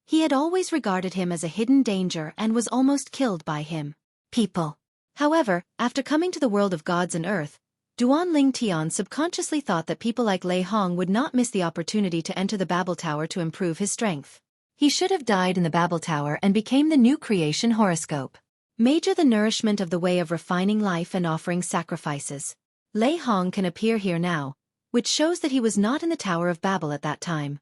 He had always regarded him as a hidden danger and was almost killed by him. People. However, after coming to the world of gods and earth, Duan Ling Tian subconsciously thought that people like Lei Hong would not miss the opportunity to enter the Babel Tower to improve his strength. He should have died in the Babel Tower and became the new creation horoscope. Major the nourishment of the way of refining life and offering sacrifices. Lei Hong can appear here now, which shows that he was not in the Tower of Babel at that time.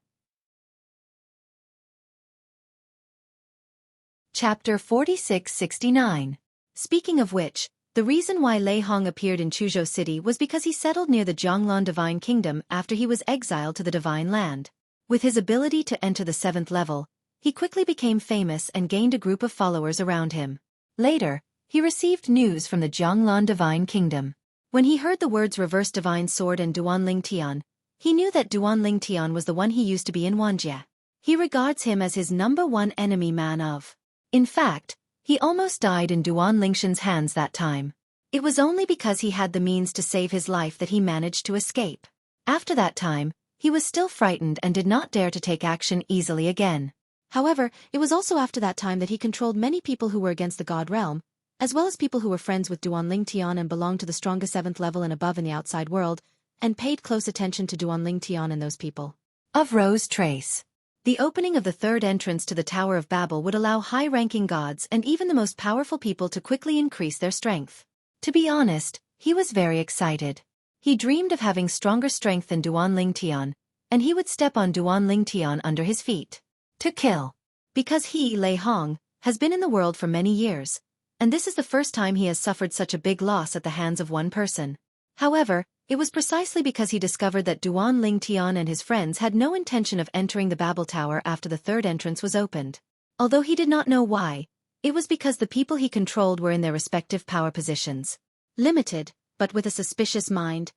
Chapter 4669. Speaking of which, the reason why Lei Hong appeared in Chuzhou City was because he settled near the Jianglan Divine Kingdom after he was exiled to the Divine Land. With his ability to enter the 7th level, he quickly became famous and gained a group of followers around him. Later, he received news from the Jianglan Divine Kingdom. When he heard the words Reverse Divine Sword and Duan Ling Tian, he knew that Duan Ling Tian was the one he used to be in Wanjie. He regards him as his #1 enemy man of. In fact, he almost died in Duan Lingshan's hands that time. It was only because he had the means to save his life that he managed to escape. After that time, he was still frightened and did not dare to take action easily again. However, it was also after that time that he controlled many people who were against the God realm, as well as people who were friends with Duan Ling Tian and belonged to the strongest 7th level and above in the outside world, and paid close attention to Duan Ling Tian and those people. Of Rose Trace. The opening of the 3rd entrance to the Tower of Babel would allow high-ranking gods and even the most powerful people to quickly increase their strength. To be honest, he was very excited. He dreamed of having stronger strength than Duan Ling Tian, and he would step on Duan Ling Tian under his feet. To kill. Because he, Lei Hong, has been in the world for many years, and this is the first time he has suffered such a big loss at the hands of one person. However, it was precisely because he discovered that Duan Ling Tian and his friends had no intention of entering the Babel Tower after the 3rd entrance was opened. Although he did not know why, it was because the people he controlled were in their respective power positions. Limited, but with a suspicious mind,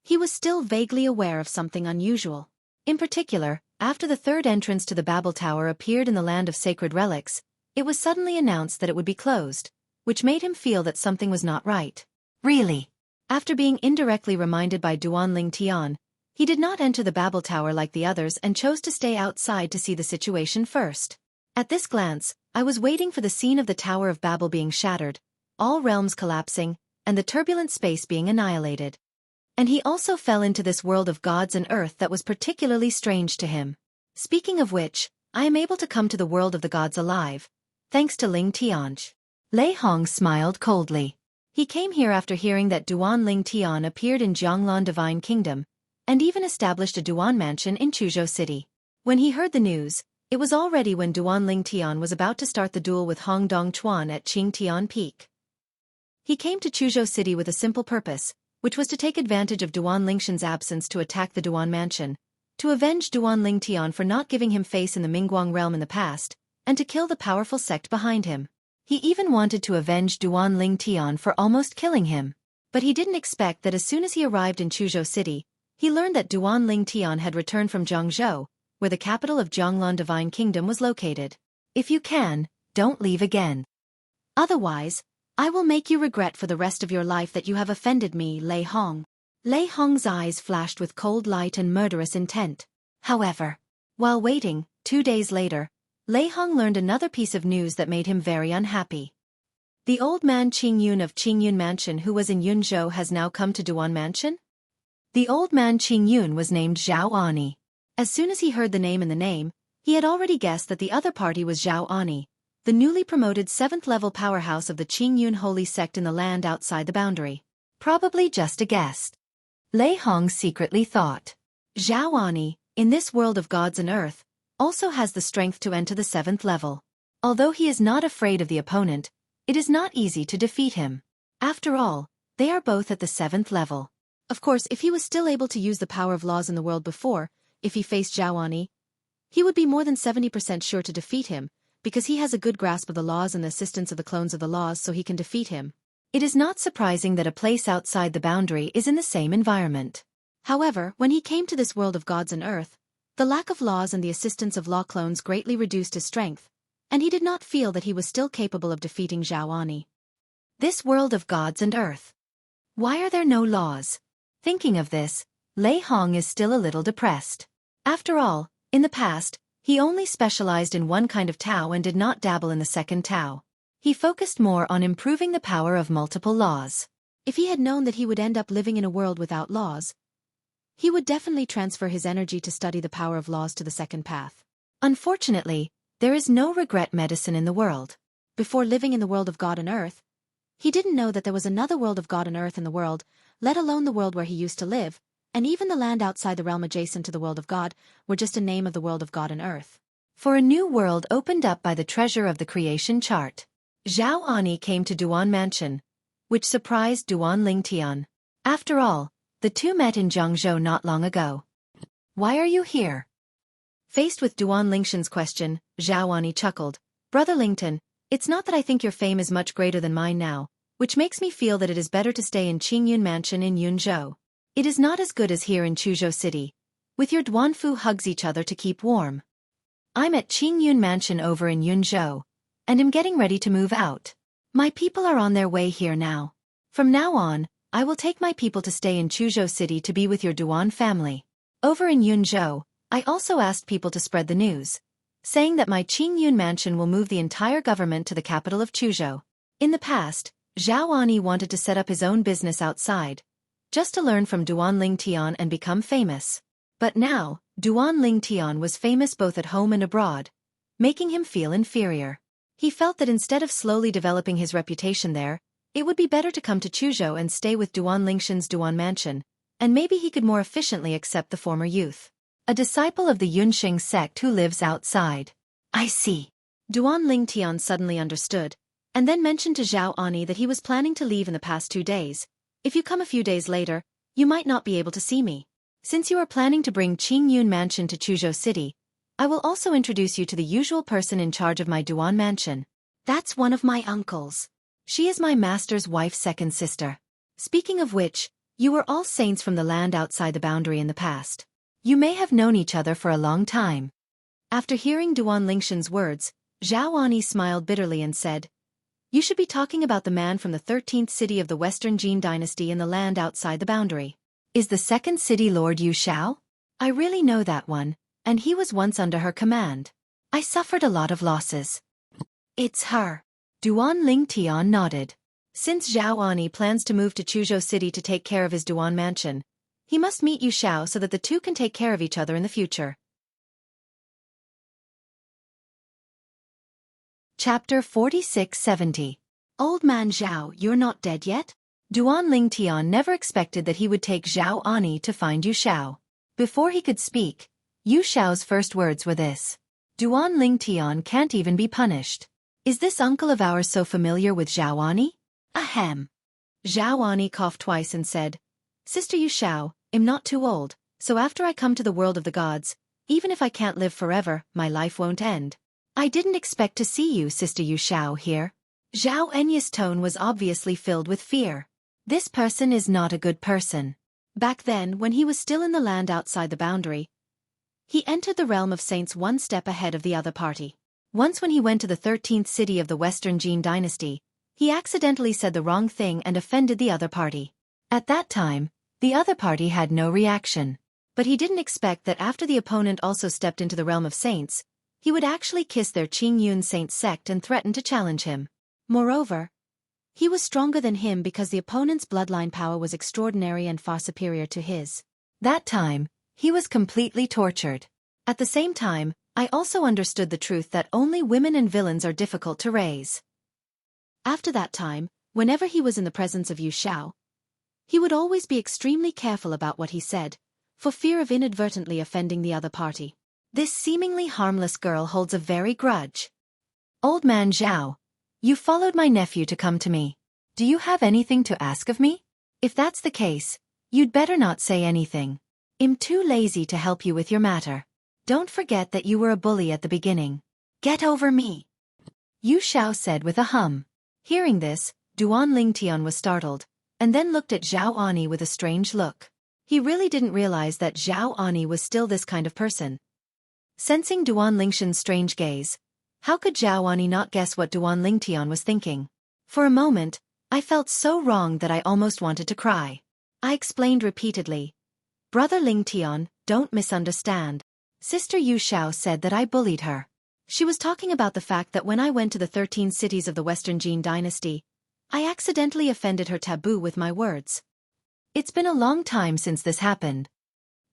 he was still vaguely aware of something unusual. In particular, after the 3rd entrance to the Babel Tower appeared in the Land of Sacred Relics, it was suddenly announced that it would be closed, which made him feel that something was not right. Really? After being indirectly reminded by Duan Ling Tian, he did not enter the Babel Tower like the others and chose to stay outside to see the situation first. At this glance, I was waiting for the scene of the Tower of Babel being shattered, all realms collapsing, and the turbulent space being annihilated. And he also fell into this world of gods and earth that was particularly strange to him. Speaking of which, I am able to come to the world of the gods alive, thanks to Ling Tian. Lei Hong smiled coldly. He came here after hearing that Duan Ling Tian appeared in Jianglan Divine Kingdom, and even established a Duan mansion in Chuzhou City. When he heard the news, it was already when Duan Ling Tian was about to start the duel with Hong Dong Chuan at Qingtian Peak. He came to Chuzhou City with a simple purpose, which was to take advantage of Duan Lingshan's absence to attack the Duan mansion, to avenge Duan Ling Tian for not giving him face in the Mingguang realm in the past, and to kill the powerful sect behind him. He even wanted to avenge Duan Ling Tian for almost killing him. But he didn't expect that as soon as he arrived in Chuzhou City, he learned that Duan Ling Tian had returned from Jiangzhou, where the capital of Jianglan Divine Kingdom was located. If you can, don't leave again. Otherwise, I will make you regret for the rest of your life that you have offended me, Lei Hong. Lei Hong's eyes flashed with cold light and murderous intent. However, while waiting, 2 days later, Lei Hong learned another piece of news that made him very unhappy. The old man Qing Yun of Qingyun Mansion who was in Yunzhou has now come to Duan Mansion? The old man Qing Yun was named Zhao Ani. As soon as he heard the name in the name, he had already guessed that the other party was Zhao Ani, the newly promoted 7th-level powerhouse of the Qingyun holy sect in the land outside the boundary. Probably just a guess. Lei Hong secretly thought. Zhao Ani, in this world of gods and earth, also has the strength to enter the 7th level. Although he is not afraid of the opponent, it is not easy to defeat him. After all, they are both at the 7th level. Of course, if he was still able to use the power of laws in the world before, if he faced Zhao Ani, he would be more than 70% sure to defeat him, because he has a good grasp of the laws and the assistance of the clones of the laws so he can defeat him. It is not surprising that a place outside the boundary is in the same environment. However, when he came to this world of gods and earth, the lack of laws and the assistance of law clones greatly reduced his strength, and he did not feel that he was still capable of defeating Zhao Ani. This world of gods and earth. Why are there no laws? Thinking of this, Lei Hong is still a little depressed. After all, in the past, he only specialized in one kind of Tao and did not dabble in the second Tao. He focused more on improving the power of multiple laws. If he had known that he would end up living in a world without laws, he would definitely transfer his energy to study the power of laws to the second path. Unfortunately, there is no regret medicine in the world. Before living in the world of God and Earth, he didn't know that there was another world of God and Earth in the world, let alone the world where he used to live, and even the land outside the realm adjacent to the world of God were just a name of the world of God and Earth. For a new world opened up by the treasure of the creation chart. Zhao Ani came to Duan Mansion, which surprised Duan Ling Tian. After all, the two met in Jiangzhou not long ago. Why are you here? Faced with Duan Lingshan's question, Zhao Ani chuckled. Brother Lington, it's not that I think your fame is much greater than mine now, which makes me feel that it is better to stay in Qingyun Mansion in Yunzhou. It is not as good as here in Chuzhou City, with your Duanfu hugs each other to keep warm. I'm at Qingyun Mansion over in Yunzhou, and am getting ready to move out. My people are on their way here now. From now on, I will take my people to stay in Chuzhou City to be with your Duan family. Over in Yunzhou, I also asked people to spread the news, saying that my Qingyun Mansion will move the entire government to the capital of Chuzhou. In the past, Zhao Ani wanted to set up his own business outside, just to learn from Duan Ling Tian and become famous. But now, Duan Ling Tian was famous both at home and abroad, making him feel inferior. He felt that instead of slowly developing his reputation there, it would be better to come to Chuzhou and stay with Duan Lingshan's Duan Mansion, and maybe he could more efficiently accept the former youth. A disciple of the Yunsheng sect who lives outside. I see. Duan Ling Tian suddenly understood, and then mentioned to Zhao Ani that he was planning to leave in the past 2 days. If you come a few days later, you might not be able to see me. Since you are planning to bring Qingyun Mansion to Chuzhou City, I will also introduce you to the usual person in charge of my Duan Mansion. That's one of my uncles. She is my master's wife's second sister. Speaking of which, you were all saints from the land outside the boundary in the past. You may have known each other for a long time. After hearing Duan Lingshan's words, Zhao Ani smiled bitterly and said, You should be talking about the man from the 13th city of the Western Jin dynasty in the land outside the boundary. Is the second city Lord Yu Xiao? I really know that one, and he was once under her command. I suffered a lot of losses. It's her. Duan Ling Tian nodded. Since Zhao Ani plans to move to Chuzhou City to take care of his Duan mansion, he must meet Yu Xiao so that the two can take care of each other in the future. Chapter 4670. Old man Zhao, you're not dead yet? Duan Ling Tian never expected that he would take Zhao Ani to find Yu Xiao. Before he could speak, Yu Xiao's first words were this. Duan Ling Tian can't even be punished. Is this uncle of ours so familiar with Zhao Ani? Ahem. Zhao Ani coughed twice and said, Sister Yu Xiao, I'm not too old, so after I come to the world of the gods, even if I can't live forever, my life won't end. I didn't expect to see you, Sister Yu Xiao, here. Zhao Enya's tone was obviously filled with fear. This person is not a good person. Back then, when he was still in the land outside the boundary, he entered the realm of saints one step ahead of the other party. Once when he went to the 13th city of the Western Jin dynasty, he accidentally said the wrong thing and offended the other party. At that time, the other party had no reaction. But he didn't expect that after the opponent also stepped into the realm of saints, he would actually kiss their Qingyun saint sect and threaten to challenge him. Moreover, he was stronger than him because the opponent's bloodline power was extraordinary and far superior to his. That time, he was completely tortured. At the same time, I also understood the truth that only women and villains are difficult to raise. After that time, whenever he was in the presence of Yu Xiao, he would always be extremely careful about what he said, for fear of inadvertently offending the other party. This seemingly harmless girl holds a very grudge. Old man Zhao, you followed my nephew to come to me. Do you have anything to ask of me? If that's the case, you'd better not say anything. I'm too lazy to help you with your matter. Don't forget that you were a bully at the beginning. Get over me. Yu Xiao said with a hum. Hearing this, Duan Ling Tian was startled, and then looked at Zhao Ani with a strange look. He really didn't realize that Zhao Ani was still this kind of person. Sensing Duan Lingshan's strange gaze, how could Zhao Ani not guess what Duan Ling Tian was thinking? For a moment, I felt so wrong that I almost wanted to cry. I explained repeatedly. Brother Ling Tian, don't misunderstand. Sister Yu Xiao said that I bullied her. She was talking about the fact that when I went to the 13 cities of the Western Jin dynasty, I accidentally offended her taboo with my words. It's been a long time since this happened.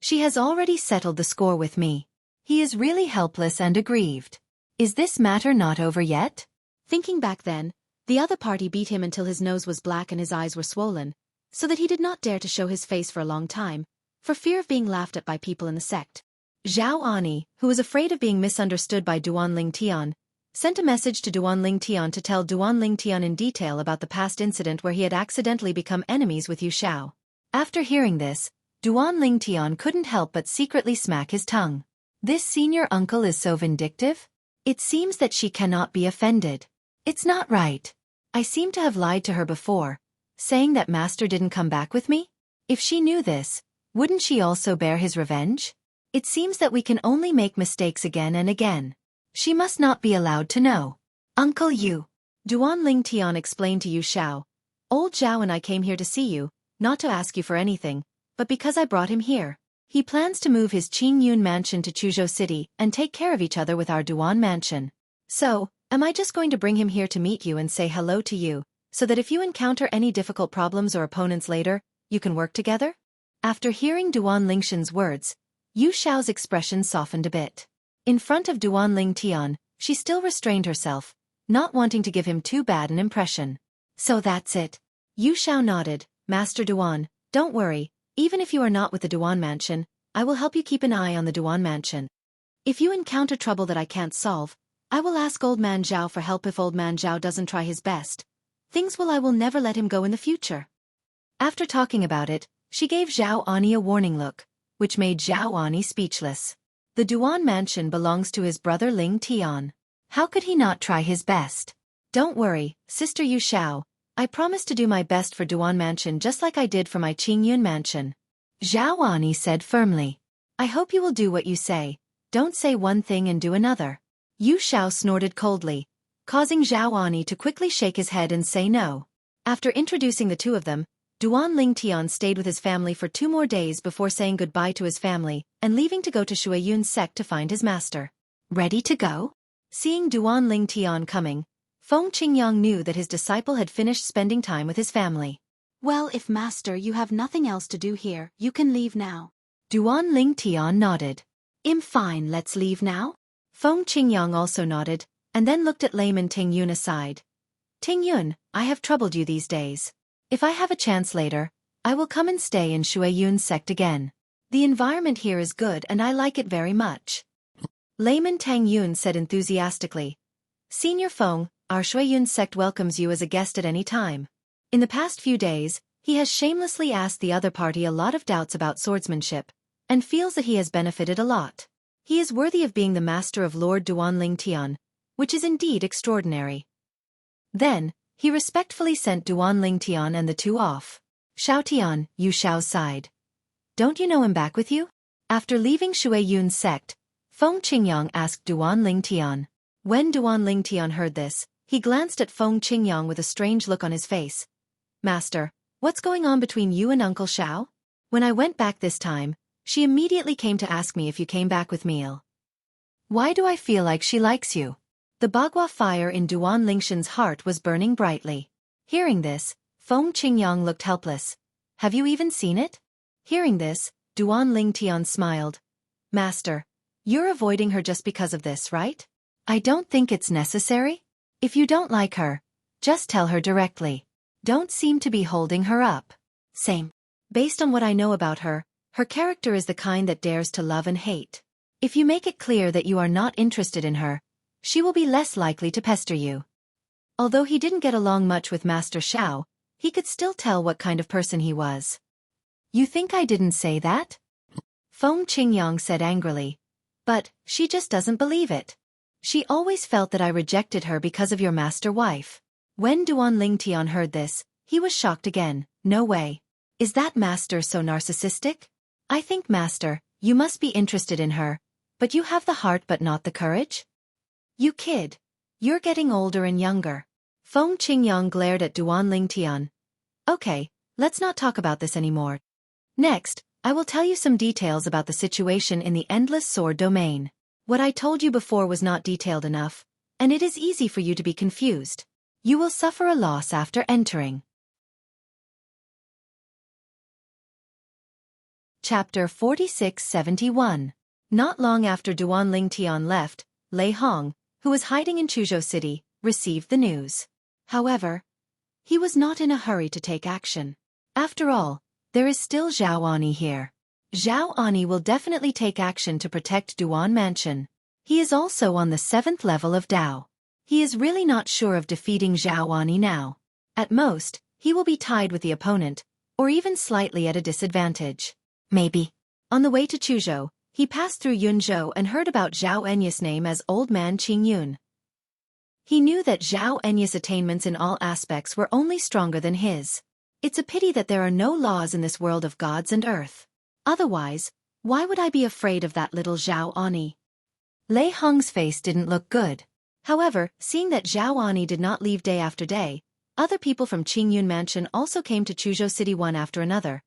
She has already settled the score with me. He is really helpless and aggrieved. Is this matter not over yet? Thinking back then, the other party beat him until his nose was black and his eyes were swollen, so that he did not dare to show his face for a long time, for fear of being laughed at by people in the sect. Zhao Ani, who was afraid of being misunderstood by Duan Ling Tian, sent a message to Duan Ling Tian to tell Duan Ling Tian in detail about the past incident where he had accidentally become enemies with Yu Xiao. After hearing this, Duan Ling Tian couldn't help but secretly smack his tongue. This senior uncle is so vindictive? It seems that she cannot be offended. It's not right. I seem to have lied to her before, saying that Master didn't come back with me? If she knew this, wouldn't she also bear his revenge? It seems that we can only make mistakes again and again. She must not be allowed to know. Uncle Yu. Duan Ling Tian explained to Yu Xiao. Old Zhao and I came here to see you, not to ask you for anything, but because I brought him here. He plans to move his Qingyun mansion to Chuzhou City and take care of each other with our Duan mansion. So, am I just going to bring him here to meet you and say hello to you, so that if you encounter any difficult problems or opponents later, you can work together? After hearing Duan Lingshan's words, Yu Xiao's expression softened a bit. In front of Duan Ling Tian, she still restrained herself, not wanting to give him too bad an impression. So that's it. Yu Xiao nodded. Master Duan, don't worry, even if you are not with the Duan mansion, I will help you keep an eye on the Duan mansion. If you encounter trouble that I can't solve, I will ask Old Man Zhao for help. If Old Man Zhao doesn't try his best, I will never let him go in the future. After talking about it, she gave Zhao Ani a warning look, which made Zhao Ani speechless. The Duan mansion belongs to his brother Ling Tian. How could he not try his best? Don't worry, Sister Yu Xiao, I promise to do my best for Duan mansion just like I did for my Qingyun mansion. Zhao Ani said firmly. I hope you will do what you say. Don't say one thing and do another. Yu Xiao snorted coldly. causing Zhao Ani to quickly shake his head and say no. After introducing the two of them, Duan Lingtian stayed with his family for 2 more days before saying goodbye to his family and leaving to go to Xueyun's sect to find his master. Ready to go? Seeing Duan Lingtian coming, Feng Qingyang knew that his disciple had finished spending time with his family. Well, if master you have nothing else to do here, you can leave now. Duan Lingtian nodded. Fine, let's leave now. Feng Qingyang also nodded, and then looked at layman Tingyun aside. Tingyun, I have troubled you these days. If I have a chance later, I will come and stay in Xueyun's sect again. The environment here is good and I like it very much. Layman Tingyun said enthusiastically. Senior Feng, our Xueyun sect welcomes you as a guest at any time. In the past few days, he has shamelessly asked the other party a lot of doubts about swordsmanship, and feels that he has benefited a lot. He is worthy of being the master of Lord Duan Lingtian, which is indeed extraordinary. Then, he respectfully sent Duan Lingtian and the two off. Xiaotian, Yu Xiao's side. Don't you know him back with you? After leaving Xueyun's sect, Feng Qingyang asked Duan Lingtian. When Duan Lingtian heard this, he glanced at Feng Qingyang with a strange look on his face. Master, what's going on between you and Uncle Xiao? When I went back this time, she immediately came to ask me if you came back with meal. Why do I feel like she likes you? The Bagua fire in Duan Lingshan's heart was burning brightly. Hearing this, Feng Qingyang looked helpless. Have you even seen it? Hearing this, Duan Lingtian smiled. Master, you're avoiding her just because of this, right? I don't think it's necessary. If you don't like her, just tell her directly. Don't seem to be holding her up. Same. Based on what I know about her, her character is the kind that dares to love and hate. If you make it clear that you are not interested in her, she will be less likely to pester you. Although he didn't get along much with Master Xiao, he could still tell what kind of person he was. You think I didn't say that? Feng Qingyang said angrily. But, she just doesn't believe it. She always felt that I rejected her because of your master wife. When Duan Lingtian heard this, he was shocked again. No way. Is that master so narcissistic? I think master, you must be interested in her, but you have the heart but not the courage? You kid. You're getting older and younger. Feng Qingyang glared at Duan Lingtian. Okay, let's not talk about this anymore. Next, I will tell you some details about the situation in the Endless Sword domain. What I told you before was not detailed enough, and it is easy for you to be confused. You will suffer a loss after entering. Chapter 4671. Not long after Duan Lingtian left, Lei Hong, who was hiding in Chuzhou City, received the news. However, he was not in a hurry to take action. After all, there is still Zhao Ani here. Zhao Ani will definitely take action to protect Duan Mansion. He is also on the 7th level of Dao. He is really not sure of defeating Zhao Ani now. At most, he will be tied with the opponent, or even slightly at a disadvantage. Maybe. On the way to Chuzhou, he passed through Yunzhou and heard about Zhao Enya's name as Old Man Qingyun. He knew that Zhao Enya's attainments in all aspects were only stronger than his. It's a pity that there are no laws in this world of gods and earth. Otherwise, why would I be afraid of that little Zhao Ani? Lei Hong's face didn't look good. However, seeing that Zhao Ani did not leave day after day, other people from Qingyun Mansion also came to Chuzhou City one after another,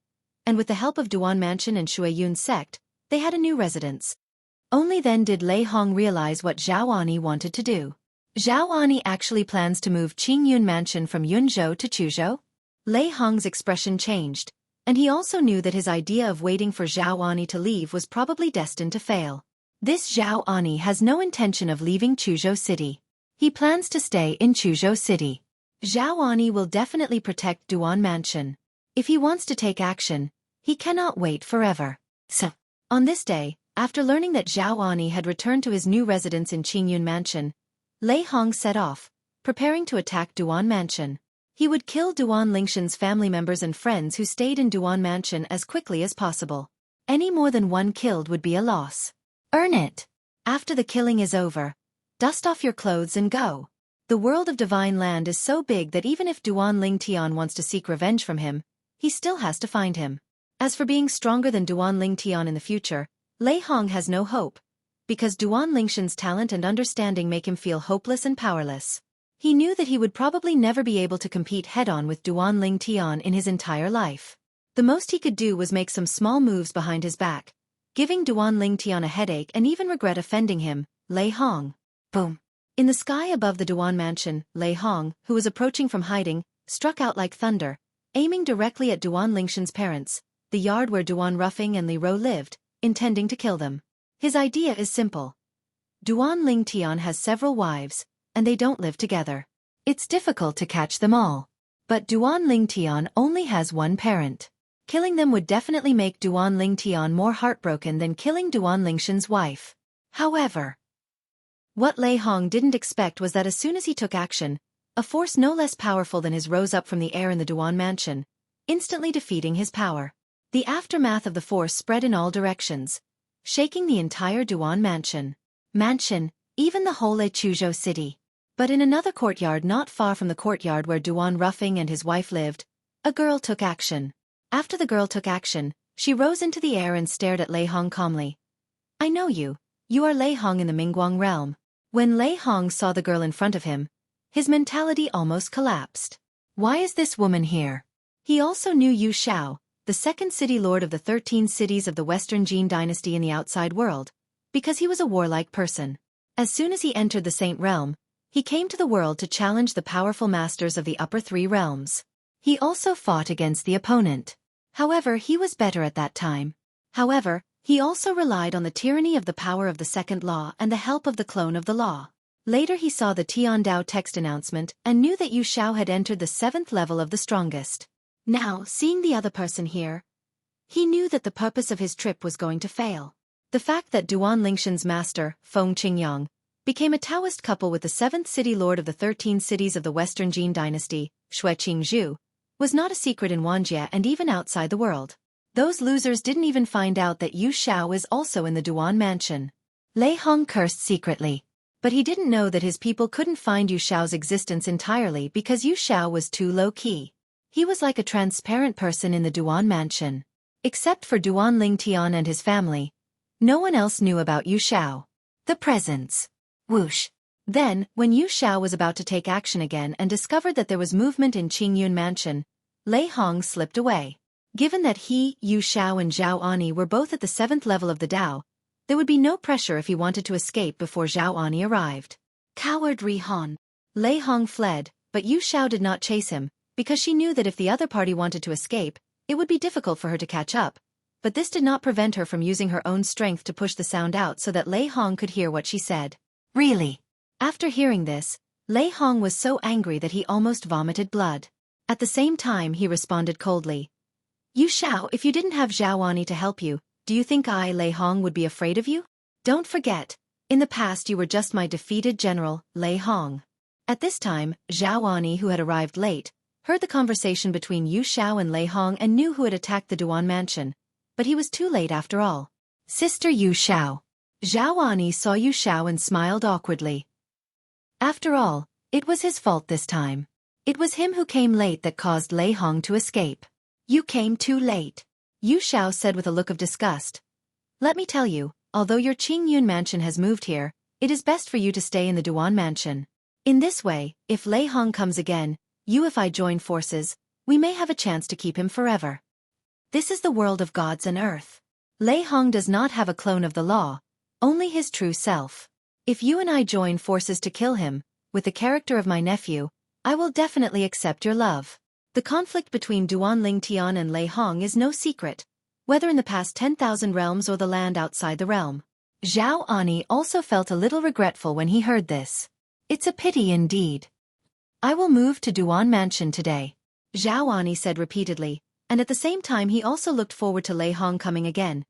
and with the help of Duan Mansion and Xueyun's sect, they had a new residence. Only then did Lei Hong realize what Zhao Ani wanted to do. Zhao Ani actually plans to move Qingyun Mansion from Yunzhou to Chuzhou? Lei Hong's expression changed, and he also knew that his idea of waiting for Zhao Ani to leave was probably destined to fail. This Zhao Ani has no intention of leaving Chuzhou City. He plans to stay in Chuzhou City. Zhao Ani will definitely protect Duan Mansion. If he wants to take action, he cannot wait forever. So, on this day, after learning that Zhao Ani had returned to his new residence in Qingyun Mansion, Lei Hong set off, preparing to attack Duan Mansion. He would kill Duan Lingshan's family members and friends who stayed in Duan Mansion as quickly as possible. Any more than one killed would be a loss. Earn it. After the killing is over, dust off your clothes and go. The world of Divine Land is so big that even if Duan Lingtian wants to seek revenge from him, he still has to find him. As for being stronger than Duan Lingtian in the future, Lei Hong has no hope, because Duan Lingshan's talent and understanding make him feel hopeless and powerless. He knew that he would probably never be able to compete head-on with Duan Ling Tian in his entire life. The most he could do was make some small moves behind his back, giving Duan Ling Tian a headache and even regret offending him. Lei Hong. Boom. In the sky above the Duan mansion, Lei Hong, who was approaching from hiding, struck out like thunder, aiming directly at Duan Lingshan's parents, the yard where Duan Ruffing and Li Ro lived, intending to kill them. His idea is simple. Duan Ling Tian has several wives, and they don't live together. It's difficult to catch them all. But Duan Ling Tian only has one parent. Killing them would definitely make Duan Ling Tian more heartbroken than killing Duan Lingshan's wife. However, what Lei Hong didn't expect was that as soon as he took action, a force no less powerful than his rose up from the air in the Duan mansion, instantly defeating his power. The aftermath of the force spread in all directions, shaking the entire Duan mansion, even the whole Chuzhou city. But in another courtyard not far from the courtyard where Duan Ruffing and his wife lived, a girl took action. After the girl took action, she rose into the air and stared at Lei Hong calmly. I know you. You are Lei Hong in the Mingguang realm. When Lei Hong saw the girl in front of him, his mentality almost collapsed. Why is this woman here? He also knew Yu Xiao, the second city lord of the 13 cities of the Western Jin dynasty in the outside world, because he was a warlike person. As soon as he entered the Saint realm, he came to the world to challenge the powerful masters of the upper 3 realms. He also fought against the opponent. However, he was better at that time. However, he also relied on the tyranny of the power of the second law and the help of the clone of the law. Later he saw the Tiandao text announcement and knew that Yu Xiao had entered the 7th level of the strongest. Now, seeing the other person here, he knew that the purpose of his trip was going to fail. The fact that Duan Lingshan's master, Feng Qingyang, became a Taoist couple with the 7th city lord of the 13 cities of the Western Jin dynasty, Xueqi, was not a secret in Wanjie and even outside the world. Those losers didn't even find out that Yu Xiao is also in the Duan mansion. Lei Hong cursed secretly. But he didn't know that his people couldn't find Yu Xiao's existence entirely because Yu Xiao was too low-key. He was like a transparent person in the Duan mansion. Except for Duan Ling Tian and his family, no one else knew about Yu Xiao. The presence. Whoosh. Then, when Yu Xiao was about to take action again and discovered that there was movement in Qingyun mansion, Lei Hong slipped away. Given that he, Yu Xiao and Zhao Ani were both at the 7th level of the Dao, there would be no pressure if he wanted to escape before Zhao Ani arrived. Coward Rihan. Lei Hong fled, but Yu Xiao did not chase him, because she knew that if the other party wanted to escape, it would be difficult for her to catch up. But this did not prevent her from using her own strength to push the sound out so that Lei Hong could hear what she said. Really? After hearing this, Lei Hong was so angry that he almost vomited blood. At the same time he responded coldly. Yu Xiao, if you didn't have Zhao Ani to help you, do you think I, Lei Hong, would be afraid of you? Don't forget, in the past you were just my defeated general, Lei Hong. At this time, Zhao Ani, who had arrived late, heard the conversation between Yu Xiao and Lei Hong and knew who had attacked the Duan mansion. But he was too late after all. Sister Yu Xiao. Zhao Ani saw Yu Xiao and smiled awkwardly. After all, it was his fault this time. It was him who came late that caused Lei Hong to escape. You came too late, Yu Xiao said with a look of disgust. Let me tell you, although your Qingyun mansion has moved here, it is best for you to stay in the Duan mansion. In this way, if Lei Hong comes again, if I join forces, we may have a chance to keep him forever. This is the world of gods and earth. Lei Hong does not have a clone of the law, only his true self. If you and I join forces to kill him, with the character of my nephew, I will definitely accept your love. The conflict between Duan Ling Tian and Lei Hong is no secret, whether in the past 10,000 realms or the land outside the realm. Zhao Ani also felt a little regretful when he heard this. It's a pity indeed. I will move to Duan Mansion today, Zhao Ani said repeatedly, and at the same time he also looked forward to Lei Hong coming again.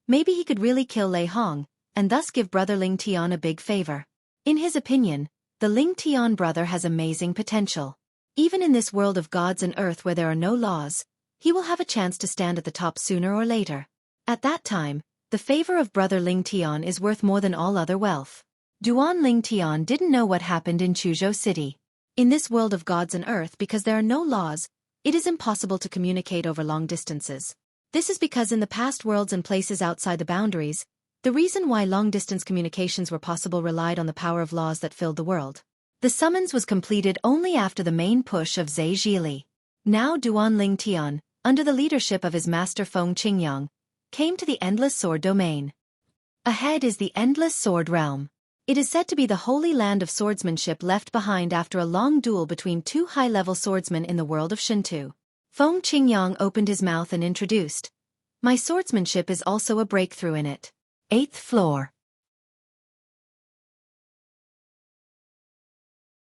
Maybe he could really kill Lei Hong, and thus give brother Ling Tian a big favor. In his opinion, the Ling Tian brother has amazing potential. Even in this world of gods and earth where there are no laws, he will have a chance to stand at the top sooner or later. At that time, the favor of brother Ling Tian is worth more than all other wealth. Duan Ling Tian didn't know what happened in Chuzhou City. In this world of gods and earth, because there are no laws, it is impossible to communicate over long distances. This is because in the past worlds and places outside the boundaries, the reason why long-distance communications were possible relied on the power of laws that filled the world. The summons was completed only after the main push of Zhe Zhili. Now Duan Ling Tian, under the leadership of his master Feng Qingyang, came to the Endless Sword domain. Ahead is the Endless Sword realm. It is said to be the holy land of swordsmanship left behind after a long duel between two high-level swordsmen in the world of Shintu. Feng Qingyang opened his mouth and introduced, "My swordsmanship is also a breakthrough in it." 8th floor.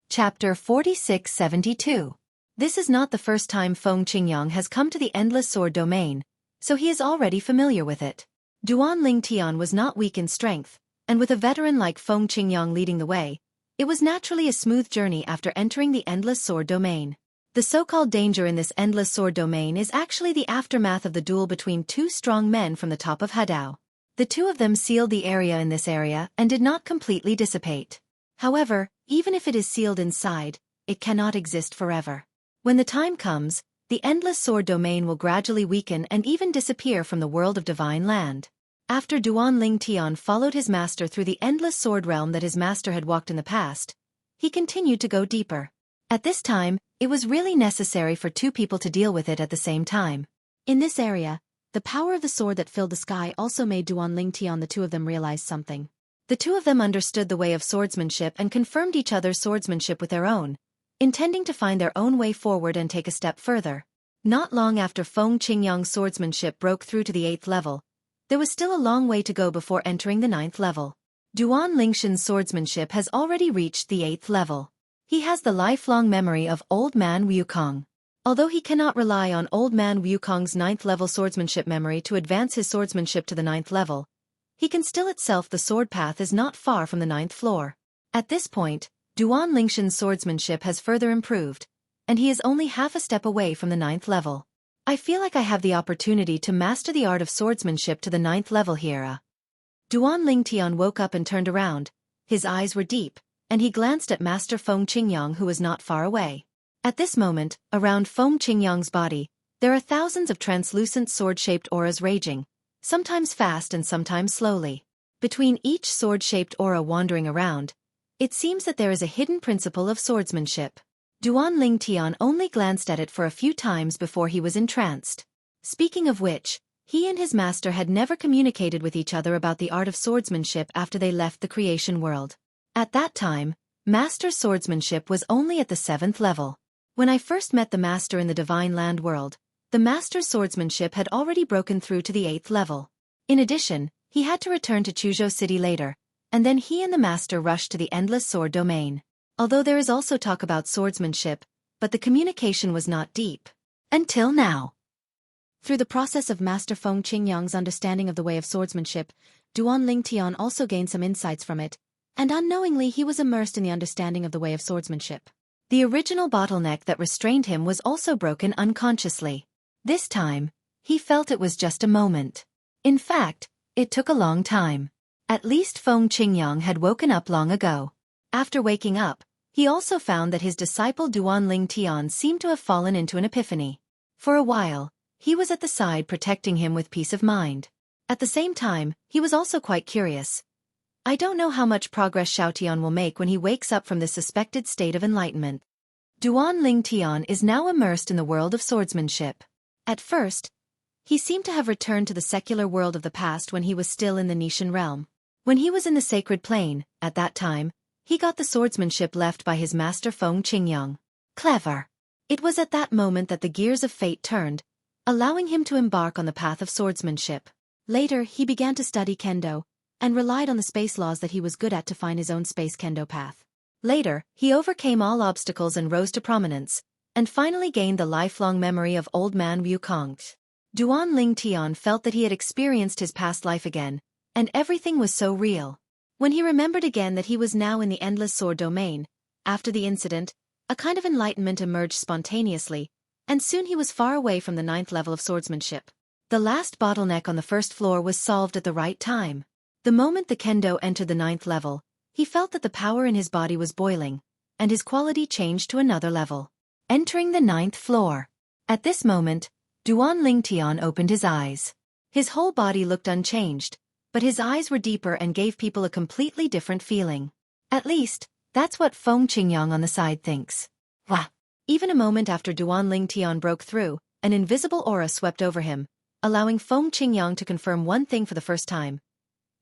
Chapter 4672. This is not the first time Feng Qingyang has come to the Endless Sword domain, so he is already familiar with it. Duan Ling Tian was not weak in strength, and with a veteran like Feng Qingyang leading the way, it was naturally a smooth journey after entering the Endless Sword domain. The so-called danger in this Endless Sword domain is actually the aftermath of the duel between two strong men from the top of Hadao. The two of them sealed the area in this area and did not completely dissipate. However, even if it is sealed inside, it cannot exist forever. When the time comes, the Endless Sword domain will gradually weaken and even disappear from the world of Divine Land. After Duan Ling Tian followed his master through the Endless Sword realm that his master had walked in the past, he continued to go deeper. At this time, it was really necessary for two people to deal with it at the same time. In this area, the power of the sword that filled the sky also made Duan Ling Tian the two of them realize something. The two of them understood the way of swordsmanship and confirmed each other's swordsmanship with their own, intending to find their own way forward and take a step further. Not long after Feng Qingyang's swordsmanship broke through to the 8th level, there was still a long way to go before entering the 9th level. Duan Lingshan's swordsmanship has already reached the 8th level. He has the lifelong memory of Old Man Wukong. Although he cannot rely on Old Man Wukong's 9th level swordsmanship memory to advance his swordsmanship to the 9th level, he can still itself. The sword path is not far from the 9th floor. At this point, Duan Lingshan's swordsmanship has further improved, and he is only half a step away from the 9th level. I feel like I have the opportunity to master the art of swordsmanship to the 9th level here. Duan Ling Tian woke up and turned around. His eyes were deep, and he glanced at Master Feng Qingyang, who was not far away. At this moment, around Feng Qingyang's body, there are thousands of translucent sword-shaped auras raging, sometimes fast and sometimes slowly. Between each sword-shaped aura wandering around, it seems that there is a hidden principle of swordsmanship. Duan Ling Tian only glanced at it for a few times before he was entranced. Speaking of which, he and his master had never communicated with each other about the art of swordsmanship after they left the creation world. At that time, Master's swordsmanship was only at the 7th level. When I first met the Master in the Divine Land world, the Master's swordsmanship had already broken through to the 8th level. In addition, he had to return to Chuzhou City later, and then he and the Master rushed to the Endless Sword domain. Although there is also talk about swordsmanship, but the communication was not deep. Until now. Through the process of Master Feng Qingyang's understanding of the way of swordsmanship, Duan Ling Tian also gained some insights from it, and unknowingly he was immersed in the understanding of the way of swordsmanship. The original bottleneck that restrained him was also broken unconsciously. This time, he felt it was just a moment. In fact, it took a long time. At least Feng Qingyang had woken up long ago. After waking up, he also found that his disciple Duan Ling Tian seemed to have fallen into an epiphany. For a while, he was at the side protecting him with peace of mind. At the same time, he was also quite curious. I don't know how much progress Xiaotian will make when he wakes up from this suspected state of enlightenment. Duan Ling Tian is now immersed in the world of swordsmanship. At first, he seemed to have returned to the secular world of the past when he was still in the Nishan realm. When he was in the sacred plane, at that time, he got the swordsmanship left by his master Feng Qingyang. Clever. It was at that moment that the gears of fate turned, allowing him to embark on the path of swordsmanship. Later, he began to study kendo, and relied on the space laws that he was good at to find his own space kendo path. Later, he overcame all obstacles and rose to prominence, and finally gained the lifelong memory of Old Man Wukong. Duan Ling Tian felt that he had experienced his past life again, and everything was so real. When he remembered again that he was now in the Endless Sword domain, after the incident, a kind of enlightenment emerged spontaneously, and soon he was far away from the 9th level of swordsmanship. The last bottleneck on the 1st floor was solved at the right time. The moment the kendo entered the 9th level, he felt that the power in his body was boiling, and his quality changed to another level. Entering the 9th floor. At this moment, Duan Ling Tian opened his eyes. His whole body looked unchanged, but his eyes were deeper and gave people a completely different feeling. At least, That's what Feng Qingyang on the side thinks. Wah! Even a moment after Duan Ling Tian broke through, an invisible aura swept over him, allowing Feng Qingyang to confirm one thing for the first time.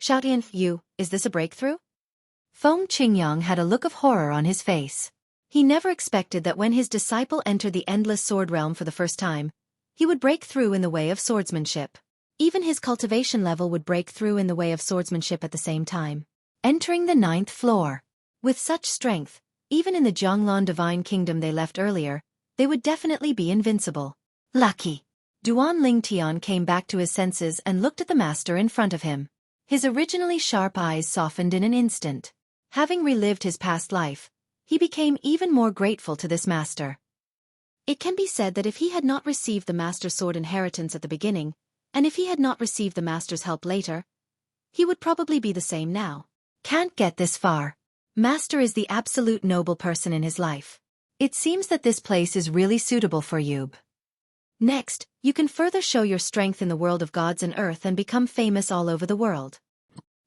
Xiaotian, is this a breakthrough? Feng Qingyang had a look of horror on his face. He never expected that when his disciple entered the endless sword realm for the first time, he would break through in the way of swordsmanship. Even his cultivation level would break through in the way of swordsmanship at the same time. Entering the 9th floor. With such strength, even in the Zhonglan Divine Kingdom they left earlier, they would definitely be invincible. Lucky. Duan Ling Tian came back to his senses and looked at the master in front of him. His originally sharp eyes softened in an instant. Having relived his past life, he became even more grateful to this master. It can be said that if he had not received the master's sword inheritance at the beginning, and if he had not received the master's help later, he would probably be the same now. Can't get this far. Master is the absolute noble person in his life. It seems that this place is really suitable for you. Next, you can further show your strength in the world of gods and earth and become famous all over the world.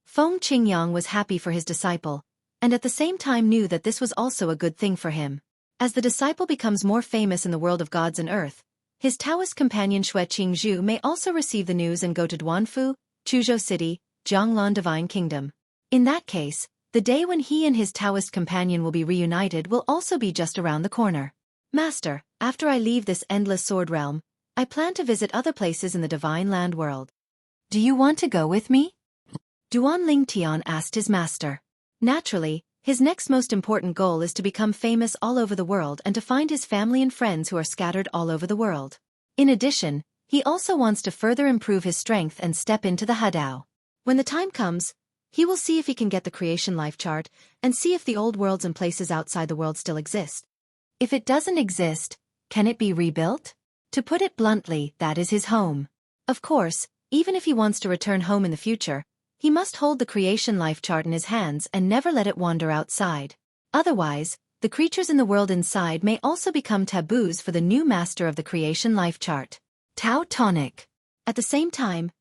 Feng Qingyang was happy for his disciple, and at the same time knew that this was also a good thing for him. As the disciple becomes more famous in the world of gods and earth, his Taoist companion Xueqi may also receive the news and go to Duanfu, Chuzhou City, Zhonglan Divine Kingdom. In that case, the day when he and his Taoist companion will be reunited will also be just around the corner. Master, after I leave this endless sword realm, I plan to visit other places in the Divine Land world. Do you want to go with me? Duan Ling Tian asked his master. Naturally, his next most important goal is to become famous all over the world and to find his family and friends who are scattered all over the world. In addition, he also wants to further improve his strength and step into the Hadao. When the time comes, he will see if he can get the creation life chart and see if the old worlds and places outside the world still exist. If it doesn't exist, can it be rebuilt? To put it bluntly, that is his home. Of course, even if he wants to return home in the future, he must hold the creation life chart in his hands and never let it wander outside. Otherwise, the creatures in the world inside may also become taboos for the new master of the creation life chart. Tao Tonic. At the same time,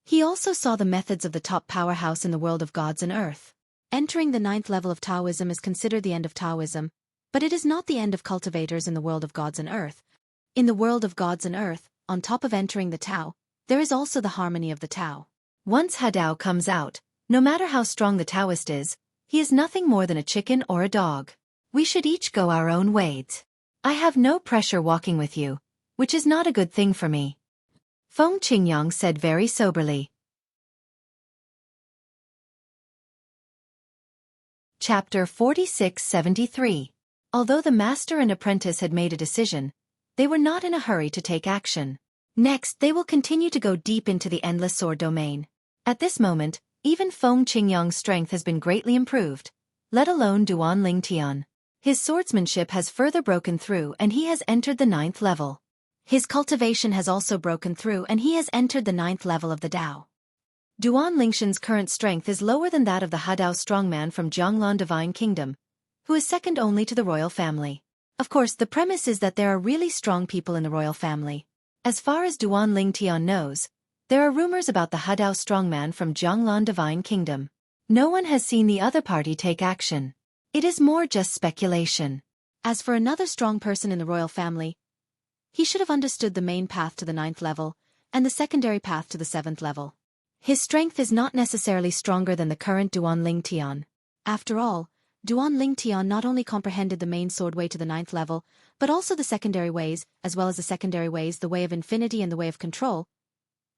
he also saw the methods of the top powerhouse in the world of gods and earth. Entering the 9th level of Taoism is considered the end of Taoism, but it is not the end of cultivators in the world of gods and earth. In the world of gods and earth, on top of entering the Tao, there is also the harmony of the Tao. Once Hadao comes out, no matter how strong the Taoist is, he is nothing more than a chicken or a dog. We should each go our own ways. I have no pressure walking with you, which is not a good thing for me. Feng Qingyang said very soberly. Chapter 4673. Although the master and apprentice had made a decision, they were not in a hurry to take action. Next, they will continue to go deep into the endless sword domain. At this moment, even Feng Qingyang's strength has been greatly improved, let alone Duan Ling Tian. His swordsmanship has further broken through and he has entered the 9th level. His cultivation has also broken through and he has entered the 9th level of the Dao. Duan Lingshan's current strength is lower than that of the Hadao strongman from Zhonglan Divine Kingdom, who is second only to the royal family. Of course, the premise is that there are really strong people in the royal family. As far as Duan Ling Tian knows, there are rumors about the Hadao strongman from Zhonglan Divine Kingdom. No one has seen the other party take action. It is more just speculation. As for another strong person in the royal family, he should have understood the main path to the 9th level, and the secondary path to the 7th level. His strength is not necessarily stronger than the current Duan Ling Tian. After all, Duan Ling Tian not only comprehended the main sword way to the 9th level, but also the secondary ways, as well as the secondary ways, the way of infinity and the way of control.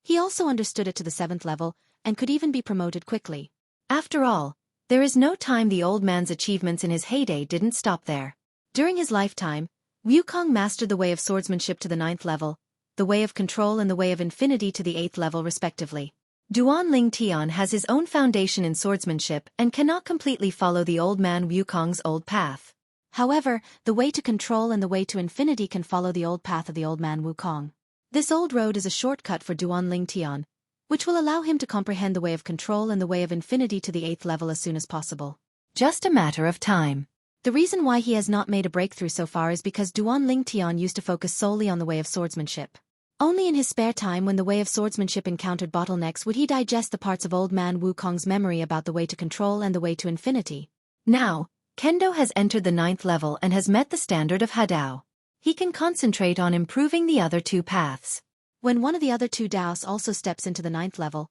He also understood it to the 7th level, and could even be promoted quickly. After all, there is no time the old man's achievements in his heyday didn't stop there. During his lifetime, Wukong mastered the way of swordsmanship to the 9th level, the way of control and the way of infinity to the 8th level respectively. Duan Ling Tian has his own foundation in swordsmanship and cannot completely follow the old man Wukong's old path. However, the way to control and the way to infinity can follow the old path of the old man Wukong. This old road is a shortcut for Duan Ling Tian, which will allow him to comprehend the way of control and the way of infinity to the 8th level as soon as possible. Just a matter of time. The reason why he has not made a breakthrough so far is because Duan Ling Tian used to focus solely on the way of swordsmanship. Only in his spare time when the way of swordsmanship encountered bottlenecks would he digest the parts of old man Wukong's memory about the way to control and the way to infinity. Now, Kendo has entered the 9th level and has met the standard of Hadao. He can concentrate on improving the other two paths. When one of the other two Daos also steps into the 9th level,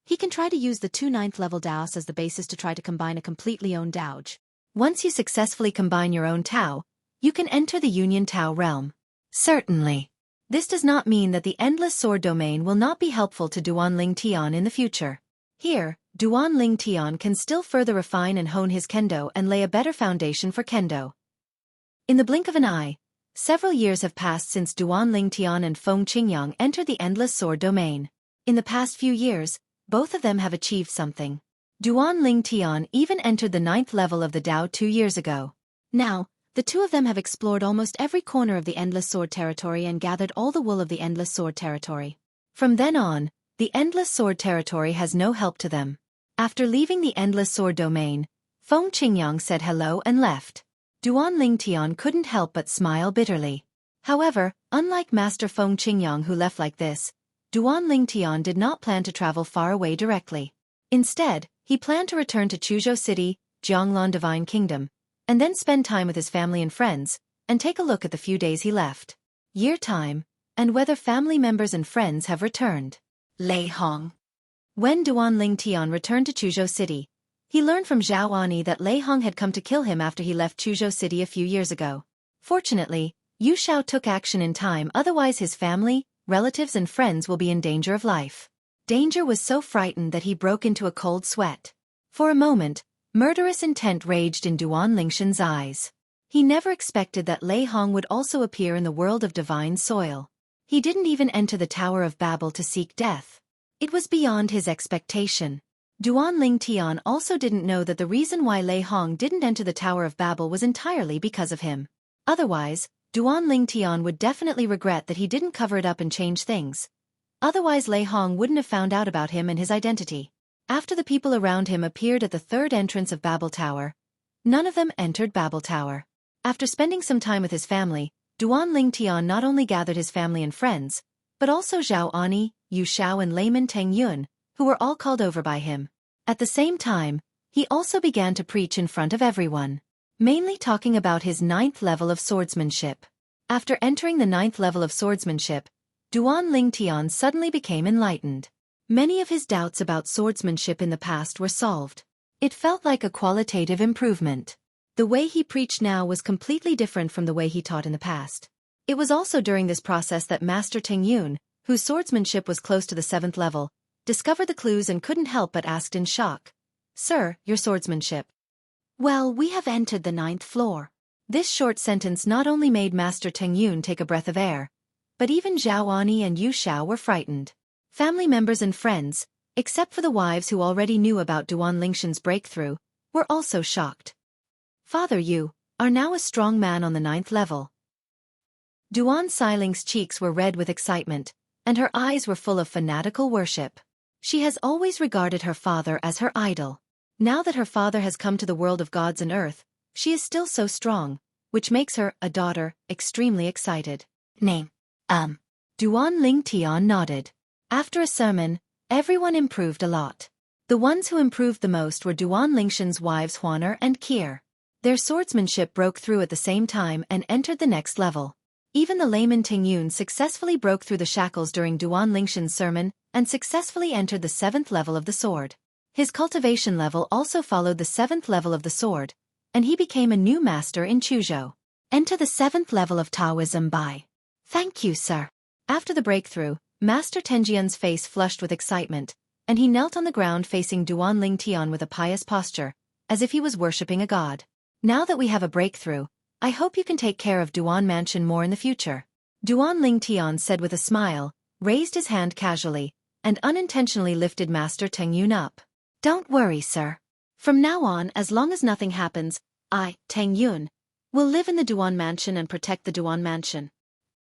he can try to use the two 9th level Daos as the basis to try to combine a completely own Daoj. Once you successfully combine your own Tao, you can enter the Union Tao realm. Certainly. This does not mean that the Endless Sword domain will not be helpful to Duan Ling Tian in the future. Here, Duan Ling Tian can still further refine and hone his Kendo and lay a better foundation for Kendo. In the blink of an eye, several years have passed since Duan Ling Tian and Feng Qingyang entered the Endless Sword domain. In the past few years, both of them have achieved something. Duan Ling Tian even entered the 9th level of the Dao 2 years ago. Now, the two of them have explored almost every corner of the Endless Sword territory and gathered all the wool of the Endless Sword territory. From then on, the Endless Sword territory has no help to them. After leaving the Endless Sword domain, Feng Qingyang said hello and left. Duan Ling Tian couldn't help but smile bitterly. However, unlike Master Feng Qingyang who left like this, Duan Ling Tian did not plan to travel far away directly. Instead, he planned to return to Chuzhou City, Jianglan Divine Kingdom, and then spend time with his family and friends, and take a look at the few days he left. Year time, and whether family members and friends have returned. Lei Hong. When Duan Ling Tian returned to Chuzhou City, he learned from Zhao Ani that Lei Hong had come to kill him after he left Chuzhou City a few years ago. Fortunately, Yu Shao took action in time, otherwise his family, relatives and friends will be in danger of life. Danger was so frightened that he broke into a cold sweat. For a moment, murderous intent raged in Duan Lingshan's eyes. He never expected that Lei Hong would also appear in the world of divine soil. He didn't even enter the Tower of Babel to seek death. It was beyond his expectation. Duan Ling Tian also didn't know that the reason why Lei Hong didn't enter the Tower of Babel was entirely because of him. Otherwise, Duan Ling Tian would definitely regret that he didn't cover it up and change things. Otherwise Lei Hong wouldn't have found out about him and his identity. After the people around him appeared at the third entrance of Babel Tower, none of them entered Babel Tower. After spending some time with his family, Duan Ling Tian not only gathered his family and friends, but also Zhao Ani, Yu Shao and Layman Teng Yun, who were all called over by him. At the same time, he also began to preach in front of everyone, mainly talking about his 9th level of swordsmanship. After entering the 9th level of swordsmanship, Duan Ling Tian suddenly became enlightened. Many of his doubts about swordsmanship in the past were solved. It felt like a qualitative improvement. The way he preached now was completely different from the way he taught in the past. It was also during this process that Master Teng Yun, whose swordsmanship was close to the 7th level, discovered the clues and couldn't help but asked in shock, "Sir, your swordsmanship." "Well, we have entered the 9th floor." This short sentence not only made Master Teng Yun take a breath of air, but even Zhao Ani and Yu Shao were frightened. Family members and friends, except for the wives who already knew about Duan Lingshan's breakthrough, were also shocked. "Father, you are now a strong man on the 9th level." Duan Siling's cheeks were red with excitement, and her eyes were full of fanatical worship. She has always regarded her father as her idol. Now that her father has come to the world of gods and earth, she is still so strong, which makes her, a daughter, extremely excited. Name. Duan Ling Tian nodded. After a sermon, everyone improved a lot. The ones who improved the most were Duan Lingshan's wives Huaner and Kier. Their swordsmanship broke through at the same time and entered the next level. Even the layman Ting Yun successfully broke through the shackles during Duan Lingshan's sermon and successfully entered the 7th level of the sword. His cultivation level also followed the 7th level of the sword, and he became a new master in Chuzhou. Enter the 7th level of Taoism by. Thank you, sir. After the breakthrough, Master Tenjian's face flushed with excitement, and he knelt on the ground facing Duan Ling Tian with a pious posture, as if he was worshipping a god. Now that we have a breakthrough, I hope you can take care of Duan Mansion more in the future. Duan Ling Tian said with a smile, raised his hand casually, and unintentionally lifted Master Teng Yun up. Don't worry, sir. From now on, as long as nothing happens, I, Teng Yun, will live in the Duan Mansion and protect the Duan Mansion.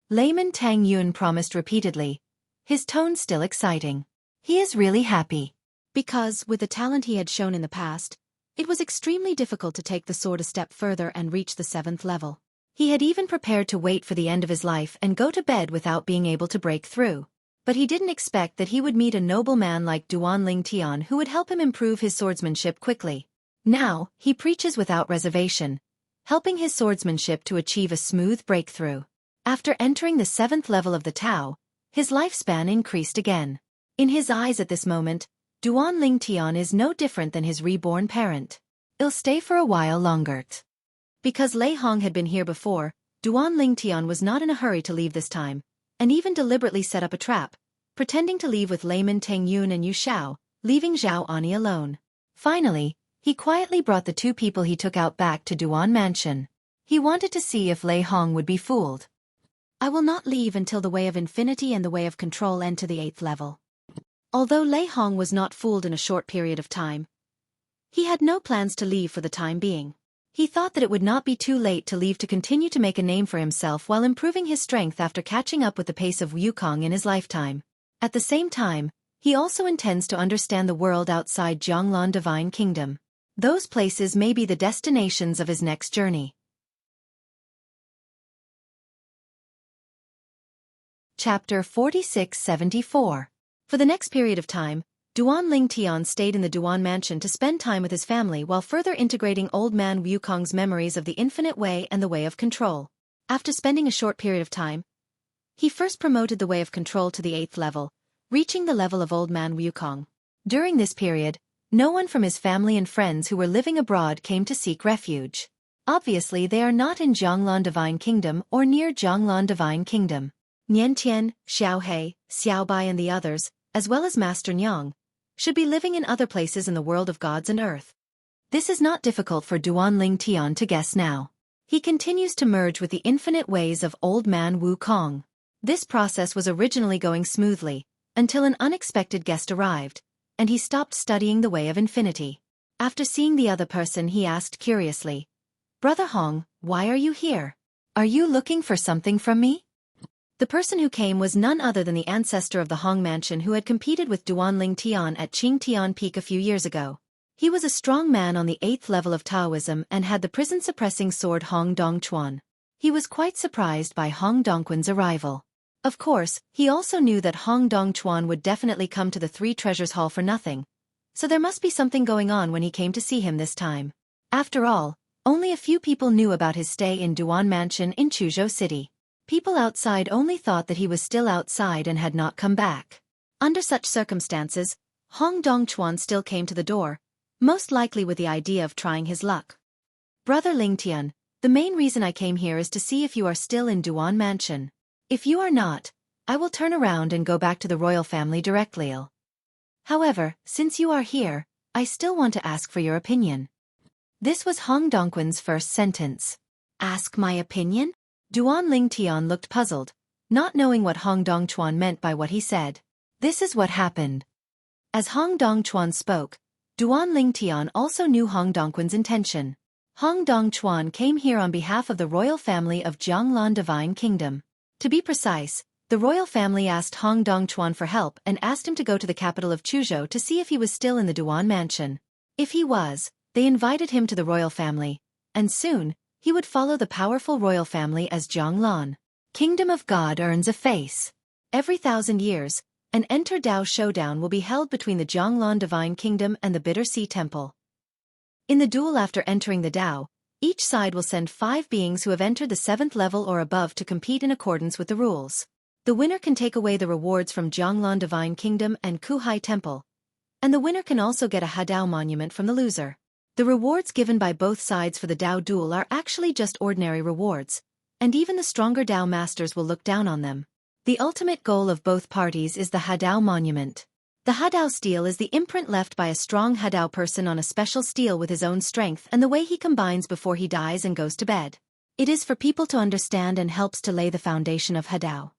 Layman Teng Yun promised repeatedly, his tone still exciting. He is really happy. Because, with the talent he had shown in the past, it was extremely difficult to take the sword a step further and reach the 7th level. He had even prepared to wait for the end of his life and go to bed without being able to break through. But he didn't expect that he would meet a noble man like Duan Ling Tian who would help him improve his swordsmanship quickly. Now, he preaches without reservation, helping his swordsmanship to achieve a smooth breakthrough. After entering the 7th level of the Tao, his lifespan increased again. In his eyes at this moment, Duan Ling Tian is no different than his reborn parent. He'll stay for a while longer. Because Lei Hong had been here before, Duan Ling Tian was not in a hurry to leave this time, and even deliberately set up a trap, pretending to leave with layman Teng Yun and Yu Shao, leaving Zhao Ani alone. Finally, he quietly brought the 2 people he took out back to Duan Mansion. He wanted to see if Lei Hong would be fooled. I will not leave until the Way of Infinity and the Way of Control end to the 8th level. Although Lei Hong was not fooled in a short period of time, he had no plans to leave for the time being. He thought that it would not be too late to leave to continue to make a name for himself while improving his strength after catching up with the pace of Wukong in his lifetime. At the same time, he also intends to understand the world outside Jianglan Divine Kingdom. Those places may be the destinations of his next journey. Chapter 46-74. For the next period of time, Duan Ling Tian stayed in the Duan Mansion to spend time with his family while further integrating Old Man Wukong's memories of the Infinite Way and the Way of Control. After spending a short period of time, he first promoted the Way of Control to the 8th level, reaching the level of Old Man Wukong. During this period, no one from his family and friends who were living abroad came to seek refuge. Obviously they are not in Jianglan Divine Kingdom or near Jianglan Divine Kingdom. Nian Tian, Xiao He, Xiao Bai and the others, as well as Master Nyang, should be living in other places in the world of gods and earth. This is not difficult for Duan Ling Tian to guess now. He continues to merge with the infinite ways of Old Man Wukong. This process was originally going smoothly, until an unexpected guest arrived, and he stopped studying the Way of Infinity. After seeing the other person, he asked curiously, "Brother Hong, why are you here? Are you looking for something from me?" The person who came was none other than the ancestor of the Hong Mansion who had competed with Duan Ling Tian at Qingtian Peak a few years ago. He was a strong man on the 8th level of Taoism and had the prison-suppressing sword Hong Dongquan. He was quite surprised by Hong Dongquan's arrival. Of course, he also knew that Hong Dongquan would definitely come to the 3 Treasures Hall for nothing, so there must be something going on when he came to see him this time. After all, only a few people knew about his stay in Duan Mansion in Chuzhou City. People outside only thought that he was still outside and had not come back. Under such circumstances, Hong Dongquan still came to the door, most likely with the idea of trying his luck. "Brother Ling Tian, the main reason I came here is to see if you are still in Duan Mansion. If you are not, I will turn around and go back to the royal family directly. However, since you are here, I still want to ask for your opinion." This was Hong Dongquan's first sentence. "Ask my opinion?" Duan Ling Tian looked puzzled, not knowing what Hong Dongquan meant by what he said. This is what happened. As Hong Dongquan spoke, Duan Ling Tian also knew Hong Dongquan's intention. Hong Dongquan came here on behalf of the royal family of Jianglan Divine Kingdom. To be precise, the royal family asked Hong Dongquan for help and asked him to go to the capital of Chuzhou to see if he was still in the Duan Mansion. If he was, they invited him to the royal family, and soon, he would follow the powerful royal family as Jianglan. Kingdom of God earns a face. Every 1,000 years, an Enter Dao showdown will be held between the Jianglan Divine Kingdom and the Bitter Sea Temple. In the duel after entering the Dao, each side will send 5 beings who have entered the 7th level or above to compete in accordance with the rules. The winner can take away the rewards from Jianglan Divine Kingdom and Kuhai Temple, and the winner can also get a Hadao monument from the loser. The rewards given by both sides for the Dao duel are actually just ordinary rewards, and even the stronger Dao masters will look down on them. The ultimate goal of both parties is the Hadao monument. The Hadao steel is the imprint left by a strong Hadao person on a special steel with his own strength and the way he combines before he dies and goes to bed. It is for people to understand and helps to lay the foundation of Hadao.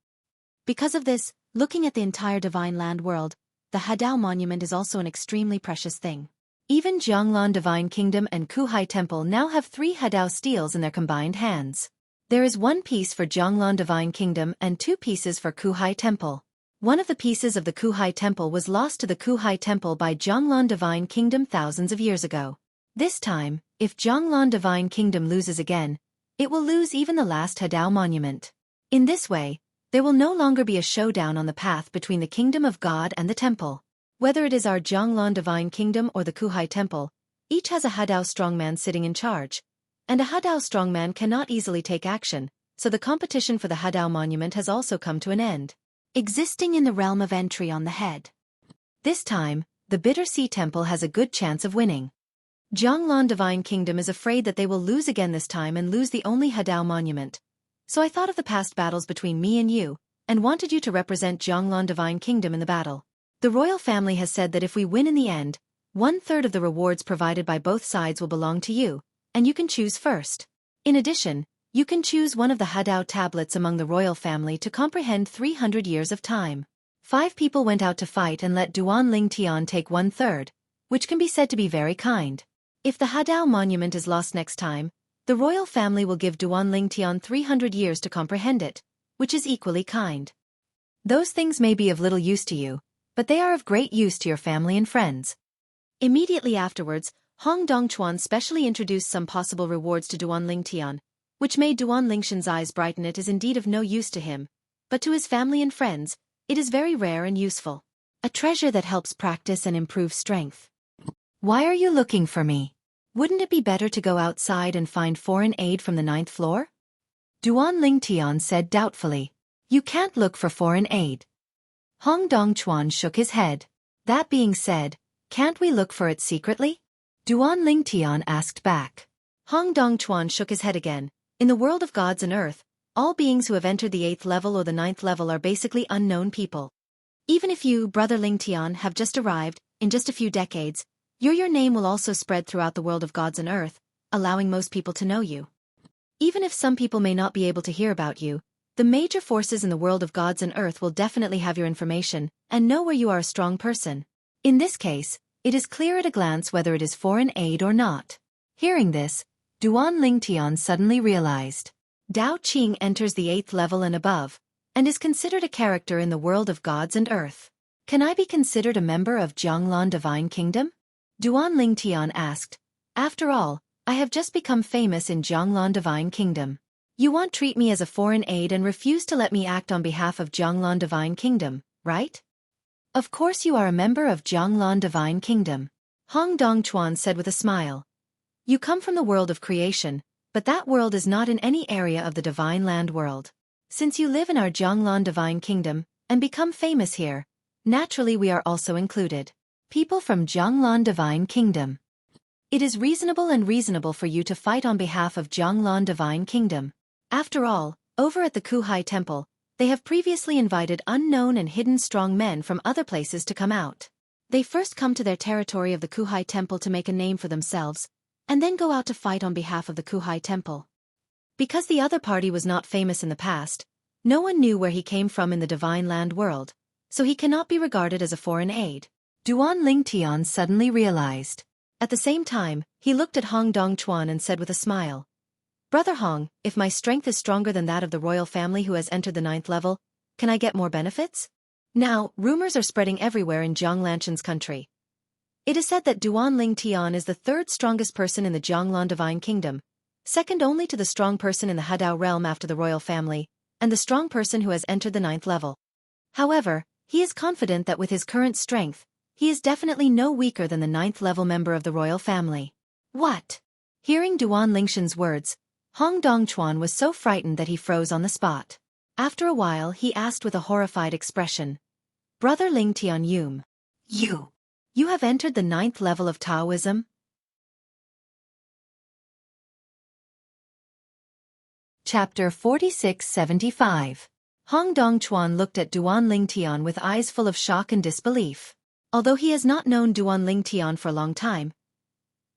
Because of this, looking at the entire Divine Land world, the Hadao monument is also an extremely precious thing. Even Jianglan Divine Kingdom and Kuhai Temple now have 3 Hadao steels in their combined hands. There is 1 piece for Jianglan Divine Kingdom and 2 pieces for Kuhai Temple. One of the pieces of the Kuhai Temple was lost to the Kuhai Temple by Jianglan Divine Kingdom thousands of years ago. This time, if Jianglan Divine Kingdom loses again, it will lose even the last Hadao monument. In this way, there will no longer be a showdown on the path between the Kingdom of God and the Temple. Whether it is our Jianglan Divine Kingdom or the Kuhai Temple, Each has a Hadao strongman sitting in charge. And a Hadao strongman cannot easily take action, so the competition for the Hadao monument has also come to an end. Existing in the realm of entry on the head. This time, the Bitter Sea Temple has a good chance of winning. Jianglan Divine Kingdom is afraid that they will lose again this time and lose the only Hadao monument. So I thought of the past battles between me and you, and wanted you to represent Jianglan Divine Kingdom in the battle. The royal family has said that if we win in the end, 1/3 of the rewards provided by both sides will belong to you, and you can choose first. In addition, you can choose one of the Hadao tablets among the royal family to comprehend 300 years of time. 5 people went out to fight and let Duan Ling Tian take 1/3, which can be said to be very kind. If the Hadao monument is lost next time, the royal family will give Duan Ling Tian 300 years to comprehend it, which is equally kind. Those things may be of little use to you, but they are of great use to your family and friends. Immediately afterwards, Hong Dongchuan specially introduced some possible rewards to Duan Ling Tian, which made Duan Lingshan's eyes brighten. It is indeed of no use to him, but to his family and friends, it is very rare and useful. A treasure that helps practice and improve strength. Why are you looking for me? Wouldn't it be better to go outside and find foreign aid from the 9th floor? Duan Ling Tian said doubtfully. You can't look for foreign aid. Hong Dongchuan shook his head. That being said, can't we look for it secretly? Duan Ling Tian asked back. Hong Dongchuan shook his head again. In the world of gods and earth, all beings who have entered the 8th level or the 9th level are basically unknown people. Even if you, Brother Ling Tian, have just arrived, in just a few decades, your name will also spread throughout the world of gods and earth, allowing most people to know you. Even if some people may not be able to hear about you, the major forces in the world of gods and earth will definitely have your information and know where you are a strong person. In this case, it is clear at a glance whether it is foreign aid or not. Hearing this, Duan Ling Tian suddenly realized. Dao Qing enters the 8th level and above, and is considered a character in the world of gods and earth. Can I be considered a member of Jianglan Divine Kingdom? Duan Ling Tian asked. After all, I have just become famous in Jianglan Divine Kingdom. You won't treat me as a foreign aid and refuse to let me act on behalf of Jianglan Divine Kingdom, right? Of course you are a member of Jianglan Divine Kingdom. Hong Dongchuan said with a smile. You come from the world of creation, but that world is not in any area of the Divine Land world. Since you live in our Jianglan Divine Kingdom, and become famous here, naturally we are also included. People from Jianglan Divine Kingdom. It is reasonable for you to fight on behalf of Jianglan Divine Kingdom. After all, over at the Kuhai Temple, they have previously invited unknown and hidden strong men from other places to come out. They first come to their territory of the Kuhai Temple to make a name for themselves, and then go out to fight on behalf of the Kuhai Temple. Because the other party was not famous in the past, no one knew where he came from in the Divine Land world, so he cannot be regarded as a foreign aid. Duan Ling Tian suddenly realized. At the same time, he looked at Hong Dongchuan and said with a smile, Brother Hong, if my strength is stronger than that of the royal family who has entered the 9th level, can I get more benefits? Now, rumors are spreading everywhere in Jianglanshan's country. It is said that Duan Ling Tian is the 3rd strongest person in the Jianglan Divine Kingdom, second only to the strong person in the Hadao realm after the royal family, and the strong person who has entered the 9th level. However, he is confident that with his current strength, he is definitely no weaker than the 9th level member of the royal family. What? Hearing Duan Lingshan's words, Hong Dongchuan was so frightened that he froze on the spot. After a while he asked with a horrified expression, Brother Ling Tian Yum. You have entered the 9th level of Taoism? Chapter 4675. Hong Dongchuan looked at Duan Ling Tian with eyes full of shock and disbelief. Although he has not known Duan Ling Tian for a long time,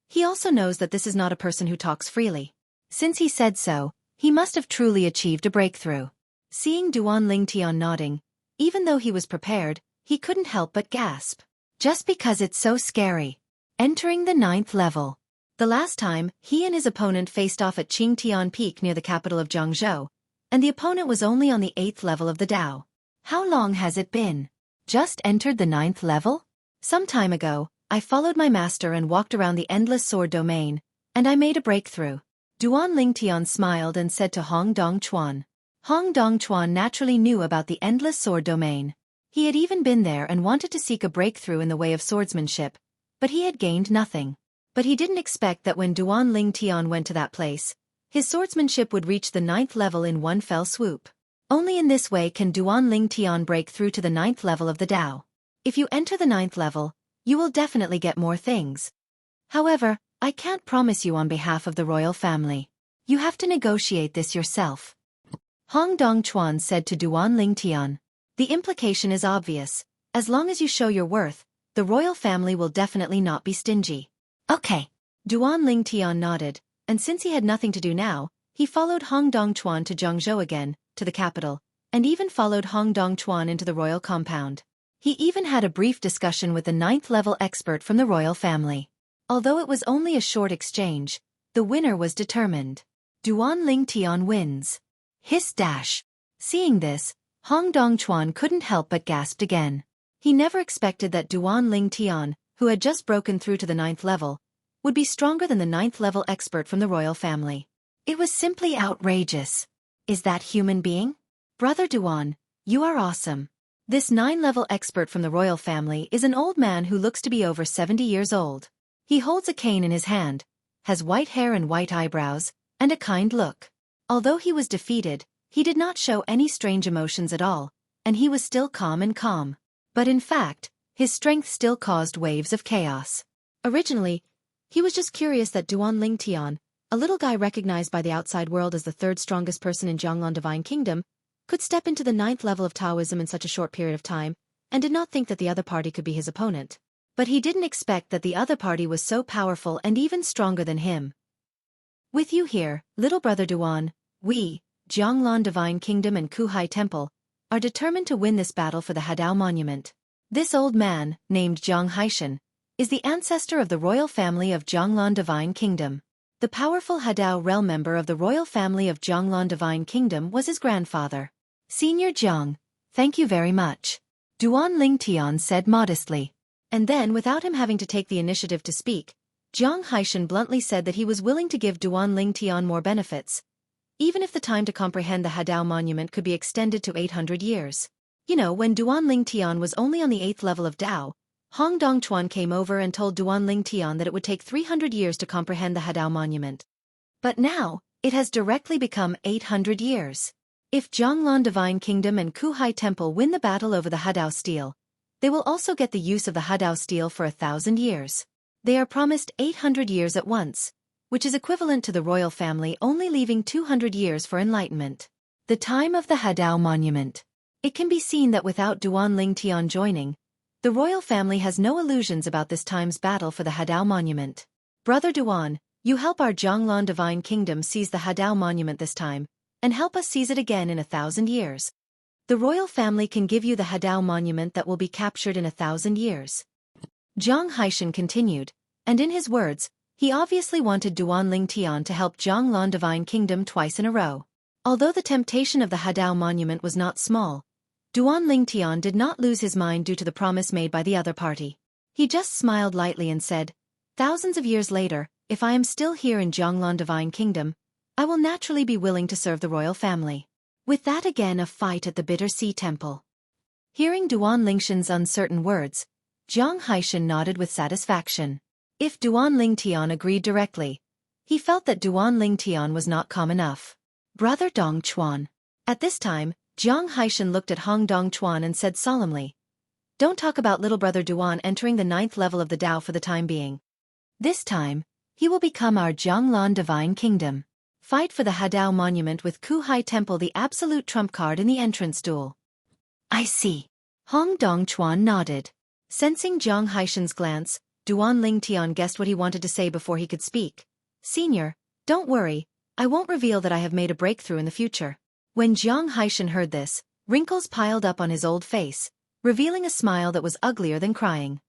he also knows that this is not a person who talks freely. Since he said so, he must have truly achieved a breakthrough. Seeing Duan Ling Tian nodding, even though he was prepared, he couldn't help but gasp. Just because it's so scary. Entering the 9th level. The last time, he and his opponent faced off at Qingtian Peak near the capital of Jiangzhou, and the opponent was only on the 8th level of the Dao. How long has it been? Just entered the 9th level? Some time ago, I followed my master and walked around the endless sword domain, and I made a breakthrough. Duan Ling Tian smiled and said to Hong Dongchuan. Hong Dongchuan naturally knew about the endless sword domain. He had even been there and wanted to seek a breakthrough in the way of swordsmanship, but he had gained nothing. But he didn't expect that when Duan Ling Tian went to that place, his swordsmanship would reach the 9th level in one fell swoop. Only in this way can Duan Ling Tian break through to the 9th level of the Tao. If you enter the 9th level, you will definitely get more things. However, I can't promise you on behalf of the royal family. You have to negotiate this yourself. Hong Dongchuan said to Duan Ling Tian. The implication is obvious. As long as you show your worth, the royal family will definitely not be stingy. Okay. Duan Ling Tian nodded, and since he had nothing to do now, he followed Hong Dongchuan to Zhangzhou again, to the capital, and even followed Hong Dongchuan into the royal compound. He even had a brief discussion with the 9th level expert from the royal family. Although it was only a short exchange, the winner was determined. Duan Ling Tian wins. Hiss dash. Seeing this, Hong Dongchuan couldn't help but gasped again. He never expected that Duan Ling Tian, who had just broken through to the 9th level, would be stronger than the 9th level expert from the royal family. It was simply outrageous. Is that human being? Brother Duan, you are awesome. This 9-level expert from the royal family is an old man who looks to be over 70 years old. He holds a cane in his hand, has white hair and white eyebrows, and a kind look. Although he was defeated, he did not show any strange emotions at all, and he was still calm. But in fact, his strength still caused waves of chaos. Originally, he was just curious that Duan Ling Tian, a little guy recognized by the outside world as the 3rd strongest person in Jianglan Divine Kingdom, could step into the 9th level of Taoism in such a short period of time, and did not think that the other party could be his opponent. But he didn't expect that the other party was so powerful and even stronger than him. With you here, little brother Duan, we, Jianglan Divine Kingdom and Kuhai Temple, are determined to win this battle for the Hadao Monument. This old man, named Jiang Haishan, is the ancestor of the royal family of Jianglan Divine Kingdom. The powerful Hadao realm member of the royal family of Jianglan Divine Kingdom was his grandfather. Senior Jiang, thank you very much. Duan Ling Tian said modestly. And then, without him having to take the initiative to speak, Jiang Haishan bluntly said that he was willing to give Duan Ling Tian more benefits, even if the time to comprehend the Hadao Monument could be extended to 800 years. You know, when Duan Ling Tian was only on the 8th level of Dao, Hong Dongchuan came over and told Duan Ling Tian that it would take 300 years to comprehend the Hadao Monument. But now, it has directly become 800 years. If Jianglan Divine Kingdom and Kuhai Temple win the battle over the Hadao Steel, they will also get the use of the Hadao Steel for 1,000 years. They are promised 800 years at once, which is equivalent to the royal family only leaving 200 years for enlightenment. The time of the Hadao Monument. It can be seen that without Duan Ling Tian joining, the royal family has no illusions about this time's battle for the Hadao Monument. Brother Duan, you help our Jianglan Divine Kingdom seize the Hadao Monument this time, and help us seize it again in 1,000 years. The royal family can give you the Hadao Monument that will be captured in 1,000 years. Jiang Haishan continued, and in his words, he obviously wanted Duan Ling Tian to help Jianglan Divine Kingdom twice in a row. Although the temptation of the Hadao Monument was not small, Duan Ling Tian did not lose his mind due to the promise made by the other party. He just smiled lightly and said, thousands of years later, if I am still here in Jianglan Divine Kingdom, I will naturally be willing to serve the royal family. With that again a fight at the Bitter Sea Temple. Hearing Duan Lingshan's uncertain words, Jiang Haishan nodded with satisfaction. If Duan Ling Tian agreed directly, he felt that Duan Ling Tian was not calm enough. Brother Dongchuan. At this time, Jiang Haishan looked at Hong Dongchuan and said solemnly, don't talk about little brother Duan entering the 9th level of the Dao for the time being. This time, he will become our Jianglan Divine Kingdom. Fight for the Hadao Monument with Kuhai Temple, the absolute trump card in the entrance duel. I see. Hong Dongchuan nodded. Sensing Jiang Haishan's glance, Duan Ling Tian guessed what he wanted to say before he could speak. Senior, don't worry, I won't reveal that I have made a breakthrough in the future. When Jiang Haishan heard this, wrinkles piled up on his old face, revealing a smile that was uglier than crying.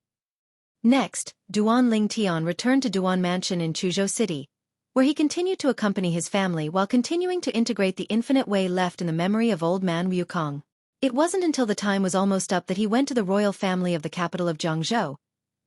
Next, Duan Ling Tian returned to Duan Mansion in Chuzhou City, where he continued to accompany his family while continuing to integrate the infinite way left in the memory of old man Wukong. It wasn't until the time was almost up that he went to the royal family of the capital of Zhangzhou,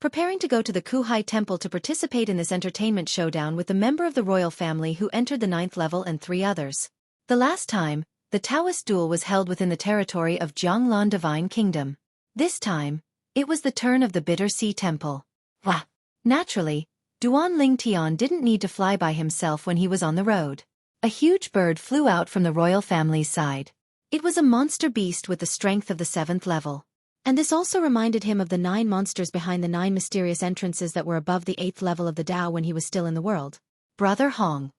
preparing to go to the Kuhai Temple to participate in this entertainment showdown with the member of the royal family who entered the 9th level and 3 others. The last time, the Taoist duel was held within the territory of Jianglan Divine Kingdom. This time, it was the turn of the Bitter Sea Temple. Wah! Naturally, Duan Lingtian didn't need to fly by himself when he was on the road. A huge bird flew out from the royal family's side. It was a monster beast with the strength of the 7th level. And this also reminded him of the 9 monsters behind the 9 mysterious entrances that were above the 8th level of the Tao when he was still in the world. Brother Hong.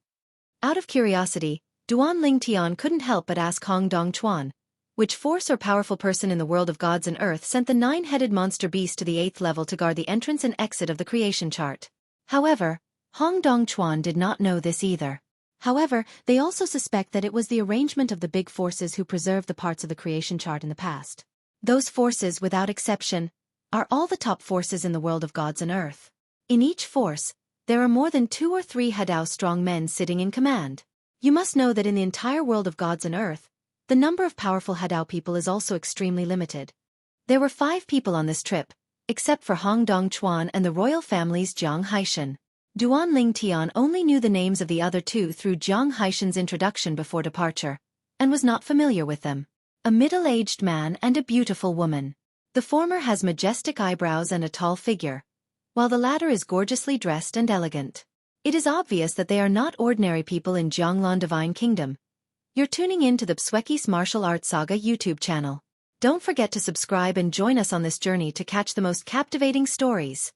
Out of curiosity, Duan Lingtian couldn't help but ask Hong Dongchuan, which force or powerful person in the world of gods and earth sent the 9-headed monster beast to the 8th level to guard the entrance and exit of the creation chart. However, Hong Dongchuan did not know this either. However, they also suspect that it was the arrangement of the big forces who preserved the parts of the creation chart in the past. Those forces, without exception, are all the top forces in the world of gods and earth. In each force, there are more than 2 or 3 Hadao strong men sitting in command. You must know that in the entire world of gods and earth, the number of powerful Hadao people is also extremely limited. There were 5 people on this trip, except for Hong Dongchuan and the royal family's Jiang Haishan. Duan Lingtian only knew the names of the other 2 through Jiang Haishan's introduction before departure, and was not familiar with them. A middle-aged man and a beautiful woman. The former has majestic eyebrows and a tall figure, while the latter is gorgeously dressed and elegant. It is obvious that they are not ordinary people in Jianglan Divine Kingdom. You're tuning in to the Xueqi's Martial Arts Saga YouTube channel. Don't forget to subscribe and join us on this journey to catch the most captivating stories.